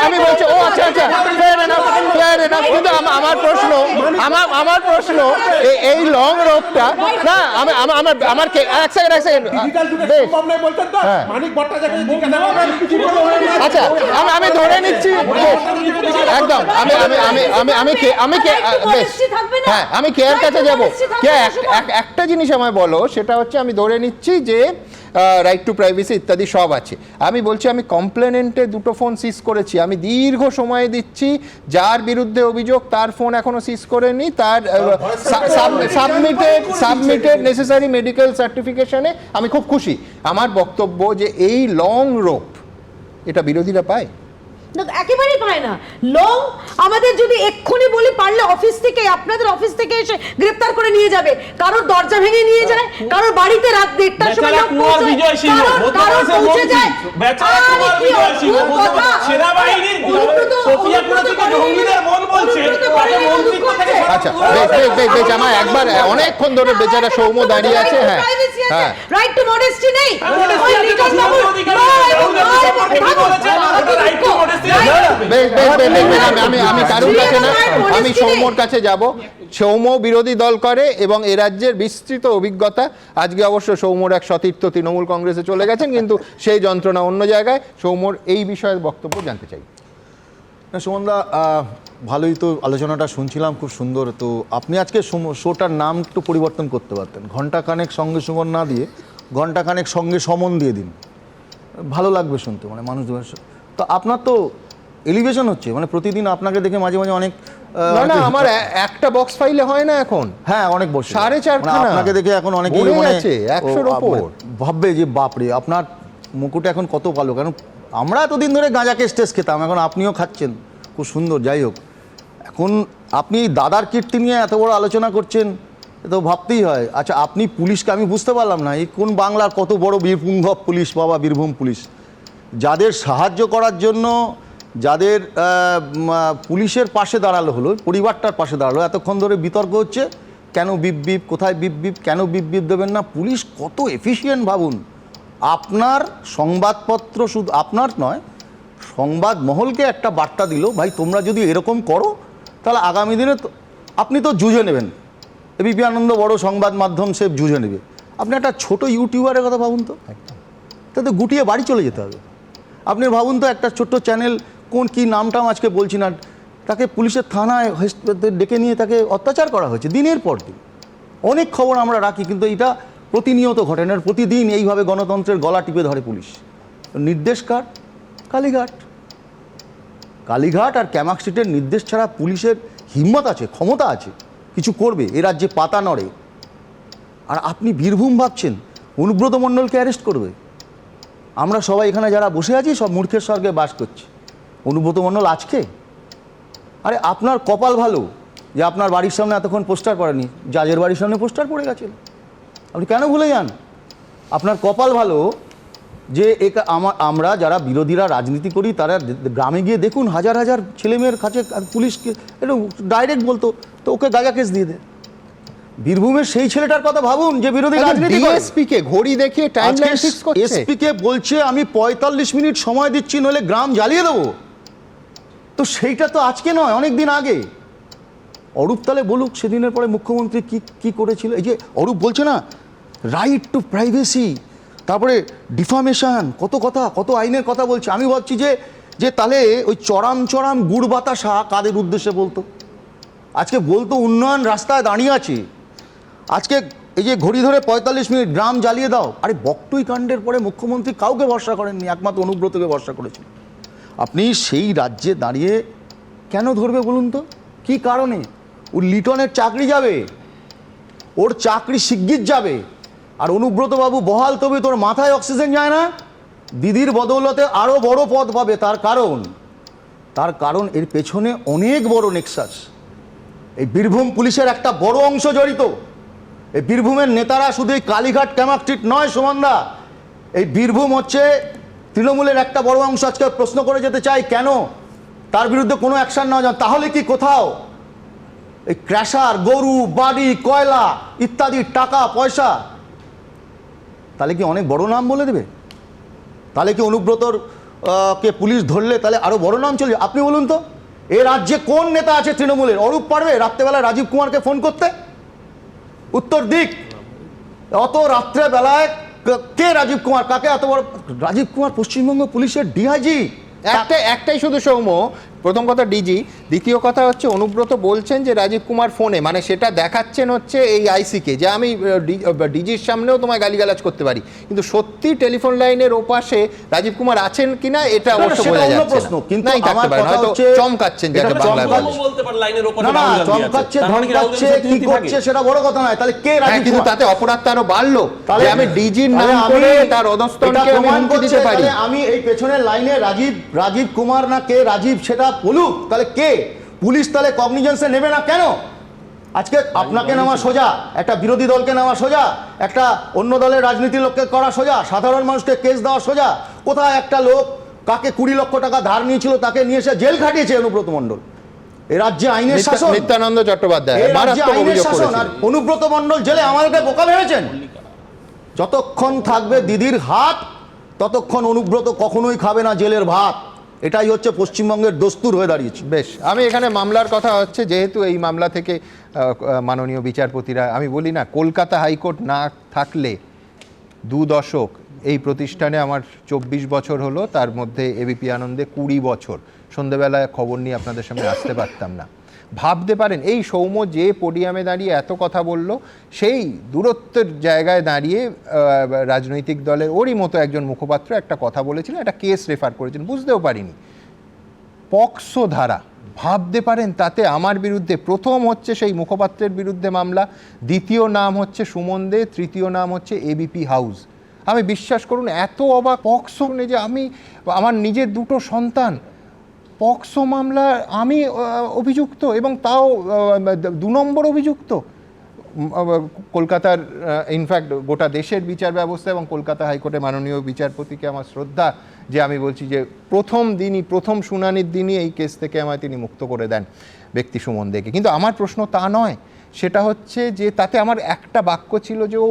আমি বলছি ও আচ্ছা আচ্ছা, কিন্তু আমার প্রশ্ন এই লং রোপটা না, আমার এক সেকেন্ড আচ্ছা, আমি ধরে নিচ্ছি একদম, আমি কেয়ার কাছে যাবো। একটা জিনিস আমায় বলো, সেটা হচ্ছে আমি ধরে নিচ্ছি যে রাইট টু প্রাইভেসি ইত্যাদি সব আছে। আমি বলছি আমি কমপ্লেনেন্টে দুটো ফোন সিজ করেছি, আমি দীর্ঘ সময় দিচ্ছি, যার বিরুদ্ধে অভিযোগ তার ফোন এখনো সিজ করেনি, তার সাবমিটেড নেসেসারি মেডিকেল সার্টিফিকেশনে আমি খুব খুশি। আমার বক্তব্য যে এই লং রোপ এটা বিরোধীরা পায় না, একেবারেই পায় না। লং আমাদের যদি এক্ষুনি বলি, পারলে অফিস থেকে, আপনাদের অফিস থেকে এসে গ্রেফতার করে নিয়ে যাবে, কারোর দরজা ভেঙে নিয়ে যায়, কারোর বাড়িতে রাত 1টার সময় লোক পৌঁছে যায়। আচ্ছা বেশ, আমার একবার অনেকক্ষণ ধরে বেচারা সৌম্য দাঁড়িয়ে আছে। হ্যাঁ, রাইট টু মডেস্টি নেই। আমি কারোর কাছে না, আমি সৌম্যর কাছে যাব। সৌম্য বিরোধী দল করে এবং এ রাজ্যের বিস্তৃত অভিজ্ঞতা। আজকে অবশ্য সৌম্যর এক সতীর্থ তৃণমূল কংগ্রেসে চলে গেছেন, কিন্তু সেই যন্ত্রণা অন্য জায়গায়। সৌম্যর এই বিষয়ের বক্তব্য জানতে চাই। সুমনদা, ভালোই তো আলোচনাটা শুনছিলাম, খুব সুন্দর। তো আপনি আজকে শোটার নাম একটু পরিবর্তন করতে পারতেন, ঘণ্টাখানেক সঙ্গে সুমন না দিয়ে ঘণ্টাখানেক সঙ্গে সমন দিয়ে দিন, ভালো লাগবে শুনতে, মানে মানুষ। তো আপনার তো এলিভেশন হচ্ছে, মানে প্রতিদিন আপনাকে দেখে মাঝে মাঝে অনেক না, আমার একটা বক্স ফাইলে হয় না এখন। হ্যাঁ, অনেক বসে 4.5 আপনাকে দেখে এখন অনেকেই মানে 100-র উপর ভাববে যে বাপরে আপনার মুকুটে এখন কত ভালো। কারণ আমরা এতদিন ধরে গাঁজাকে স্টেজ খেতাম, এখন আপনিও খাচ্ছেন, খুব সুন্দর। যাই হোক, এখন আপনি দাদার কীর্তি নিয়ে এত বড় আলোচনা করছেন, তো ভাবতেই হয়। আচ্ছা, আপনি পুলিশকে, আমি বুঝতে পারলাম না, এই কোন বাংলার কত বড় বীরপুঙ্গব পুলিশ, বাবা বীরভূম পুলিশ, যাদের সাহায্য করার জন্য, যাদের পুলিশের পাশে দাঁড়ালো হলো, পরিবারটার পাশে দাঁড়ালো, এতক্ষণ ধরে বিতর্ক হচ্ছে কেন বিপ, কোথায় বিপ, কেন বিপ দেবেন না। পুলিশ কত এফিশিয়েন্ট ভাবুন। আপনার সংবাদপত্র, শুধু আপনার নয়, সংবাদ মহলকে একটা বার্তা দিল, ভাই তোমরা যদি এরকম করো তাহলে আগামী দিনে আপনি তো জুঝে নেবেন। এবিপি আনন্দ বড় সংবাদ মাধ্যম, সে জুঝে নেবে। আপনি একটা ছোট ইউটিউবারের কথা ভাবুন তো, তাতে গুটিয়ে বাড়ি চলে যেতে হবে। আপনি ভাবুন তো, একটা ছোট্ট চ্যানেল, কি নামটাও আজকে বলছি না, তাকে পুলিশের থানায় ডেকে নিয়ে তাকে অত্যাচার করা হয়েছে দিনের পর দিন। অনেক খবর আমরা রাখি, কিন্তু এটা প্রতিনিয়ত ঘটে না। প্রতিদিন এইভাবে গণতন্ত্রের গলা টিপে ধরে পুলিশ। নির্দেশ কার? কালীঘাট আর ক্যামাক স্ট্রিটের নির্দেশ ছাড়া পুলিশের হিম্মত আছে, ক্ষমতা আছে, কিছু করবে, এ রাজ্যে পাতা নড়ে। আর আপনি বীরভূম ভাবছেন অনুব্রত মণ্ডলকে অ্যারেস্ট করবে? আমরা সবাই এখানে যারা বসে আছি সব মূর্খের স্বর্গে বাস করছি। অনুব্রত মণ্ডল আজকে, আরে আপনার কপাল ভালো যে আপনার বাড়ির সামনে এতক্ষণ পোস্টার পড়েনি, জাজের বাড়ির সামনে পোস্টার পড়ে গেছিল, আপনি কেন ভুলে যান? আপনার কপাল ভালো যে আমরা যারা বিরোধীরা রাজনীতি করি, তারা গ্রামে গিয়ে দেখুন হাজার হাজার ছেলেমেয়ের কাছে পুলিশকে একটু ডাইরেক্ট বলতো, তো ওকে গাঁজা কেস দিয়ে দেয়। বীরভূমের সেই ছেলেটার কথা ভাবুন যে বিরোধী রাজনীতি করে। এসপি কে ঘড়ি দেখে টাইমলাইন ফিক্স করছে। এসপি কে বলছে আমি 45 মিনিট সময় দিচ্ছি, নইলে গ্রাম জ্বালিয়ে দেবো। তো সেইটা তো আজকে নয়, অনেক দিন আগে। অরূপ তাহলে বলুক সেদিনের পরে মুখ্যমন্ত্রী কি করেছিল। এই যে অরূপ বলছে না, রাইট টু প্রাইভেসি, তারপরে ডিফামেশন, কত কথা, কত আইনের কথা বলছে। আমি ভাবছি যে তাহলে ওই চরাম গুড় বাতাসা কাদের উদ্দেশ্যে বলতো? আজকে বলতো উন্নয়ন রাস্তায় দাঁড়িয়ে আছে, আজকে এই যে ঘড়ি ধরে 45 মিনিট গ্রাম জ্বালিয়ে দাও। আরে বকটুই কাণ্ডের পরে মুখ্যমন্ত্রী কাউকে ভরসা করেননি, একমাত্র অনুব্রতকে ভরসা করেছিল। আপনি সেই রাজ্যে দাঁড়িয়ে কেন ধরবে বলুন তো, কি কারণে? ওর লিটনের চাকরি যাবে, ওর চাকরি শিগগির যাবে। আর অনুব্রত বাবু বহাল তবে তোর মাথায় অক্সিজেন যায় না, দিদির বদৌলতে আরও বড় পদ পাবে। তার কারণ এর পেছনে অনেক বড় নেক্সাস। এই বীরভূম পুলিশের একটা বড় অংশ জড়িত। এই বীরভূমের নেতারা শুধু এই কালীঘাট ক্যামাকস্ট্রিট নয় সুমনদা, এই বীরভূম হচ্ছে তৃণমূলের একটা বড় অংশ। আজকে প্রশ্ন করে যেতে চাই কেন তার বিরুদ্ধে কোনো অ্যাকশন নেওয়া যায়? তাহলে কি কোথাও এই ক্র্যাশার, গরু, বাড়ি, কয়লা ইত্যাদি টাকা পয়সা, তাহলে কি অনেক বড় নাম বলে দেবে? তাহলে কি অনুব্রতর কে পুলিশ ধরলে তাহলে আরো বড় নাম চলে? আপনি বলুন তো, এ রাজ্যে কোন নেতা আছে তৃণমূলের অরূপ পারবে রাত্রেবেলায় রাজীব কুমারকে ফোন করতে? উত্তর দিক। অত রাত্রেবেলায় কে রাজীব কুমার, কাকে এত বড়? রাজীব কুমার পশ্চিমবঙ্গ পুলিশের ডিআইজি। একটাই শুধু সৌম্য, প্রথম কথা ডিজি, দ্বিতীয় কথা হচ্ছে অনুব্রত বলছেন যে রাজীব কুমার ফোনে, মানে সেটা দেখাচ্ছেন হচ্ছে এই আইসিকে যে আমি ডিজির সামনেও তোমায় গালিগালাজ করতে পারি, কিন্তু সত্যি টেলিফোন লাইনের ওপাশে রাজীব কুমার আছেন কিনা এটা অবশ্য বোঝা যাচ্ছে না। কিন্তু আমার কথা হচ্ছে চমকাচ্ছেন, যাকে বাংলায় বলে। না, চমকাচ্ছে ধমকাচ্ছে কি করছে সেটা বড় কথা নয়। তাহলে কে রাজীব? কিন্তু তাতে অপরাধ আরো বাড়লো, তাহলে আমি ডিজির নাম করে তার অধস্তনকে আমি হুমকি দিতে পারি। আমি এই পেছনের লাইনে রাজীব কুমার না কে রাজীব সেটা বলুক, তাহলে কে? পুলিশ তাহলে কগনিজেন্সে নেবে না কেন? আজকে আপনাকে নেওয়া সোজা, একটা বিরোধী দলকে নেওয়া সোজা, একটা অন্য দলের রাজনীতির লোককে করা সোজা, সাধারণ মানুষকে কেস দেওয়া সোজা। কোথায় একটা লোক কাকে 20 লক্ষ টাকা ধার নিয়েছিল তাকে নিয়ে এসে জেল খাটিয়েছে অনুব্রত মণ্ডল। এ রাজ্যে আইনের শাসন, নিত্যানন্দ চট্টোপাধ্যায় আইনের শাসন, আর অনুব্রত মণ্ডল জেলে আমাদেরকে বোকা ভেবেছেন। যতক্ষণ থাকবে দিদির হাত ততক্ষণ অনুব্রত কখনোই খাবে না জেলের ভাত। এটাই হচ্ছে পশ্চিমবঙ্গের দস্তুর হয়ে দাঁড়িয়েছে। বেশ, আমি এখানে মামলার কথা হচ্ছে, যেহেতু এই মামলা থেকে মাননীয় বিচারপতিরা, আমি বলি না কলকাতা হাইকোর্ট না থাকলে 2 দশক এই প্রতিষ্ঠানে আমার 24 বছর হলো, তার মধ্যে এবিপি আনন্দে 20 বছর, সন্ধ্যেবেলায় খবর নিয়ে আপনাদের সামনে আসতে পারতাম না। ভাবতে পারেন এই সৌম্য যে পোডিয়ামে দাঁড়িয়ে এত কথা বলল, সেই দূরত্বের জায়গায় দাঁড়িয়ে রাজনৈতিক দলের ওরই মতো একজন মুখপাত্র একটা কথা বলেছিলেন, একটা কেস রেফার করেছেন, বুঝতেও পারিনি। পক্সো ধারা, ভাবতে পারেন তাতে আমার বিরুদ্ধে প্রথম হচ্ছে সেই মুখপাত্রের বিরুদ্ধে মামলা, দ্বিতীয় নাম হচ্ছে সুমন দে, তৃতীয় নাম হচ্ছে এবিপি হাউস। আমি বিশ্বাস করুন এত অবাক, পক্সো নিয়ে যে আমি, আমার নিজের 2টো সন্তান, পক্সো মামলা আমি অভিযুক্ত, এবং তাও 2 নম্বর অভিযুক্ত। কলকাতার, ইনফ্যাক্ট গোটা দেশের বিচার ব্যবস্থা এবং কলকাতা হাইকোর্টের মাননীয় বিচারপতিকে আমার শ্রদ্ধা, যে আমি বলছি যে প্রথম শুনানির দিনই এই কেস থেকে আমায় তিনি মুক্ত করে দেন ব্যক্তি সুমন দেকে। কিন্তু আমার প্রশ্ন তা নয়, সেটা হচ্ছে যে তাতে আমার একটা বাক্য ছিল যে ও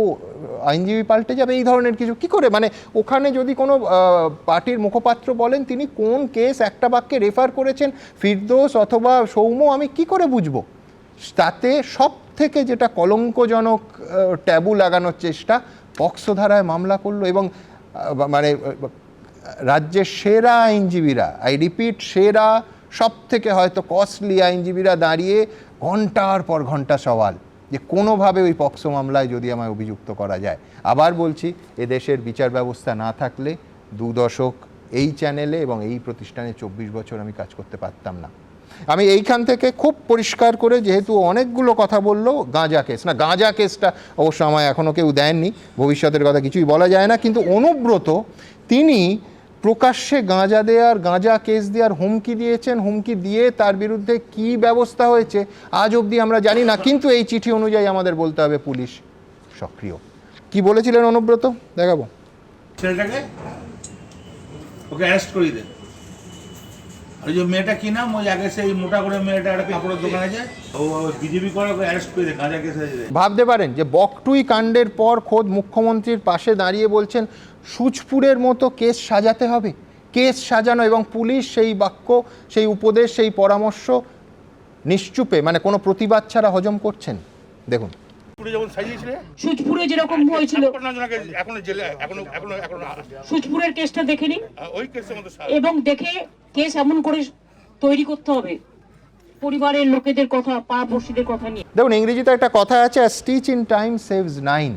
আইনজীবী পাল্টে যাবে, এই ধরনের কিছু কি করে, মানে ওখানে যদি কোনো পার্টির মুখপাত্র বলেন তিনি কোন কেস একটা বাক্যে রেফার করেছেন, ফিরদৌস অথবা সৌম্য, আমি কি করে বুঝবো? তাতে সব থেকে যেটা কলঙ্কজনক ট্যাবু লাগানোর চেষ্টা, পক্সো ধারায় মামলা করলো, এবং মানে রাজ্যের সেরা আইনজীবীরা, আই রিপিট সেরা, সব থেকে হয়তো কস্টলি আইনজীবীরা দাঁড়িয়ে ঘন্টার পর ঘন্টা সওয়াল যে কোনোভাবে ওই পক্সো মামলায় যদি আমায় অভিযুক্ত করা যায়। আবার বলছি, এদেশের বিচার ব্যবস্থা না থাকলে 2 দশক এই চ্যানেলে এবং এই প্রতিষ্ঠানে 24 বছর আমি কাজ করতে পারতাম না। আমি এইখান থেকে খুব পরিষ্কার করে, যেহেতু অনেকগুলো কথা বললো, গাঁজা কেস, না গাঁজা কেসটা অবশ্য আমায় এখনও কেউ দেননি, ভবিষ্যতের কথা কিছুই বলা যায় না, কিন্তু অনুব্রত তিনি প্রকাশ্যে গাঁজা কেস দেওয়ার হুমকি দিয়েছেন, হুমকি দিয়ে তার বিরুদ্ধে কি ব্যবস্থা হয়েছে আজ অবধি আমরা জানি না, কিন্তু এই চিঠি অনুযায়ী আমাদের বলতে হবে পুলিশ সক্রিয়। কি বলেছিলেন অনুব্রত, দেখাবো ছেলেটাকে, ওকে অ্যারেস্ট করিয়ে দেন। ওই যে মেয়েটা কি নাম, ওই আগে সেই মোটা করে মেয়েটা একটা কাপড়ের দোকানে যায়, ও বিজেপি করে, ওকে অ্যারেস্ট করে দেন, গাঁজা কেস হয়েছে। ভাবতে পারেন যে বকটুই কাণ্ডের পর খোদ মুখ্যমন্ত্রীর পাশে দাঁড়িয়ে বলছেন সুচপুরের মতো কেস সাজাতে হবে, কেস সাজানো, এবং পুলিশ সেই বাক্য, সেই উপদেশ, সেই পরামর্শ নিশ্চুপে, মানে কোনো প্রতিবাদ ছাড়া হজম করছেন। দেখুন সুচপুরে যেরকম হয়েছিল, সুচপুরের কেসটা দেখে নিন, এবং দেখে কেস এমন করে তৈরি করতে হবে পরিবারের লোকেদের কথা, পাড়াপড়শিদের কথা নিয়ে। দেখুন, ইংরেজিতে একটা কথা আছে, স্টিচ ইন টাইম সেভস 9।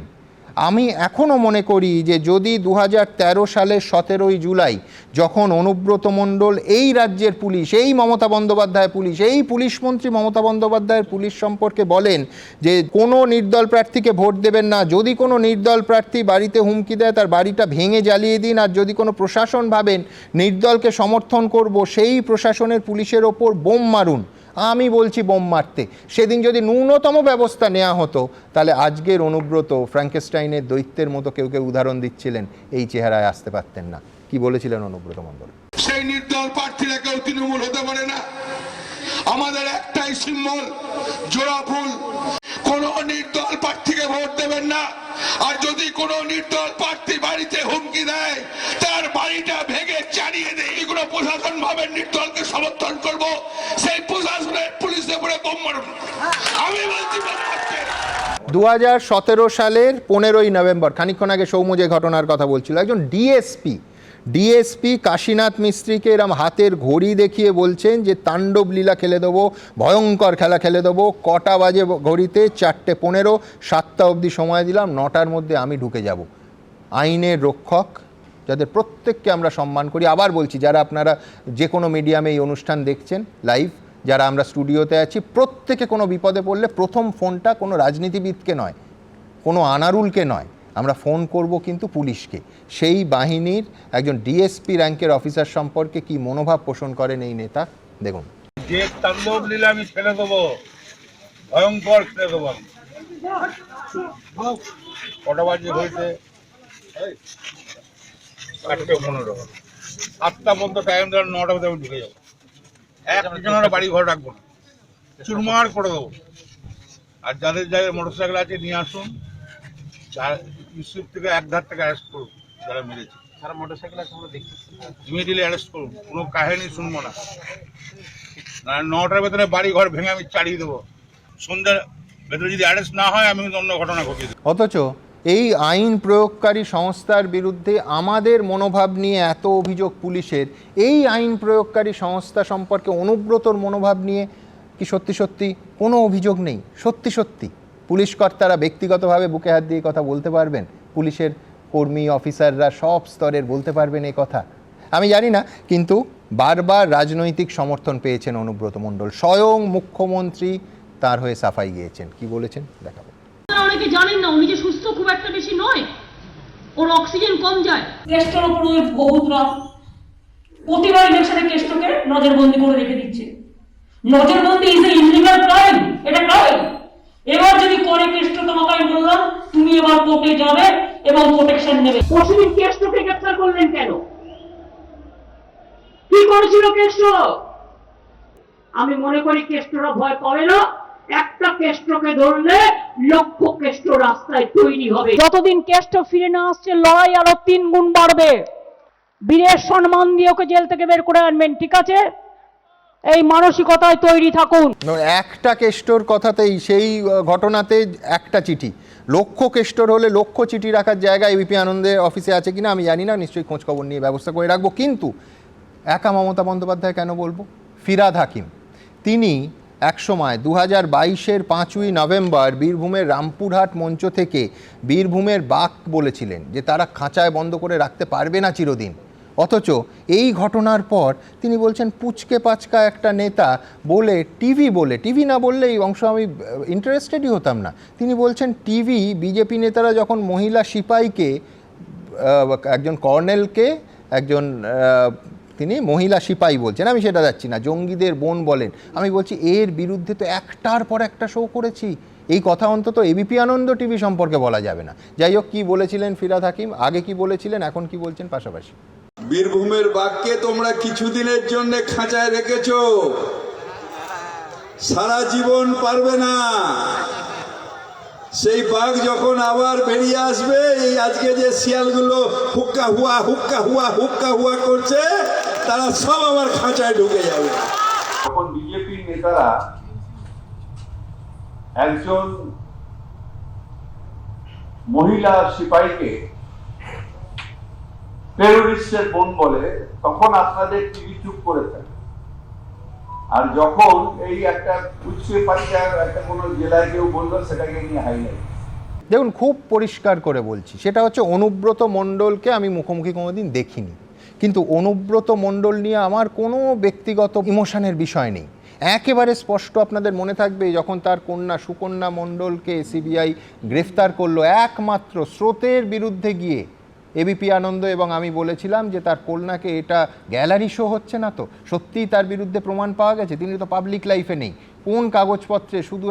আমি এখনও মনে করি যে যদি 2013 সালের 17ই জুলাই যখন অনুব্রত মণ্ডল এই রাজ্যের পুলিশ, এই মমতা বন্দ্যোপাধ্যায় পুলিশ, এই পুলিশ মন্ত্রী মমতা বন্দ্যোপাধ্যায়ের পুলিশ সম্পর্কে বলেন যে কোনো নির্দল প্রার্থীকে ভোট দেবেন না, যদি কোনো নির্দল প্রার্থী বাড়িতে হুমকি দেয় তার বাড়িটা ভেঙে জ্বালিয়ে দিন, আর যদি কোনো প্রশাসন ভাবেন নির্দলকে সমর্থন করব সেই প্রশাসনের পুলিশের ওপর বোম মারুন, আমি বলছি বোম মারতে। সেদিন যদি ন্যূনতম ব্যবস্থা নেওয়া হতো তাহলে আজকের অনুব্রত ফ্র্যাঙ্কেস্টাইনের দৈত্যের মতো কেউ কেউ উদাহরণ দিচ্ছিলেন, এই চেহারায় আসতে পারতেন না। কি বলেছিলেন অনুব্রত মণ্ডল? সেই নির্দল প্রার্থীরা কেউ তৃণমূল হতে পারে না। আমাদের একটাই সিম্বল, জোড়া ফুল। কোন নির্দল প্রার্থীকে ভোট দেবেন না, আর যদি কোন নির্দল প্রার্থী বাড়িতে হুমকি দেয় তার বাড়িটা ভেঙে চালিয়ে দেয়। কোনো প্রশাসন ভাবে নির্দলকে সমর্থন করব, সেই প্রশাসনের পুলিশের উপরে বোম মারুন, আমি বলছি। 2017 সালের 15ই নভেম্বর, খানিকক্ষণ আগে সৌম্য যে ঘটনার কথা বলছিল, একজন ডিএসপি কাশীনাথ মিস্ত্রিকে এরম হাতের ঘড়ি দেখিয়ে বলছেন যে তাণ্ডব লীলা খেলে দেবো, ভয়ঙ্কর খেলা খেলে দেবো, কটা বাজে ঘড়িতে? 4:15, 7টা অবধি সময় দিলাম, 9টার মধ্যে আমি ঢুকে যাব। আইনের রক্ষক যাদের প্রত্যেককে আমরা সম্মান করি, আবার বলছি যারা আপনারা যে কোনো মিডিয়ামে এই অনুষ্ঠান দেখছেন লাইভ, যারা আমরা স্টুডিওতে আছি, প্রত্যেকে কোনো বিপদে পড়লে প্রথম ফোনটা কোনো রাজনীতিবিদকে নয়, কোনো আনারুলকে নয়, আমরা ফোন করব কিন্তু পুলিশকে। সেই বাহিনীর একজন ডিএসপি র্যাঙ্কের অফিসার সম্পর্কে কি মনোভাব পোষণ করেন এই নেতা দেখুন। যে তাণ্ডব লীলা আমি ফেলে দেবো, ভয়ঙ্কর ফেলে দেবো। কটা বাজে হয়েছে? 8:15। 7টা পর্যন্ত টাইম দেওয়ার, 9টা মধ্যে আমি ঢুকে যাবো। একজনের বাড়ি ঘর রাখবো না, চুরমার করে দেবো। আর যাদের যাদের মোটরসাইকেল আছে নিয়ে আসুন, ইউসুফ থেকে এক ধার থেকে অ্যারেস্ট করুন, যারা মেরেছে। যারা মোটরসাইকেল আছে আমরা দেখছি, ইমিডিয়েটলি অ্যারেস্ট করুন, কোনো কাহিনী শুনবো না। 9টার ভেতরে বাড়ি ঘর ভেঙে আমি চালিয়ে দেবো। সন্ধ্যার ভেতরে যদি অ্যারেস্ট না হয় আমি অন্য ঘটনা ঘটিয়ে দেবো। অথচ এই আইন প্রয়োগকারী সংস্থার বিরুদ্ধে আমাদের মনোভাব নিয়ে এত অভিযোগ পুলিশের, এই আইন প্রয়োগকারী সংস্থা সম্পর্কে অনুব্রতর মনোভাব নিয়ে কি সত্যি কোনো অভিযোগ নেই? সত্যি পুলিশ কর্তারা ব্যক্তিগতভাবে বুকে হাত দিয়ে কথা বলতে পারবেন? পুলিশের কর্মী অফিসাররা সব স্তরের বলতে পারবেন এই কথা? আমি জানি না, কিন্তু বারবার রাজনৈতিক সমর্থন পেয়েছেন অনুব্রত মণ্ডল। স্বয়ং মুখ্যমন্ত্রী তার হয়ে সাফাই গিয়েছেন। কি বলেছেন দেখাবো। অনেকে জানেন না উনি যে সুস্থ খুব একটা বেশি নয়, ওর অক্সিজেন কম যায়। কেষ্টর উপর ওই বহুতরা প্রতিবার ইলেকশনে কেষ্টকে নজরবন্দি করে রেখে দিচ্ছে। নজরবন্দি ইজ এ ইলিগাল ক্রাইম, এটা ক্রাইম। এবার যদি করে কেষ্ট, তোমাকে আমি বললাম তুমি এবার কোর্টে যাবে এবং প্রোটেকশন নেবে। পরশুদিন কেষ্টকে গ্রেফতার করলেন কেন? কি করেছিল কেষ্ট? আমি মনে করি কেষ্টরা ভয় পাবে না। একটা কেষ্টকে ধরলে লক্ষ কেষ্ট রাস্তায় তৈরি হবে। যতদিন কেষ্ট ফিরে না আসছে লড়াই আরো 3 গুণ বাড়বে। বীরের সম্মান দিয়ে ওকে জেল থেকে বের করে আনবেন, ঠিক আছে? এই মানসিকতায় তৈরি থাকুন। একটা কেষ্টর কথাতেই, সেই ঘটনাতে একটা চিঠি, লক্ষ কেষ্টর হলে লক্ষ চিঠি রাখার জায়গা এবিপি আনন্দের অফিসে আছে কিনা আমি জানি না, নিশ্চয়ই খোঁজ খবর নিয়ে ব্যবস্থা করে রাখবো। কিন্তু একা মমতা বন্দ্যোপাধ্যায় কেন বলবো? ফিরহাদ হাকিম, তিনি একসময় 2022-এর 5ই নভেম্বর বীরভূমের রামপুরহাট মঞ্চ থেকে বীরভূমের বাঘ বলেছিলেন যে তারা খাঁচায় বন্ধ করে রাখতে পারবে না চিরদিন। অথচ এই ঘটনার পর তিনি বলছেন পুচকে পাচকা একটা নেতা বলে, টিভি না বললে এই অংশ আমি ইন্টারেস্টেডই হতাম না, তিনি বলছেন বিজেপি নেতারা যখন মহিলা সিপাহীকে, একজন কর্নেলকে একজন তিনি মহিলা সিপাহী বলছেন, আমি সেটা যাচ্ছি না, জঙ্গিদের বোন বলেন। আমি বলছি এর বিরুদ্ধে তো একটার পর একটা শো করেছি, এই কথা অন্তত এবিপি আনন্দ টিভি সম্পর্কে বলা যাবে না। যাই হোক, কি বলেছিলেন ফিরহাদ হাকিম, আগে কি বলেছিলেন, এখন কি বলছেন পাশাপাশি। বীরভূমের বাঘকে তোমরা কিছুদিনের জন্য খাঁচায় রেখেছো, সারা জীবন পারবে না। সেই বাঘ যখন আবার বেরিয়ে আসবে, এই আজকে যে শিয়ালগুলো হুক্কা হুয়া করছে, তারা সব আবার খাঁচায় ঢুকে যাবে। যখন বিজেপি নেতারা একজন মহিলা সিপাহীকে টেরোরিস্টের বোন বলে, তখন আপনাদের টিভি চুপ করে থাকে। আর যখন এই একটা পুচকে পাচ্চা একটা কোনো জেলায় কেউ বললো, সেটাকে নিয়ে হাইলাইট। দেখুন, খুব পরিষ্কার করে বলছি, সেটা হচ্ছে অনুব্রত মণ্ডলকে আমি মুখোমুখি কোনোদিন দেখিনি, কিন্তু অনুব্রত মণ্ডল নিয়ে আমার কোনো ব্যক্তিগত ইমোশনের বিষয় নেই। একেবারে স্পষ্ট আপনাদের মনে থাকবে যখন তার কন্যা সুকন্যা মণ্ডলকে সিবিআই গ্রেফতার করলো একমাত্র স্রোতের বিরুদ্ধে গিয়ে, এবিপি আনন্দ এবং আমি বলেছিলাম যে তার কন্যাকে এটা গ্যালারি শো হচ্ছে না তো, সত্যিই তার বিরুদ্ধে প্রমাণ পাওয়া গেছে, তিনি তো পাবলিক লাইফে নেই, কোন কাগজপত্রে, শুধু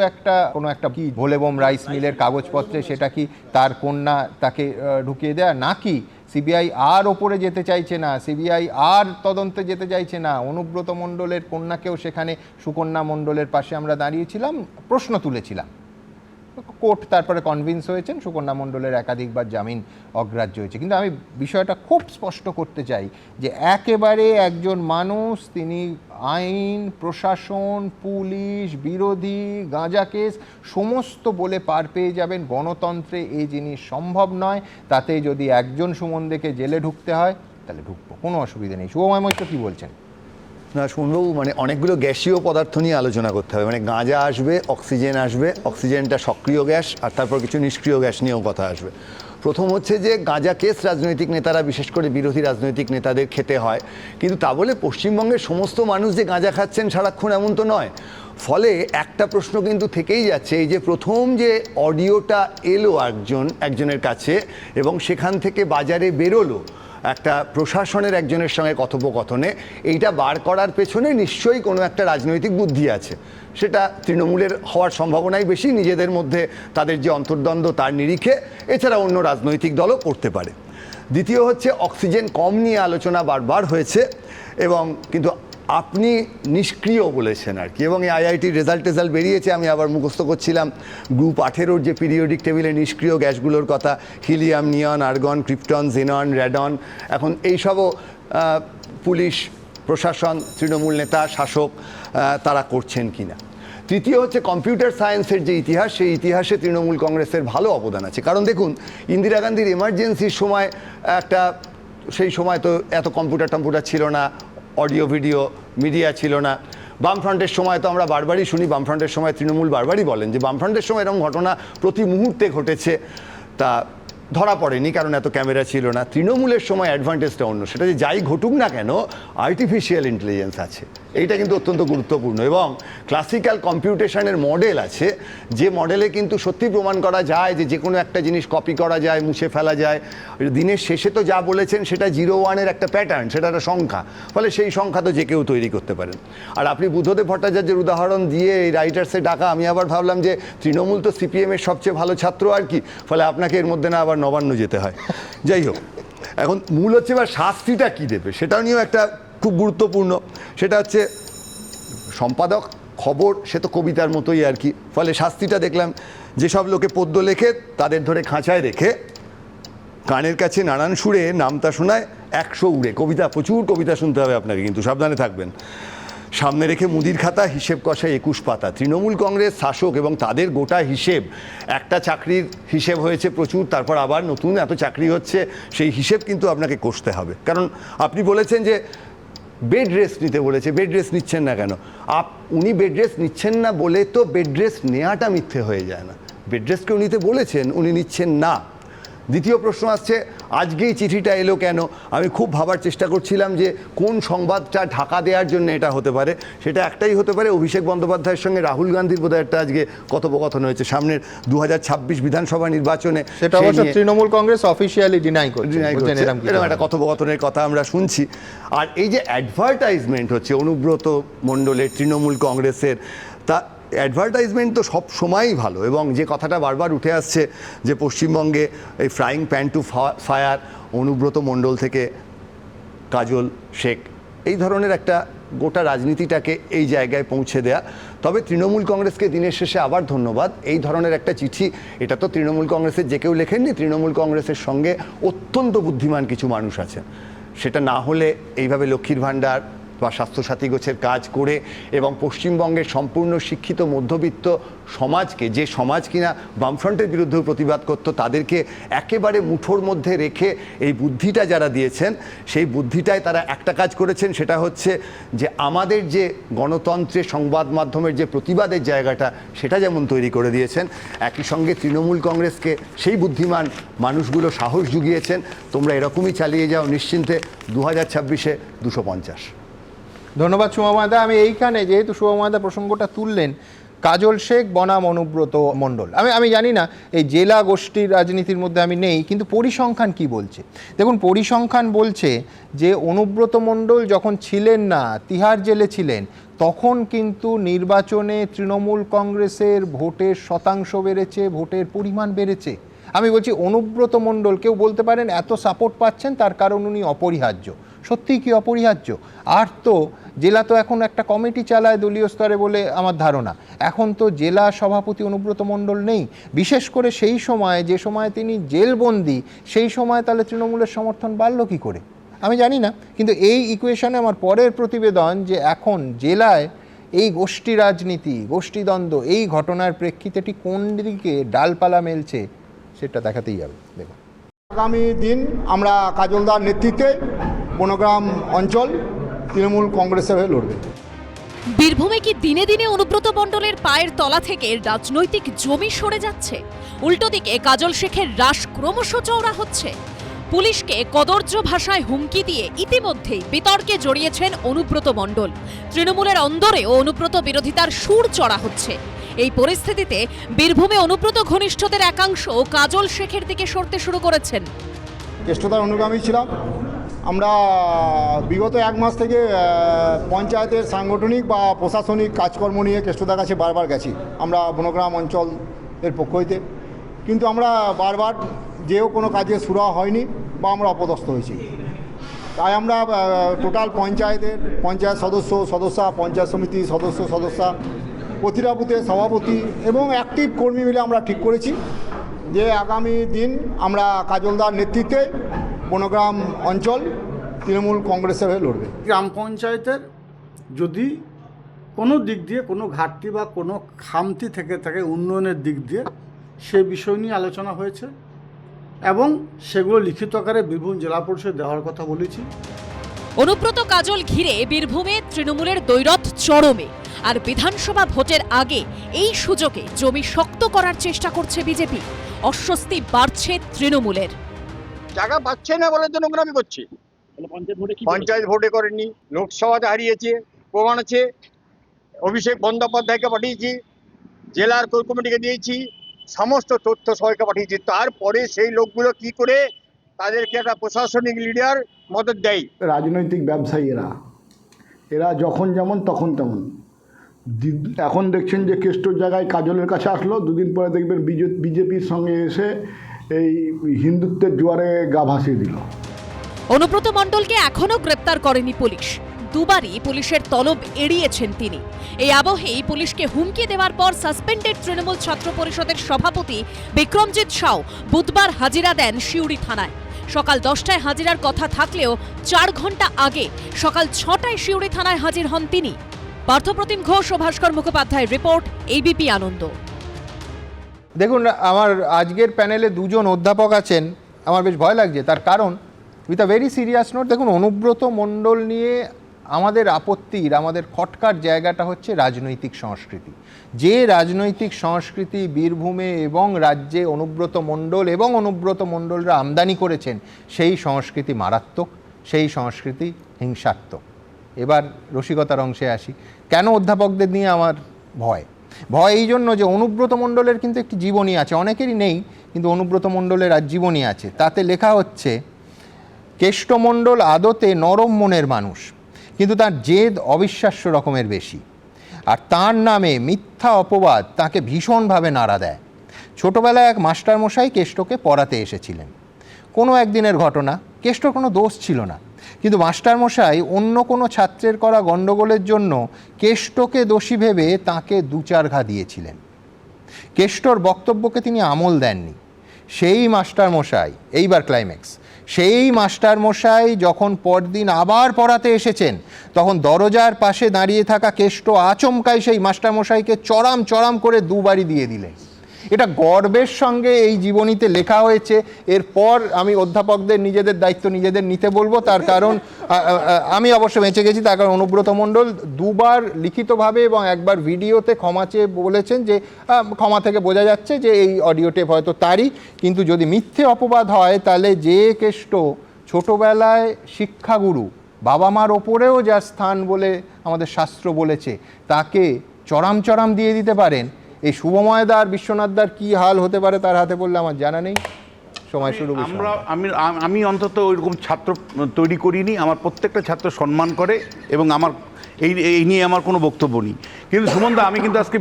কোনো একটা কি ভোলেবোম রাইস মিলের কাগজপত্রে সেটা কি তার কন্যা তাকে ঢুকিয়ে দেয়া, নাকি সিবিআই আর ওপরে যেতে চাইছে না, সিবিআই আর তদন্তে যেতে চাইছে না, অনুব্রত মণ্ডলের কন্যাকেও সেখানে সুকন্যা মণ্ডলের পাশে আমরা দাঁড়িয়েছিলাম, প্রশ্ন তুলেছিলাম, কোর্ট তারপরে কনভিন্স হয়েছেন, সুকন্যা মণ্ডলের একাধিকবার জামিন অগ্রাহ্য হয়েছে। কিন্তু আমি বিষয়টা খুব স্পষ্ট করতে চাই যে একেবারে একজন মানুষ, তিনি আইন, প্রশাসন, পুলিশ, বিরোধী, গাঁজা কেস সমস্ত বলে পার পেয়ে যাবেন। গণতন্ত্রে এই জিনিস সম্ভব নয়, তাতে যদি একজন সুমনদেকে জেলে ঢুকতে হয় তাহলে ঢুকবো, কোনো অসুবিধা নেই। শুভময় মৈত্র কী বলছেন? না সুমনবাবু, মানে অনেকগুলো গ্যাসীয় পদার্থ নিয়ে আলোচনা করতে হবে, মানে গাঁজা আসবে, অক্সিজেন আসবে, অক্সিজেনটা সক্রিয় গ্যাস, আর তারপর কিছু নিষ্ক্রিয় গ্যাস নিয়েও কথা আসবে। প্রথম হচ্ছে যে গাঁজা কেস রাজনৈতিক নেতারা, বিশেষ করে বিরোধী রাজনৈতিক নেতাদের খেতে হয়, কিন্তু তা বলে পশ্চিমবঙ্গের সমস্ত মানুষ যে গাঁজা খাচ্ছেন সারাক্ষণ এমন তো নয়। ফলে একটা প্রশ্ন কিন্তু থেকেই যাচ্ছে, এই যে প্রথম যে অডিওটা এলো একজনের কাছে এবং সেখান থেকে বাজারে বেরোলো একটা প্রশাসনের একজনের সঙ্গে কথোপকথনে, এইটা বার করার পেছনে নিশ্চয়ই কোনো একটা রাজনৈতিক বুদ্ধি আছে। সেটা তৃণমূলের হওয়ার সম্ভাবনাই বেশি, নিজেদের মধ্যে তাদের যে অন্তর্দ্বন্দ্ব তার নিরিখে, এছাড়া অন্য রাজনৈতিক দলও করতে পারে। দ্বিতীয় হচ্ছে অক্সিজেন কম নিয়ে আলোচনা বারবার হয়েছে, এবং কিন্তু আপনি নিষ্ক্রিয় বলেছেন আর কি, এবং এই আইআইটির রেজাল্ট বেরিয়েছে, আমি আবার মুখস্থ করছিলাম গ্রুপ 18 যে পিরিয়ডিক টেবিলে নিষ্ক্রিয় গ্যাসগুলোর কথা, হিলিয়াম, নিয়ন, আর্গন, ক্রিপ্টন, জেনন, র্যাডন, এখন এইসবও পুলিশ, প্রশাসন, তৃণমূল নেতা, শাসক তারা করছেন কিনা। তৃতীয় হচ্ছে কম্পিউটার সায়েন্সের যে ইতিহাস, সেই ইতিহাসে তৃণমূল কংগ্রেসের ভালো অবদান আছে। কারণ দেখুন, ইন্দিরা গান্ধীর এমার্জেন্সির সময় সেই সময় তো এত কম্পিউটার ছিল না, অডিও ভিডিও মিডিয়া ছিল না। বামফ্রন্টের সময় তো আমরা বারবারই শুনি, বামফ্রন্টের সময় তৃণমূল বারবারই বলেন যে বামফ্রন্টের সময় এরকম ঘটনা প্রতি মুহূর্তে ঘটেছে, তা ধরা পড়েনি কারণ এত ক্যামেরা ছিল না। তৃণমূলের সময় অ্যাডভান্টেজটা অন্য, সেটা যে যাই ঘটুক না কেন আর্টিফিশিয়াল ইন্টেলিজেন্স আছে, এইটা কিন্তু অত্যন্ত গুরুত্বপূর্ণ, এবং ক্লাসিক্যাল কম্পিউটেশনের মডেল আছে, যে মডেলে কিন্তু সত্যি প্রমাণ করা যায় যে কোনো একটা জিনিস কপি করা যায়, মুছে ফেলা যায়। দিনের শেষে তো যা বলেছেন সেটা 0-1-এর একটা প্যাটার্ন, সেটা একটা সংখ্যা, ফলে সেই সংখ্যা তো যে কেউ তৈরি করতে পারেন। আর আপনি বুদ্ধদেব ভট্টাচার্যের উদাহরণ দিয়ে এই রাইটার্সে ডাকা, আমি আবার ভাবলাম যে তৃণমূল তো সিপিএমের সবচেয়ে ভালো ছাত্র আর কি, ফলে আপনাকে এর মধ্যে না আবার নবান্ন যেতে হয়। যাই হোক, এখন মূল হচ্ছে এবার শাস্তিটা কী দেবে, সেটাও নিয়েও একটা খুব গুরুত্বপূর্ণ। সেটা হচ্ছে সম্পাদক খবর, সে তো কবিতার মতোই আর কি, ফলে শাস্তিটা দেখলাম যেসব লোকে পদ্য লেখে তাদের ধরে খাঁচায় রেখে কানের কাছে নানান সুরে নামতা শোনায় 100 উড়ে। কবিতা, প্রচুর কবিতা শুনতে হবে আপনাকে, কিন্তু সাবধানে থাকবেন। সামনে রেখে মুদির খাতা, হিসেব কষায় 21 পাতা। তৃণমূল কংগ্রেস শাসক এবং তাদের গোটা হিসেব, একটা চাকরির হিসেব হয়েছে প্রচুর, তারপর আবার নতুন এত চাকরি হচ্ছে, সেই হিসেব কিন্তু আপনাকে কষতে হবে। কারণ আপনি বলেছেন যে বেড রেস্ট নিতে বলেছে, বেড রেস্ট নিচ্ছেন না কেন? উনি বেড রেস্ট নিচ্ছেন না বলে তো বেড রেস্ট নেওয়াটা মিথ্যে হয়ে যায় না, বেড রেস্টকেও নিতে বলেছেন, উনি নিচ্ছেন না। দ্বিতীয় প্রশ্ন আসছে, আজকেই চিঠিটা এলো কেন? আমি খুব ভাবার চেষ্টা করছিলাম যে কোন সংবাদটা ঢাকা দেওয়ার জন্য এটা হতে পারে। সেটা একটাই হতে পারে, অভিষেক বন্দ্যোপাধ্যায়ের সঙ্গে রাহুল গান্ধীর বোধহয় একটা আজকে কথোপকথন হয়েছে সামনের 2026 বিধানসভা নির্বাচনে, সেটা অবশ্য তৃণমূল কংগ্রেস অফিসিয়ালি ডিনাই করছে, এরকম একটা কথোপকথনের কথা আমরা শুনছি। আর এই যে অ্যাডভার্টাইজমেন্ট হচ্ছে অনুব্রত মণ্ডলের তৃণমূল কংগ্রেসের, তা অ্যাডভার্টাইজমেন্ট তো সব সময়ই ভালো, এবং যে কথাটা বারবার উঠে আসছে যে পশ্চিমবঙ্গে এই frying pan to fire, Anubrata Mondal থেকে কাজল শেখ, এই ধরনের একটা গোটা রাজনীতিটাকে এই জায়গায় পৌঁছে দেয়া। তবে তৃণমূল কংগ্রেসকে দিনের শেষে আবার ধন্যবাদ, এই ধরনের একটা চিঠি, এটা তো তৃণমূল কংগ্রেসের যে কেউ লেখেননি, তৃণমূল কংগ্রেসের সঙ্গে অত্যন্ত বুদ্ধিমান কিছু মানুষ আছেন, সেটা না হলে এইভাবে লক্ষ্মীর ভাণ্ডার, বা স্বাস্থ্যসাথী গোছের কাজ করে এবং পশ্চিমবঙ্গের সম্পূর্ণ শিক্ষিত মধ্যবিত্ত সমাজকে, যে সমাজ কিনা বামফ্রন্টের বিরুদ্ধেও প্রতিবাদ করত, তাদেরকে একেবারে মুঠোর মধ্যে রেখে এই বুদ্ধিটা যারা দিয়েছেন, সেই বুদ্ধিটায় তারা একটা কাজ করেছেন, সেটা হচ্ছে যে আমাদের যে গণতন্ত্রের সংবাদ মাধ্যমের যে প্রতিবাদের জায়গাটা, সেটা যেমন তৈরি করে দিয়েছেন, একই সঙ্গে তৃণমূল কংগ্রেসকে সেই বুদ্ধিমান মানুষগুলো সাহস জুগিয়েছেন, তোমরা এরকমই চালিয়ে যাও, নিশ্চিন্তে 2026-এ 250। ধন্যবাদ শুভময়দা। আমি এইখানে যেহেতু শুভময়দা প্রসঙ্গটা তুললেন, কাজল শেখ বনাম অনুব্রত মণ্ডল, আমি জানি না এই জেলা গোষ্ঠীর রাজনীতির মধ্যে আমি নেই, কিন্তু পরিসংখ্যান কি বলছে দেখুন। পরিসংখ্যান বলছে যে অনুব্রত মণ্ডল যখন ছিলেন না, তিহার জেলে ছিলেন, তখন কিন্তু নির্বাচনে তৃণমূল কংগ্রেসের ভোটের শতাংশ বেড়েছে, ভোটের পরিমাণ বেড়েছে। আমি বলছি অনুব্রত মণ্ডল, কেউ বলতে পারেন এত সাপোর্ট পাচ্ছেন তার কারণ উনি অপরিহার্য। সত্যিই কি অপরিহার্য? আর তো জেলা তো এখন একটা কমিটি চালায় দলীয় স্তরে বলে আমার ধারণা। এখন তো জেলা সভাপতি অনুব্রত মণ্ডল নেই, বিশেষ করে সেই সময়, যে সময় তিনি জেলবন্দি, সেই সময় তাহলে তৃণমূলের সমর্থন বাড়ল কী করে আমি জানি না। কিন্তু এই ইকুয়েশনে আমার পরের প্রতিবেদন যে এখন জেলায় এই গোষ্ঠী রাজনীতি, গোষ্ঠীদ্বন্দ্ব, এই ঘটনার প্রেক্ষিতে ঠিক কোন দিকে ডালপালা মেলছে সেটা দেখাতেই যাবে। দেখুন, আগামী দিন আমরা কাজলদার নেতৃত্বে বনগ্রাম অঞ্চল তৃণমূল কংগ্রেসের হয়ে লড়বে। বীরভূমে কি দিনে দিনে অনুব্রত মণ্ডলের পায়ের তলা থেকে রাজনৈতিক জমি সরে যাচ্ছে? উল্টো দিকে কাজল শেখের রাশ ক্রমশ চওড়া হচ্ছে। পুলিশকে কদর্য ভাষায় হুমকি দিয়ে ইতিমধ্যেই বিতর্কে জড়িয়েছেন অনুব্রত মণ্ডল। তৃণমূলের অন্দরেও অনুব্রত বিরোধিতার সুর চড়া হচ্ছে। এই পরিস্থিতিতে বীরভূমে অনুব্রত ঘনিষ্ঠদের একাংশ কাজল শেখের দিকে সরতে শুরু করেছেন। কেষ্টতার অনুগামী ছিলাম আমরা। বিগত এক মাস থেকে পঞ্চায়েতের সাংগঠনিক বা প্রশাসনিক কাজকর্ম নিয়ে কেষ্টতার কাছে বারবার গেছি আমরা বনগ্রাম অঞ্চলের পক্ষ হইতে, কিন্তু আমরা বারবার যেও কোনো কাজে সুরা হয়নি বা আমরা অপদস্থ হয়েছি। তাই আমরা টোটাল পঞ্চায়েত সদস্যা, পঞ্চায়েত সমিতি সদস্যা, প্রতিটা বুথের সভাপতি এবং অ্যাক্টিভ কর্মী মিলে আমরা ঠিক করেছি যে আগামী দিন আমরা কাজলদার নেতৃত্বে বনগ্রাম অঞ্চল তৃণমূল কংগ্রেসের হয়ে লড়বে। গ্রাম পঞ্চায়েতের যদি কোনো দিক দিয়ে কোনো ঘাটতি বা কোনো খামতি থেকে থাকে উন্নয়নের দিক দিয়ে, সে বিষয় নিয়ে আলোচনা হয়েছে এবং সেগুলো লিখিত আকারে বীরভূম জেলা পরিষদ দেওয়ার কথা বলেছি। অনুব্রত কাজল ঘিরে বীরভূমে তৃণমূলের দ্বৈরথ চরমে। আর বিধানসভা ভোটের আগে এই সুযোগে জমি শক্ত করার চেষ্টা করছে বিজেপি। অস্বস্তি বাড়ছে তৃণমূলের। জায়গা পাচ্ছে না বলে তো নোংরামি করছে। পঞ্চায়েত ভোটে করেননি, লোকসভাতে হারিয়েছে, প্রমাণ আছে। অভিষেক বন্দ্যোপাধ্যায়কে পাঠিয়েছি, জেলার কোর কমিটিকে দিয়েছি, সমস্ত তথ্য সবাইকে পাঠিয়েছি। তারপরে সেই লোকগুলো কি করে তাদেরকে একটা প্রশাসনিক লিডার মদত দেয়। রাজনৈতিক ব্যবসায়ীরা এরা যখন যেমন তখন তেমন। এখন দেখছেন যে কেষ্টর জায়গায় কাজলের কাছে আসলো, দুদিন পরে দেখবেন বিজেপির সঙ্গে এসে এই হিন্দুত্বের জোয়ারে গা ভাসিয়ে দিল। অনুব্রত মণ্ডলকে এখনো গ্রেপ্তার করেনি পুলিশ। দুবারই পুলিশের তলব এড়িয়েছেন তিনি। এই আবহেই পুলিশকে হুমকি দেওয়ার পর সাসপেন্ডেড তৃণমূল ছাত্র পরিষদের সভাপতি বিক্রমজিৎ সাউ বুধবার হাজিরা দেন সিউড়ি থানায়। সকাল 10টায় হাজিরার কথা থাকলেও 4 ঘন্টা আগে সকাল 6টায় সিউড়ি থানায় হাজির হন তিনি। পার্থপ্রতিম ঘোষ ও ভাস্কর মুখোপাধ্যায়ের রিপোর্ট, এবিপি আনন্দ। দেখুন, আমার আজকের প্যানেলে দুজন অধ্যাপক আছেন, আমার বেশ ভয় লাগছে। তার কারণ, with a very serious note, দেখুন অনুব্রত মণ্ডল নিয়ে আমাদের আপত্তির, আমাদের খটকার জায়গাটা হচ্ছে রাজনৈতিক সংস্কৃতি। যে রাজনৈতিক সংস্কৃতি বীরভূমে এবং রাজ্যে অনুব্রত মণ্ডল এবং অনুব্রত মণ্ডলরা আমদানি করেছেন, সেই সংস্কৃতি মারাত্মক, সেই সংস্কৃতি হিংসাত্মক। এবার রসিকতার অংশে আসি। কেন অধ্যাপকদের নিয়ে আমার ভয় এই জন্য যে অনুব্রত মণ্ডলের কিন্তু একটি জীবনী আছে, অনেকেরই নেই, কিন্তু অনুব্রত মণ্ডলের আর জীবনী আছে। তাতে লেখা হচ্ছে, কেষ্টমণ্ডল আদতে নরম মনের মানুষ, কিন্তু তার জেদ অবিশ্বাস্য রকমের বেশি। আর তার নামে মিথ্যা অপবাদ তাকে ভীষণভাবে নাড়া দেয়। ছোটবেলায় এক মাস্টারমশাই কেষ্টকে পড়াতে এসেছিলেন। কোনো একদিনের ঘটনা, কেষ্টর কোনো দোষ ছিল না, কিন্তু মাস্টারমশাই অন্য কোনো ছাত্রের করা গণ্ডগোলের জন্য কেষ্টকে দোষী ভেবে তাকে 2-4 ঘা দিয়েছিলেন। কেষ্টর বক্তব্যকে তিনি আমল দেননি। সেই মাস্টারমশাই, এইবার ক্লাইম্যাক্স, সেই মাস্টার মশাই যখন পরদিন আবার পড়াতে এসেছেন তখন দরজার পাশে দাঁড়িয়ে থাকা কেষ্ট আচমকাই সেই মাস্টার মশাইকে চড়াম চড়াম করে দুবারই দিয়ে দিলেন। এটা গর্বের সঙ্গে এই জীবনীতে লেখা হয়েছে। এরপর আমি অধ্যাপকদের নিজেদের দায়িত্ব নিজেদের নিতে বলবো, তার কারণ আমি অবশ্য বেঁচে গেছি, তার কারণ অনুব্রত মণ্ডল দুবার লিখিতভাবে এবং একবার ভিডিওতে ক্ষমা চেয়ে বলেছেন যে ক্ষমা থেকে বোঝা যাচ্ছে যে এই অডিও টেপ হয়তো তারই, কিন্তু যদি মিথ্যে অপবাদ হয় তাহলে যে কেষ্ট ছোটবেলায় শিক্ষাগুরু, বাবা মার ওপরেও যার স্থান বলে আমাদের শাস্ত্র বলেছে, তাকে চড়াম চড়াম দিয়ে দিতে পারেন, এই শুভময় দা আর বিশ্বনাথ দার কী হাল হতে পারে তার হাতে পড়লে আমার জানা নেই। সময় শুরু। আমি অন্তত ওইরকম ছাত্র তৈরি করিনি, আমার প্রত্যেকটা ছাত্র সম্মান করে এবং আমার এই নিয়ে আমার কোনো বক্তব্য নেই। কিন্তু সুমনদা, আমি কিন্তু আজকে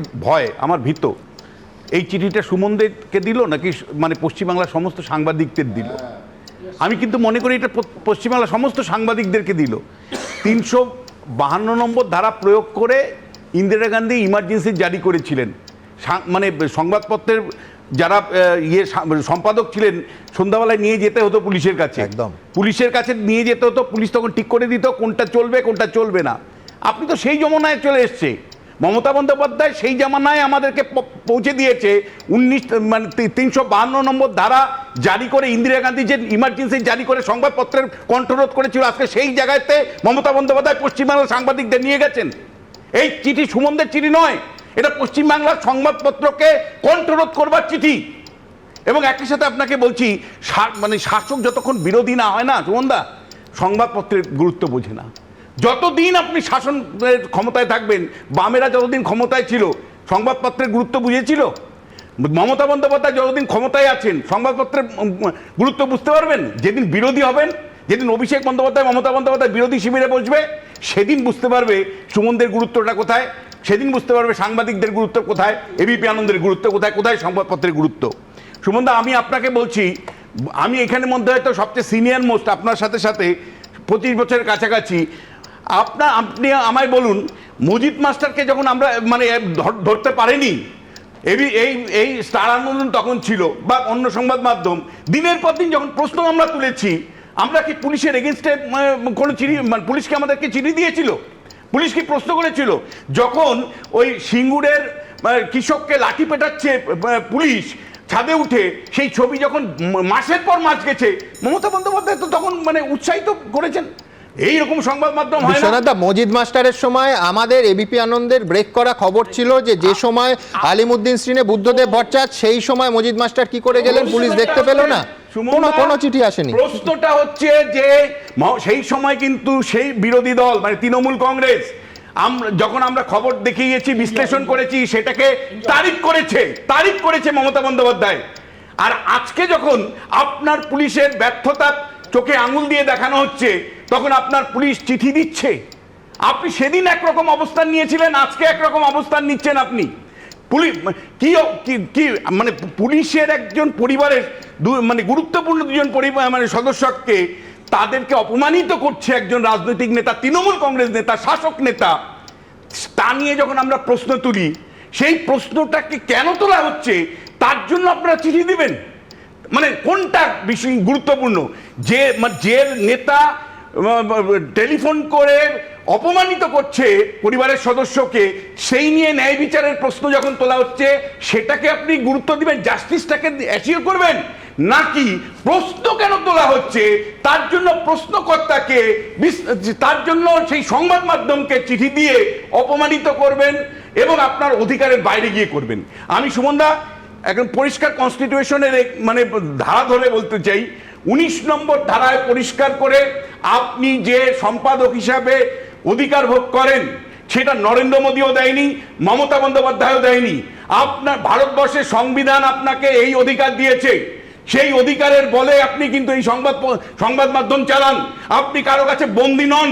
আমার ভীত, এই চিঠিটা সুমনদেরকে দিল নাকি মানে পশ্চিমবাংলার সমস্ত সাংবাদিকদের দিল। আমি কিন্তু মনে করি এটা পশ্চিমবাংলার সমস্ত সাংবাদিকদেরকে দিল। 352 নম্বর ধারা প্রয়োগ করে ইন্দিরা গান্ধী ইমার্জেন্সি জারি করেছিলেন। মানে সংবাদপত্রের যারা সম্পাদক ছিলেন সন্ধ্যাবেলায় নিয়ে যেতে হতো পুলিশের কাছে, একদম পুলিশের কাছে নিয়ে যেতে হতো, পুলিশ তখন ঠিক করে দিত কোনটা চলবে কোনটা চলবে না। আপনি তো সেই জমানায় চলে এসছে, মমতা বন্দ্যোপাধ্যায় সেই জমানায় আমাদেরকে পৌঁছে দিয়েছে 352 নম্বর ধারা জারি করে ইন্দিরা গান্ধী যে ইমার্জেন্সি জারি করে সংবাদপত্রের কণ্ঠরোধ করেছিল, আজকে সেই জায়গাতে মমতা বন্দ্যোপাধ্যায় পশ্চিমবাংলার সাংবাদিকদের নিয়ে গেছেন। এই চিঠি সুমনদের চিঠি নয়, এটা পশ্চিমবাংলার সংবাদপত্রকে কণ্ঠরোধ করবার চিঠি। এবং একই সাথে আপনাকে বলছি, মানে শাসক যতক্ষণ বিরোধী না হয় না সুমনদা, সংবাদপত্রের গুরুত্ব বোঝে না। যতদিন আপনি শাসনের ক্ষমতায় থাকবেন, বামেরা যতদিন ক্ষমতায় ছিল সংবাদপত্রের গুরুত্ব বুঝেছিল? মমতা বন্দ্যোপাধ্যায় যতদিন ক্ষমতায় আছেন সংবাদপত্রের গুরুত্ব বুঝতে পারবেন? যেদিন বিরোধী হবেন, যেদিন অভিষেক বন্দ্যোপাধ্যায় মমতা বন্দ্যোপাধ্যায় বিরোধী শিবিরে বসবে, সেদিন বুঝতে পারবে সুমনদের গুরুত্বটা কোথায়, সেদিন বুঝতে পারবে সাংবাদিকদের গুরুত্ব কোথায়, এবিপি আনন্দের গুরুত্ব কোথায়, কোথায় সংবাদপত্রের গুরুত্ব। সুমনদা, আমি আপনাকে বলছি, আমি এখানের মধ্যে হয়তো সবচেয়ে সিনিয়র মোস্ট, আপনার সাথে সাথে 25 বছরের কাছাকাছি। আপনি আমায় বলুন, মজিদ মাস্টারকে যখন আমরা মানে ধরতে পারিনি, এই স্টার আন্দোলন তখন ছিল বা অন্য সংবাদ মাধ্যম, দিনের পর দিন যখন প্রশ্ন আমরা তুলেছি, আমরা কি পুলিশের এগেনস্টে কোনো চিঠি, পুলিশকে আমাদেরকে চিঠি দিয়েছিল? পুলিশ কি প্রশ্ন করেছিল? যখন ওই সিঙ্গুরের কৃষককে লাঠি পেটাচ্ছে পুলিশ ছাদে উঠে, সেই ছবি যখন মাসের পর মাস গেছে, মমতা বন্দ্যোপাধ্যায় তো তখন মানে উৎসাহিত করেছেন। এইরকম সংবাদ মাধ্যম হয় না। মজিদ মাস্টারের সময় আমাদের এবিপি আনন্দের ব্রেক করা খবর ছিল যে সময় আলিমুদ্দিন শ্রীনে বুদ্ধদেব ভট্টাচার্য, সেই সময় মজিদ মাস্টার কি করে গেলেন পুলিশ দেখতে পেল না, কোনো চিঠি আসেনি। প্রশ্নটা হচ্ছে যে সেই সময় কিন্তু সেই বিরোধী দল মানে তৃণমূল কংগ্রেস, যখন আমরা খবর দেখিয়েছি, বিশ্লেষণ করেছি, সেটাকে তারিফ করেছে মমতা বন্দ্যোপাধ্যায়। আর আজকে যখন আপনার পুলিশের ব্যর্থতা চোখে আঙুল দিয়ে দেখানো হচ্ছে, তখন আপনার পুলিশ চিঠি দিচ্ছে। আপনি সেদিন একরকম অবস্থান নিয়েছিলেন, আজকে একরকম অবস্থান নিচ্ছেন আপনি। পুলিশ কি মানে পুলিশের একজন পরিবারের মানে গুরুত্বপূর্ণ দুজন পরিবার মানে সদস্যকে তাদেরকে অপমানিত করছে একজন রাজনৈতিক নেতা, তৃণমূল কংগ্রেস নেতা, শাসক নেতা। তা নিয়ে যখন আমরা প্রশ্ন তুলি, সেই প্রশ্নটাকে কেন তোলা হচ্ছে তার জন্য আপনারা চিঠি দিবেন? মানে কোনটা বেশি গুরুত্বপূর্ণ? যে নেতা টেলিফোন করে অপমানিত করছে পরিবারের সদস্যকে, সেই নিয়ে ন্যায় বিচারের প্রশ্ন যখন তোলা হচ্ছে, সেটাকে আপনি গুরুত্ব দিবেন, জাস্টিসটাকে অ্যাসিওর করবেন, নাকি প্রশ্ন কেন তোলা হচ্ছে তার জন্য প্রশ্নকর্তাকে, তার জন্য সেই সংবাদ মাধ্যমকে চিঠি দিয়ে অপমানিত করবেন এবং আপনার অধিকারের বাইরে গিয়ে করবেন? আমি সুমনদা এখন পরিষ্কার কনস্টিটিউশনের মানে ধারা ধরে বলতে চাই, 19 নম্বর ধারায় পরিষ্কার করে আপনি যে সম্পাদক হিসাবে অধিকার ভোগ করেন, সেটা নরেন্দ্র মোদীও দেয়নি, মমতা বন্দ্যোপাধ্যায়ও দেয়নি। আপনার ভারতবর্ষের সংবিধান আপনাকে এই অধিকার দিয়েছে। সেই অধিকারের বলে আপনি কিন্তু এই সংবাদ মাধ্যম চালান। আপনি কারো কাছে বন্দী নন,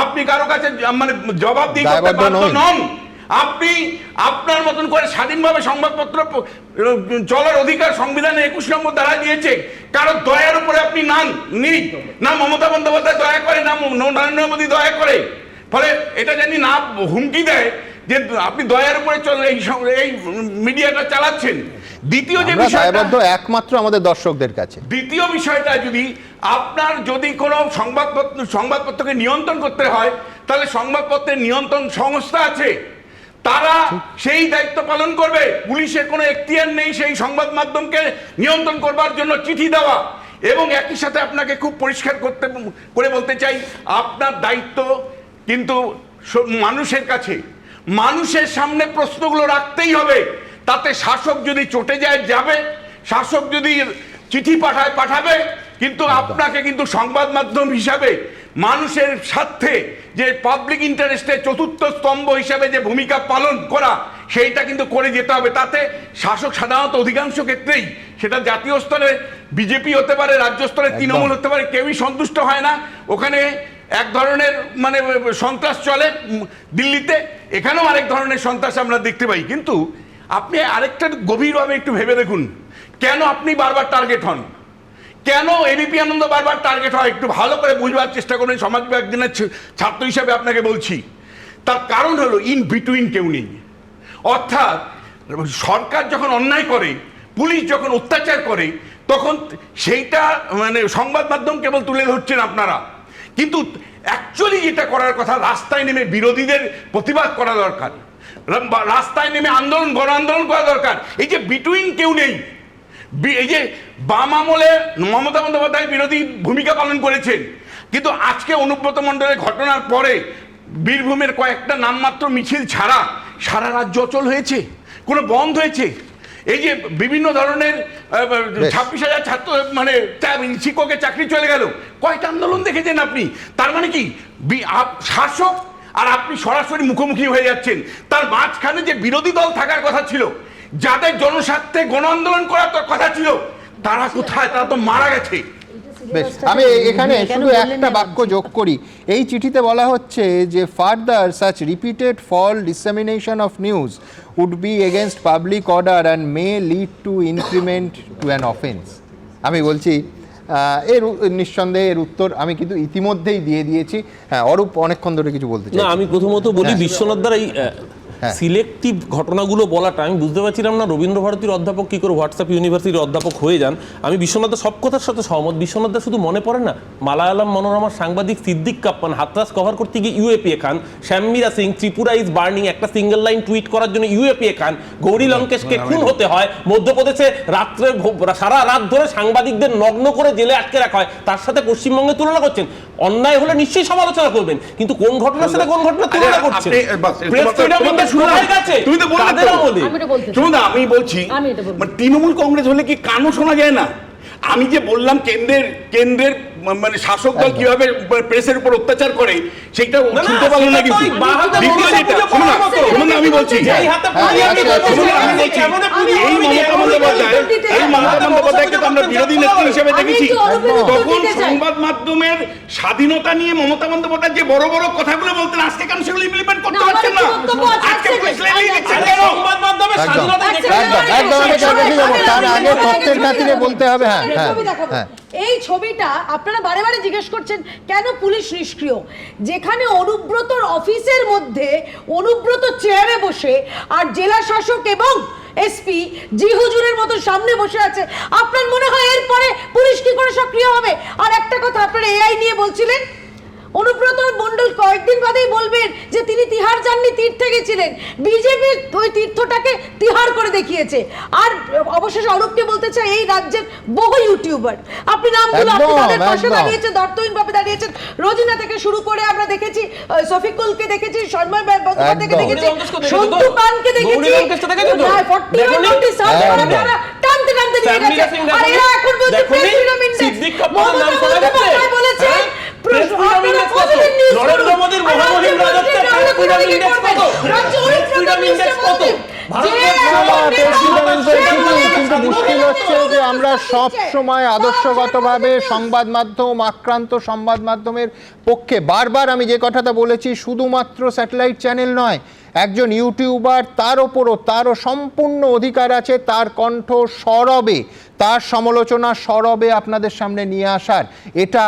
আপনি কারো কাছে মানে জবাব দিয়ে করতে বাধ্য নন। আপনি আপনার মতন করে স্বাধীনভাবে সংবাদপত্র চলার অধিকার সংবিধানে 21 নম্বর ধারা দিয়েছে। কারো দয়ার উপরে আপনি না মমতা বন্দ্যোপাধ্যায় দয়া করে, না নরেন্দ্র মোদী দয়া করে। ফলে এটা জানি না হুমকি দেয় যে আপনি দয়ার উপরে এই মিডিয়াটা চালাচ্ছেন। দ্বিতীয় যে আমরা বিষয়টা, দায়বদ্ধ একমাত্র আমাদের দর্শকদের কাছে। দ্বিতীয় বিষয়টা, আপনার যদি কোনো সংবাদপত্রকে নিয়ন্ত্রণ করতে হয়, তাহলে সংবাদপত্রের নিয়ন্ত্রণ সংস্থা আছে, তারা সেই দায়িত্ব পালন করবে। পুলিশের কোনো এখতিয়ার নেই সেই সংবাদ মাধ্যমকে নিয়ন্ত্রণ করবার জন্য চিঠি দেওয়া। এবং একই সাথে আপনাকে খুব পরিষ্কার করে বলতে চাই, আপনার দায়িত্ব কিন্তু মানুষের কাছে, মানুষের সামনে প্রশ্নগুলো রাখতেই হবে। তাতে শাসক যদি চটে যায় যাবে, শাসক যদি চিঠি পাঠাবে, কিন্তু আপনাকে কিন্তু সংবাদ মাধ্যম হিসাবে মানুষের স্বার্থে যে পাবলিক ইন্টারেস্টে চতুর্থ স্তম্ভ হিসাবে যে ভূমিকা পালন করা, সেইটা কিন্তু করে যেতে হবে। তাতে শাসক সাধারণত অধিকাংশ ক্ষেত্রেই, সেটা জাতীয় স্তরে বিজেপি হতে পারে, রাজ্য স্তরে তৃণমূল হতে পারে, কেউই সন্তুষ্ট হয় না। ওখানে এক ধরনের মানে সন্ত্রাস চলে দিল্লিতে, এখানেও আরেক ধরনের সন্ত্রাস আমরা দেখতে পাই। কিন্তু আপনি আরেকটা গভীরভাবে একটু ভেবে দেখুন, কেন আপনি বারবার টার্গেট হন, কেন এবিপি আনন্দ বারবার টার্গেট হয়, একটু ভালো করে বুঝবার চেষ্টা করুন। সমাজ বিজ্ঞানের ছাত্র হিসাবে আপনাকে বলছি, তার কারণ হলো ইন বিটুইন কেউ নেই। অর্থাৎ সরকার যখন অন্যায় করে, পুলিশ যখন অত্যাচার করে, তখন সেইটা মানে সংবাদ মাধ্যম কেবল তুলে ধরছেন আপনারা, কিন্তু অ্যাকচুয়ালি যেটা করার কথা, রাস্তায় নেমে বিরোধীদের প্রতিবাদ করা দরকার, রাস্তায় নেমে গণ আন্দোলন করা দরকার। এই যে বিটুইন কেউ নেই, এই যে বাম আমলে মমতা বন্দ্যোপাধ্যায় বিরোধী ভূমিকা পালন করেছেন, কিন্তু আজকে অনুব্রত মণ্ডলের ঘটনার পরে বীরভূমের কয়েকটা নামমাত্র মিছিল ছাড়া সারা রাজ্য অচল হয়েছে, কোনো বন্ধ হয়েছে। এই যে বিভিন্ন ধরনের 26,000 ছাত্র মানে শিক্ষকের চাকরি চলে গেল, কয়টা আন্দোলন দেখেছেন আপনি? তার মানে কি শাসক আর আপনি সরাসরি মুখোমুখি হয়ে যাচ্ছেন। তার মাঝখানে যে বিরোধী দল থাকার কথা ছিল, যাদের জনস্বার্থে গণ আন্দোলন করার কথা ছিল, তারা কোথায়? তারা তো মারা গেছে। বেশ, আমি এখানে শুধু একটা বাক্য যোগ করি। এই চিঠিতে বলা হচ্ছে যে further such repeated false dissemination of news would be against public order and may lead to increment to an offence. আমি বলছি এর নিঃসন্দেহে এর উত্তর আমি কিন্তু ইতিমধ্যেই দিয়ে দিয়েছি। হ্যাঁ, অরূপ অনেকক্ষণ ধরে কিছু বলতে চাই। না, আমি প্রথমত বলি বিশ্বনাথ দ্বারা এই সিলেক্টিভ ঘটনাগুলো বলাটা আমি বুঝতে পারছিলাম না রবীন্দ্র ভারতীর অধ্যাপক কী করে হোয়াটসঅ্যাপ ইউনিভার্সিটির অধ্যাপক হয়ে যান। আমি বিশ্বনাথের সব কথার সাথে সহমত। বিশ্বনাথদা শুধু মনে পড়ে না মালায়ালাম মনোরমার সাংবাদিক সিদ্দিক কাপ্পান হাতরাস কভার করতে গিয়ে UAPA Khan, Shyam Meera Singh Tripura is burning একটা সিঙ্গেল লাইন টুইট করার জন্য ইউএপিএ খান, গৌরী লঙ্কেশকে খুন হতে হয়, মধ্যপ্রদেশে রাত্রে সারা রাত ধরে সাংবাদিকদের নগ্ন করে জেলে আটকে রাখা হয়, তার সাথে পশ্চিমবঙ্গে তুলনা করছেন। অন্যায় হলে নিশ্চয়ই সমালোচনা করবেন, কিন্তু কোন ঘটনার সাথে কোন ঘটনা তুলনা করছেন? আমি বলছি তৃণমূল কংগ্রেস হলে কি কানও শোনা যায় না? আমি যে বললাম কেন্দ্রের মানে শাসক দল কিভাবে প্রেসের উপর অত্যাচার করে, সেইটা শুনতে পারলো না। কিন্তু আমি বলছি এই মমতা বন্দ্যোপাধ্যায়কে তো আমরা বিরোধী নেত্রী হিসেবে দেখেছি, তখন সংবাদ মাধ্যমের স্বাধীনতা নিয়ে মমতা বন্দ্যোপাধ্যায় যে বড় বড় কথাগুলো বলতেন, আজকে কেন সেগুলো ইমপ্লিমেন্ট করতে পারছেন না? আজকে সংবাদ মাধ্যমের স্বাধীনতা তার আগে তথ্যের খাতিরে বলতে হবে। হ্যাঁ, এই ছবিটা আপনারা বারে বারে জিজ্ঞেস করছেন কেন পুলিশ নিষ্ক্রিয়, যেখানে অনুব্রতর অফিসের মধ্যে অনুব্রত চেয়ারে বসে আর জেলা শাসক এবং এসপি জি হুজুরের মতো সামনে বসে আছে, আপনার মনে হয় এরপরে পুলিশ কি করে সক্রিয় হবে? আর একটা কথা, আপনারা এআই নিয়ে বলছিলেন, অনুব্রত মণ্ডল কয়েকদিন বাদেই বলবেন যে তিনি তিহার যাননি, তীর্থে গেছিলেন। বিজেপি ওই তীর্থটাকে তিহার করে দেখিয়েছে। আর অবশেষে অরূপকে বলতে চাই, এই রাজ্যের বহু ইউটিউবার আপনি নামগুলো আপনি তাদের পাশে দাঁড়িয়েছেন, দর্তহীনভাবে দাঁড়িয়েছেন। রোজিনা থেকে শুরু করে আমরা দেখেছি, শফিকুলকে দেখেছি, শর্মা বন্দ্যোপাধ্যায়কে দেখেছি, সন্তু পানকে দেখেছি, টানতে টানতে নিয়ে গেছে। আর এরা এখন বলছে press freedom index. Mamata Bandyopadhyay বলেছেন নরেন্দ্র মোদীর মহামহিম রাজত্বে প্রেস ফ্রিডম ইন্ডেক্স কত? প্রেস ফ্রিডম ইন্ডেক্স কত? কিন্তু মুশকিল হচ্ছে যে আমরা সব সময় আদর্শগতভাবে সংবাদ মাধ্যম আক্রান্ত সংবাদ মাধ্যমের পক্ষে। বারবার আমি যে কথাটা বলেছি, শুধুমাত্র স্যাটেলাইট চ্যানেল নয়, একজন ইউটিউবার তারও সম্পূর্ণ অধিকার আছে তার কণ্ঠ সরবে, তার সমালোচনা সরবে আপনাদের সামনে নিয়ে আসার। এটা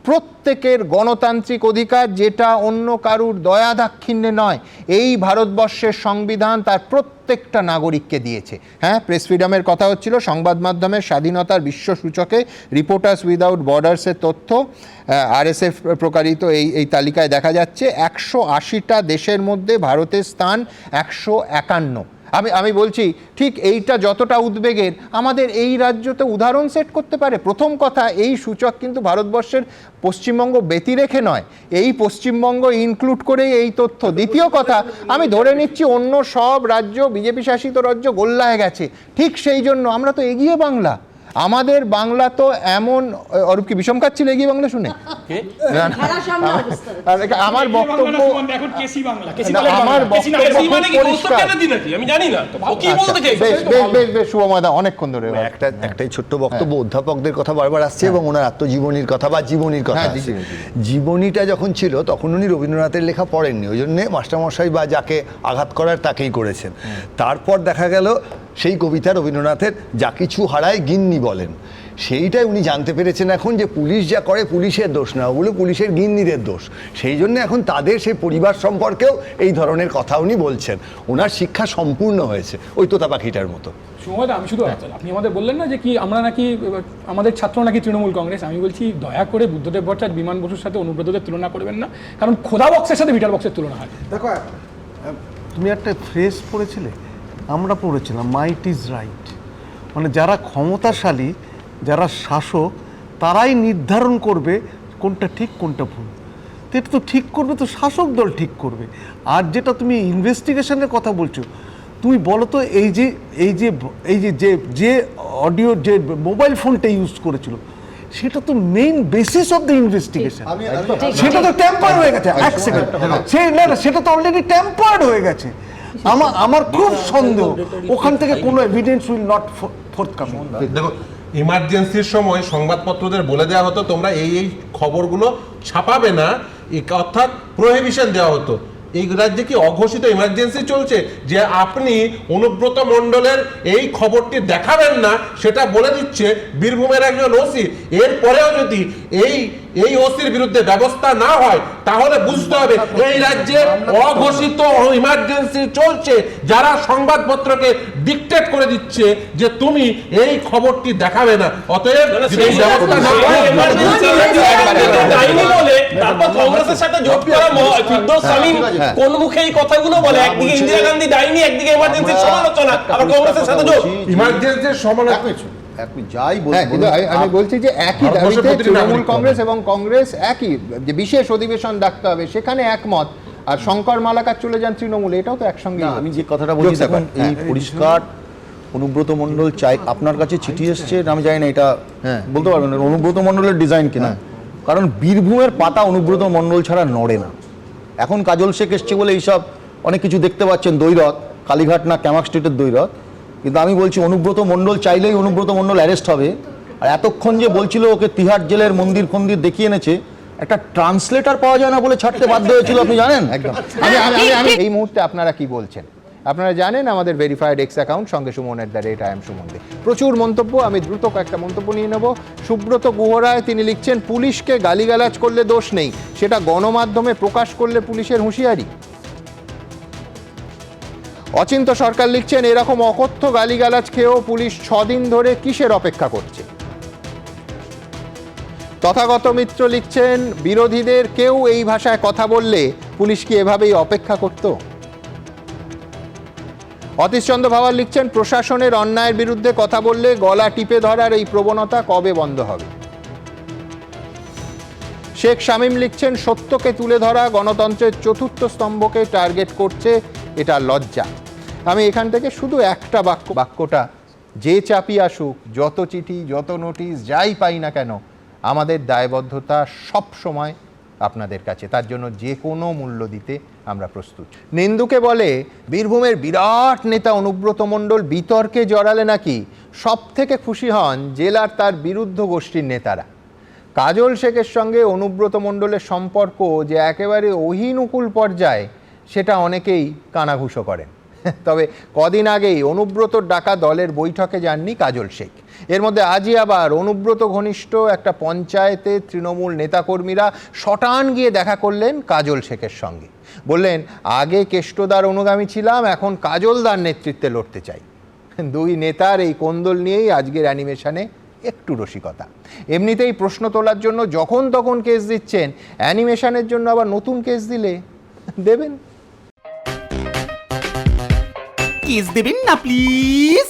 প্রত্যেকের গণতান্ত্রিক অধিকার, যেটা অন্য কারুর দয়া দাক্ষিণ্যে নয়। এই ভারতবর্ষের সংবিধান তার প্রত্যেকটা নাগরিককে দিয়েছে। হ্যাঁ, প্রেস ফ্রিডমের কথা হচ্ছিল, সংবাদ মাধ্যমের স্বাধীনতার বিশ্ব সূচকে রিপোর্টার্স উইদাউট বর্ডার্সের তথ্য, RSF প্রকারিত এই তালিকায় দেখা যাচ্ছে 180টা দেশের মধ্যে ভারতের স্থান 151। আমি বলছি ঠিক এইটা যতটা উদ্বেগের, আমাদের এই রাজ্যতে উদাহরণ সেট করতে পারে। প্রথম কথা, এই সূচক কিন্তু ভারতবর্ষের পশ্চিমবঙ্গ ব্যতি রেখে নয়, এই পশ্চিমবঙ্গ ইনক্লুড করেই এই তথ্য। দ্বিতীয় কথা, আমি ধরে নিচ্ছি অন্য সব রাজ্য, বিজেপি শাসিত রাজ্য গোল্লায় গেছে, ঠিক সেই জন্য আমরা তো এগিয়ে বাংলা। আমাদের বাংলা তো এমন, অরূপ কি বিষম খাচ্ছিল এগিয়ে বাংলা শুনে? আমার বক্তব্য শুভময়দা অনেকক্ষণ ধরে একটাই ছোট্ট বক্তব্য। অধ্যাপকদের কথা বারবার আসছে এবং ওনার আত্মজীবনীর কথা বা জীবনীর কথা। জীবনীটা যখন ছিল তখন উনি রবীন্দ্রনাথের লেখা পড়েননি, ওই জন্যে মাস্টারমশাই বা যাকে আঘাত করার তাকেই করেছেন। তারপর দেখা গেল সেই কবিতা রবীন্দ্রনাথের, যা কিছু হারায় গিন্নি বলেন, সেইটাই উনি জানতে পেরেছেন এখন যে পুলিশ যা করে পুলিশের দোষ না, ওগুলো পুলিশের গিন্নিদের দোষ। সেই জন্য এখন তাদের সেই পরিবার সম্পর্কেও এই ধরনের কথা উনি বলছেন। ওনার শিক্ষা সম্পূর্ণ হয়েছে ওই তোতা পাখিটার মতো। সুময়দা, আমি শুধু আপনি আমাদের বললেন না যে কি আমরা নাকি আমাদের ছাত্র নাকি তৃণমূল কংগ্রেস, আমি বলছি দয়া করে বুদ্ধদেব ভট্টাচার্য, বিমান বসুর সাথে অনুব্রতদের তুলনা করবেন না, কারণ খোদা বক্সের সাথে বিটার বক্সের তুলনা হয়। দেখো, তুমি একটা ফ্রেজ পড়েছিলে, আমরা পড়েছিলাম মাইট ইজ রাইট, মানে যারা ক্ষমতাশালী, যারা শাসক, তারাই নির্ধারণ করবে কোনটা ঠিক কোনটা ভুল। তো এটা তো ঠিক করবে তো শাসক দল ঠিক করবে। আর যেটা তুমি ইনভেস্টিগেশনের কথা বলছো, তুমি বলো তো যে অডিও, যে মোবাইল ফোনটা ইউজ করেছিল, সেটা তো main basis of the investigation. সেটা তো ট্যাম্পার হয়ে গেছে। এক সেকেন্ড, সেটা তো অলরেডি ট্যাম্পার্ড হয়ে গেছে। আমার খুব সন্দেহ ওখান থেকে কোনো এভিডেন্স উইল নট ফোর্থকামিং। দেখো, ইমার্জেন্সির সময় সংবাদপত্রদের বলে দেওয়া হতো তোমরা এই খবরগুলো ছাপাবে না, অর্থাৎ প্রহিবিশন দেওয়া হতো। এই রাজ্যে কি অঘোষিত ইমার্জেন্সি চলছে যে আপনি অনুব্রত মণ্ডলের এই খবরটি দেখাবেন না, সেটা বলে দিচ্ছে বীরভূমের একজন ওসি। এরপরেও যদি এই ওসির বিরুদ্ধে ব্যবস্থা না হয়, তাহলে বুঝতে হবে এই রাজ্যে অঘোষিত ইমার্জেন্সি চলছে, যারা সংবাদপত্রকে ডিকটেট করে দিচ্ছে যে তুমি এই খবরটি দেখাবে না। অতএব ব্যবস্থা না কংগ্রেসের সাথে যোগ করা ফিরদৌস সামিম কোন মুখে এই কথাগুলো বলে? একদিকে ইন্দিরা গান্ধী ডাইনি, একদিকে ইমার্জেন্সির সমালোচনা, আবার কংগ্রেসের সাথে যোগ। ইমার্জেন্সির সমালোচনা যাই আমি বলছি যে একই দাবিতে তৃণমূল কংগ্রেস এবং কংগ্রেস একই, যে বিশেষ অধিবেশন ডাকতে হবে, সেখানে একমত। আর শঙ্কর মালাকার চলে যান তৃণমূলে, এটাও তো একসঙ্গে। আমি যে কথাটা বলছি, দেখুন এই পরিষ্কার অনুব্রত মণ্ডল চাই আপনার কাছে চিঠি এসছে, আমি জানি না এটা বলতে পারবেন না অনুব্রত মণ্ডলের ডিজাইন কিনা, কারণ বীরভূমের পাতা অনুব্রত মণ্ডল ছাড়া নড়ে না। এখন কাজল শেখ এসছে বলে এইসব অনেক কিছু দেখতে পাচ্ছেন, দৈরথ, কালীঘাট না ক্যামাক স্ট্রিটের দৈরথ, কিন্তু আমি বলছি অনুব্রত মণ্ডল চাইলেই অনুব্রত মণ্ডল অ্যারেস্ট হবে। আর এতক্ষণ যে বলছিল ওকে তিহার জেলের মন্দির ফন্দির দেখিয়ে এনেছে, একটা ট্রান্সলেটর পাওয়া যায় না বলে ছাড়তে বাধ্য হয়েছিল, আপনি জানেন? একদম। আমি এই মুহূর্তে আপনারা কি বলছেন আপনারা জানেন, আমাদের ভেরিফাইড এক্স অ্যাকাউন্ট সঙ্গে সুমন@IAM সুমন। প্রচুর মন্তব্য, আমি দ্রুত কয়েকটা মন্তব্য নিয়ে নেব। সুব্রত গুহরায় তিনি লিখছেন, পুলিশকে গালিগালাজ করলে দোষ নেই, সেটা গণমাধ্যমে প্রকাশ করলে পুলিশের হুঁশিয়ারি। অচিন্ত সরকার লিখছেন, এরকম অকথ্য গালিগালাজ খেয়েও পুলিশ 6 দিন ধরে কিসের অপেক্ষা করছে। তথাগত মিত্র লিখছেন, বিরোধীদের কেউ এই ভাষায় কথা বললে পুলিশ কি এভাবেই অপেক্ষা করত? অতীশচন্দ্র ভাওয়াল লিখছেন, প্রশাসনের অন্যায়ের বিরুদ্ধে কথা বললে গলা টিপে ধরার এই প্রবণতা কবে বন্ধ হবে? শেখ শামীম লিখছেন, সত্যকে তুলে ধরা গণতন্ত্রের 4র্থ স্তম্ভকে টার্গেট করছে, এটা লজ্জা। আমি এখান থেকে শুধু একটা বাক্যটা, যে চাপই আসুক, যত চিঠি, যত নোটিশ, যাই পাই না কেন, আমাদের দায়বদ্ধতা সব সময় আপনাদের কাছে, তার জন্য যে কোনো মূল্য দিতে আমরা প্রস্তুত। নিন্দুকে বলে, বীরভূমের বিরাট নেতা অনুব্রত মণ্ডল বিতর্কে জড়ালে নাকি সব থেকে খুশি হন জেলার তার বিরুদ্ধ গোষ্ঠীর নেতারা। কাজল শেখের সঙ্গে অনুব্রত মণ্ডলের সম্পর্ক যে একেবারে অহিনুকূল পর্যায়ে, সেটা অনেকেই কানাঘুষো করেন। তবে কদিন আগেই অনুব্রতর ডাকা দলের বৈঠকে যাননি কাজল শেখ। এর মধ্যে আজই আবার অনুব্রত ঘনিষ্ঠ একটা পঞ্চায়েতে তৃণমূল নেতাকর্মীরা শটান গিয়ে দেখা করলেন কাজল শেখের সঙ্গে। বললেন, আগে কেষ্টদার অনুগামী ছিলাম, এখন কাজলদার নেতৃত্বে লড়তে চাই। দুই নেতার এই কোন্দল নিয়েই আজকের অ্যানিমেশনে একটু রসিকতা। এমনিতেই প্রশ্ন তোলার জন্য যখন তখন কেস দিচ্ছেন, অ্যানিমেশনের জন্য আবার নতুন কেস দিলে দেবেন? কেস দেবেন না প্লিজ।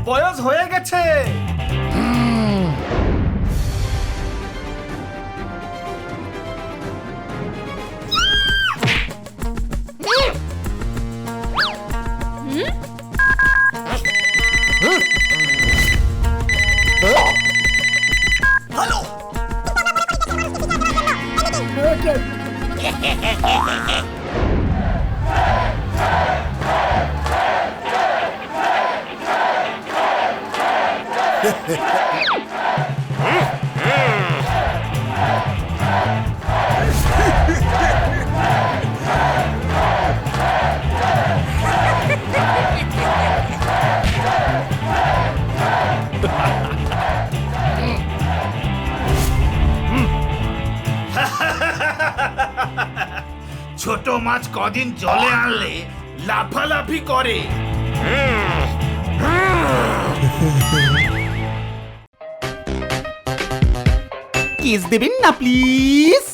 বয়স হয়ে গেছে। ছোট মাছ কদিন জলে আনলে লাফালাফি করে। কেস দেবেন না প্লিজ।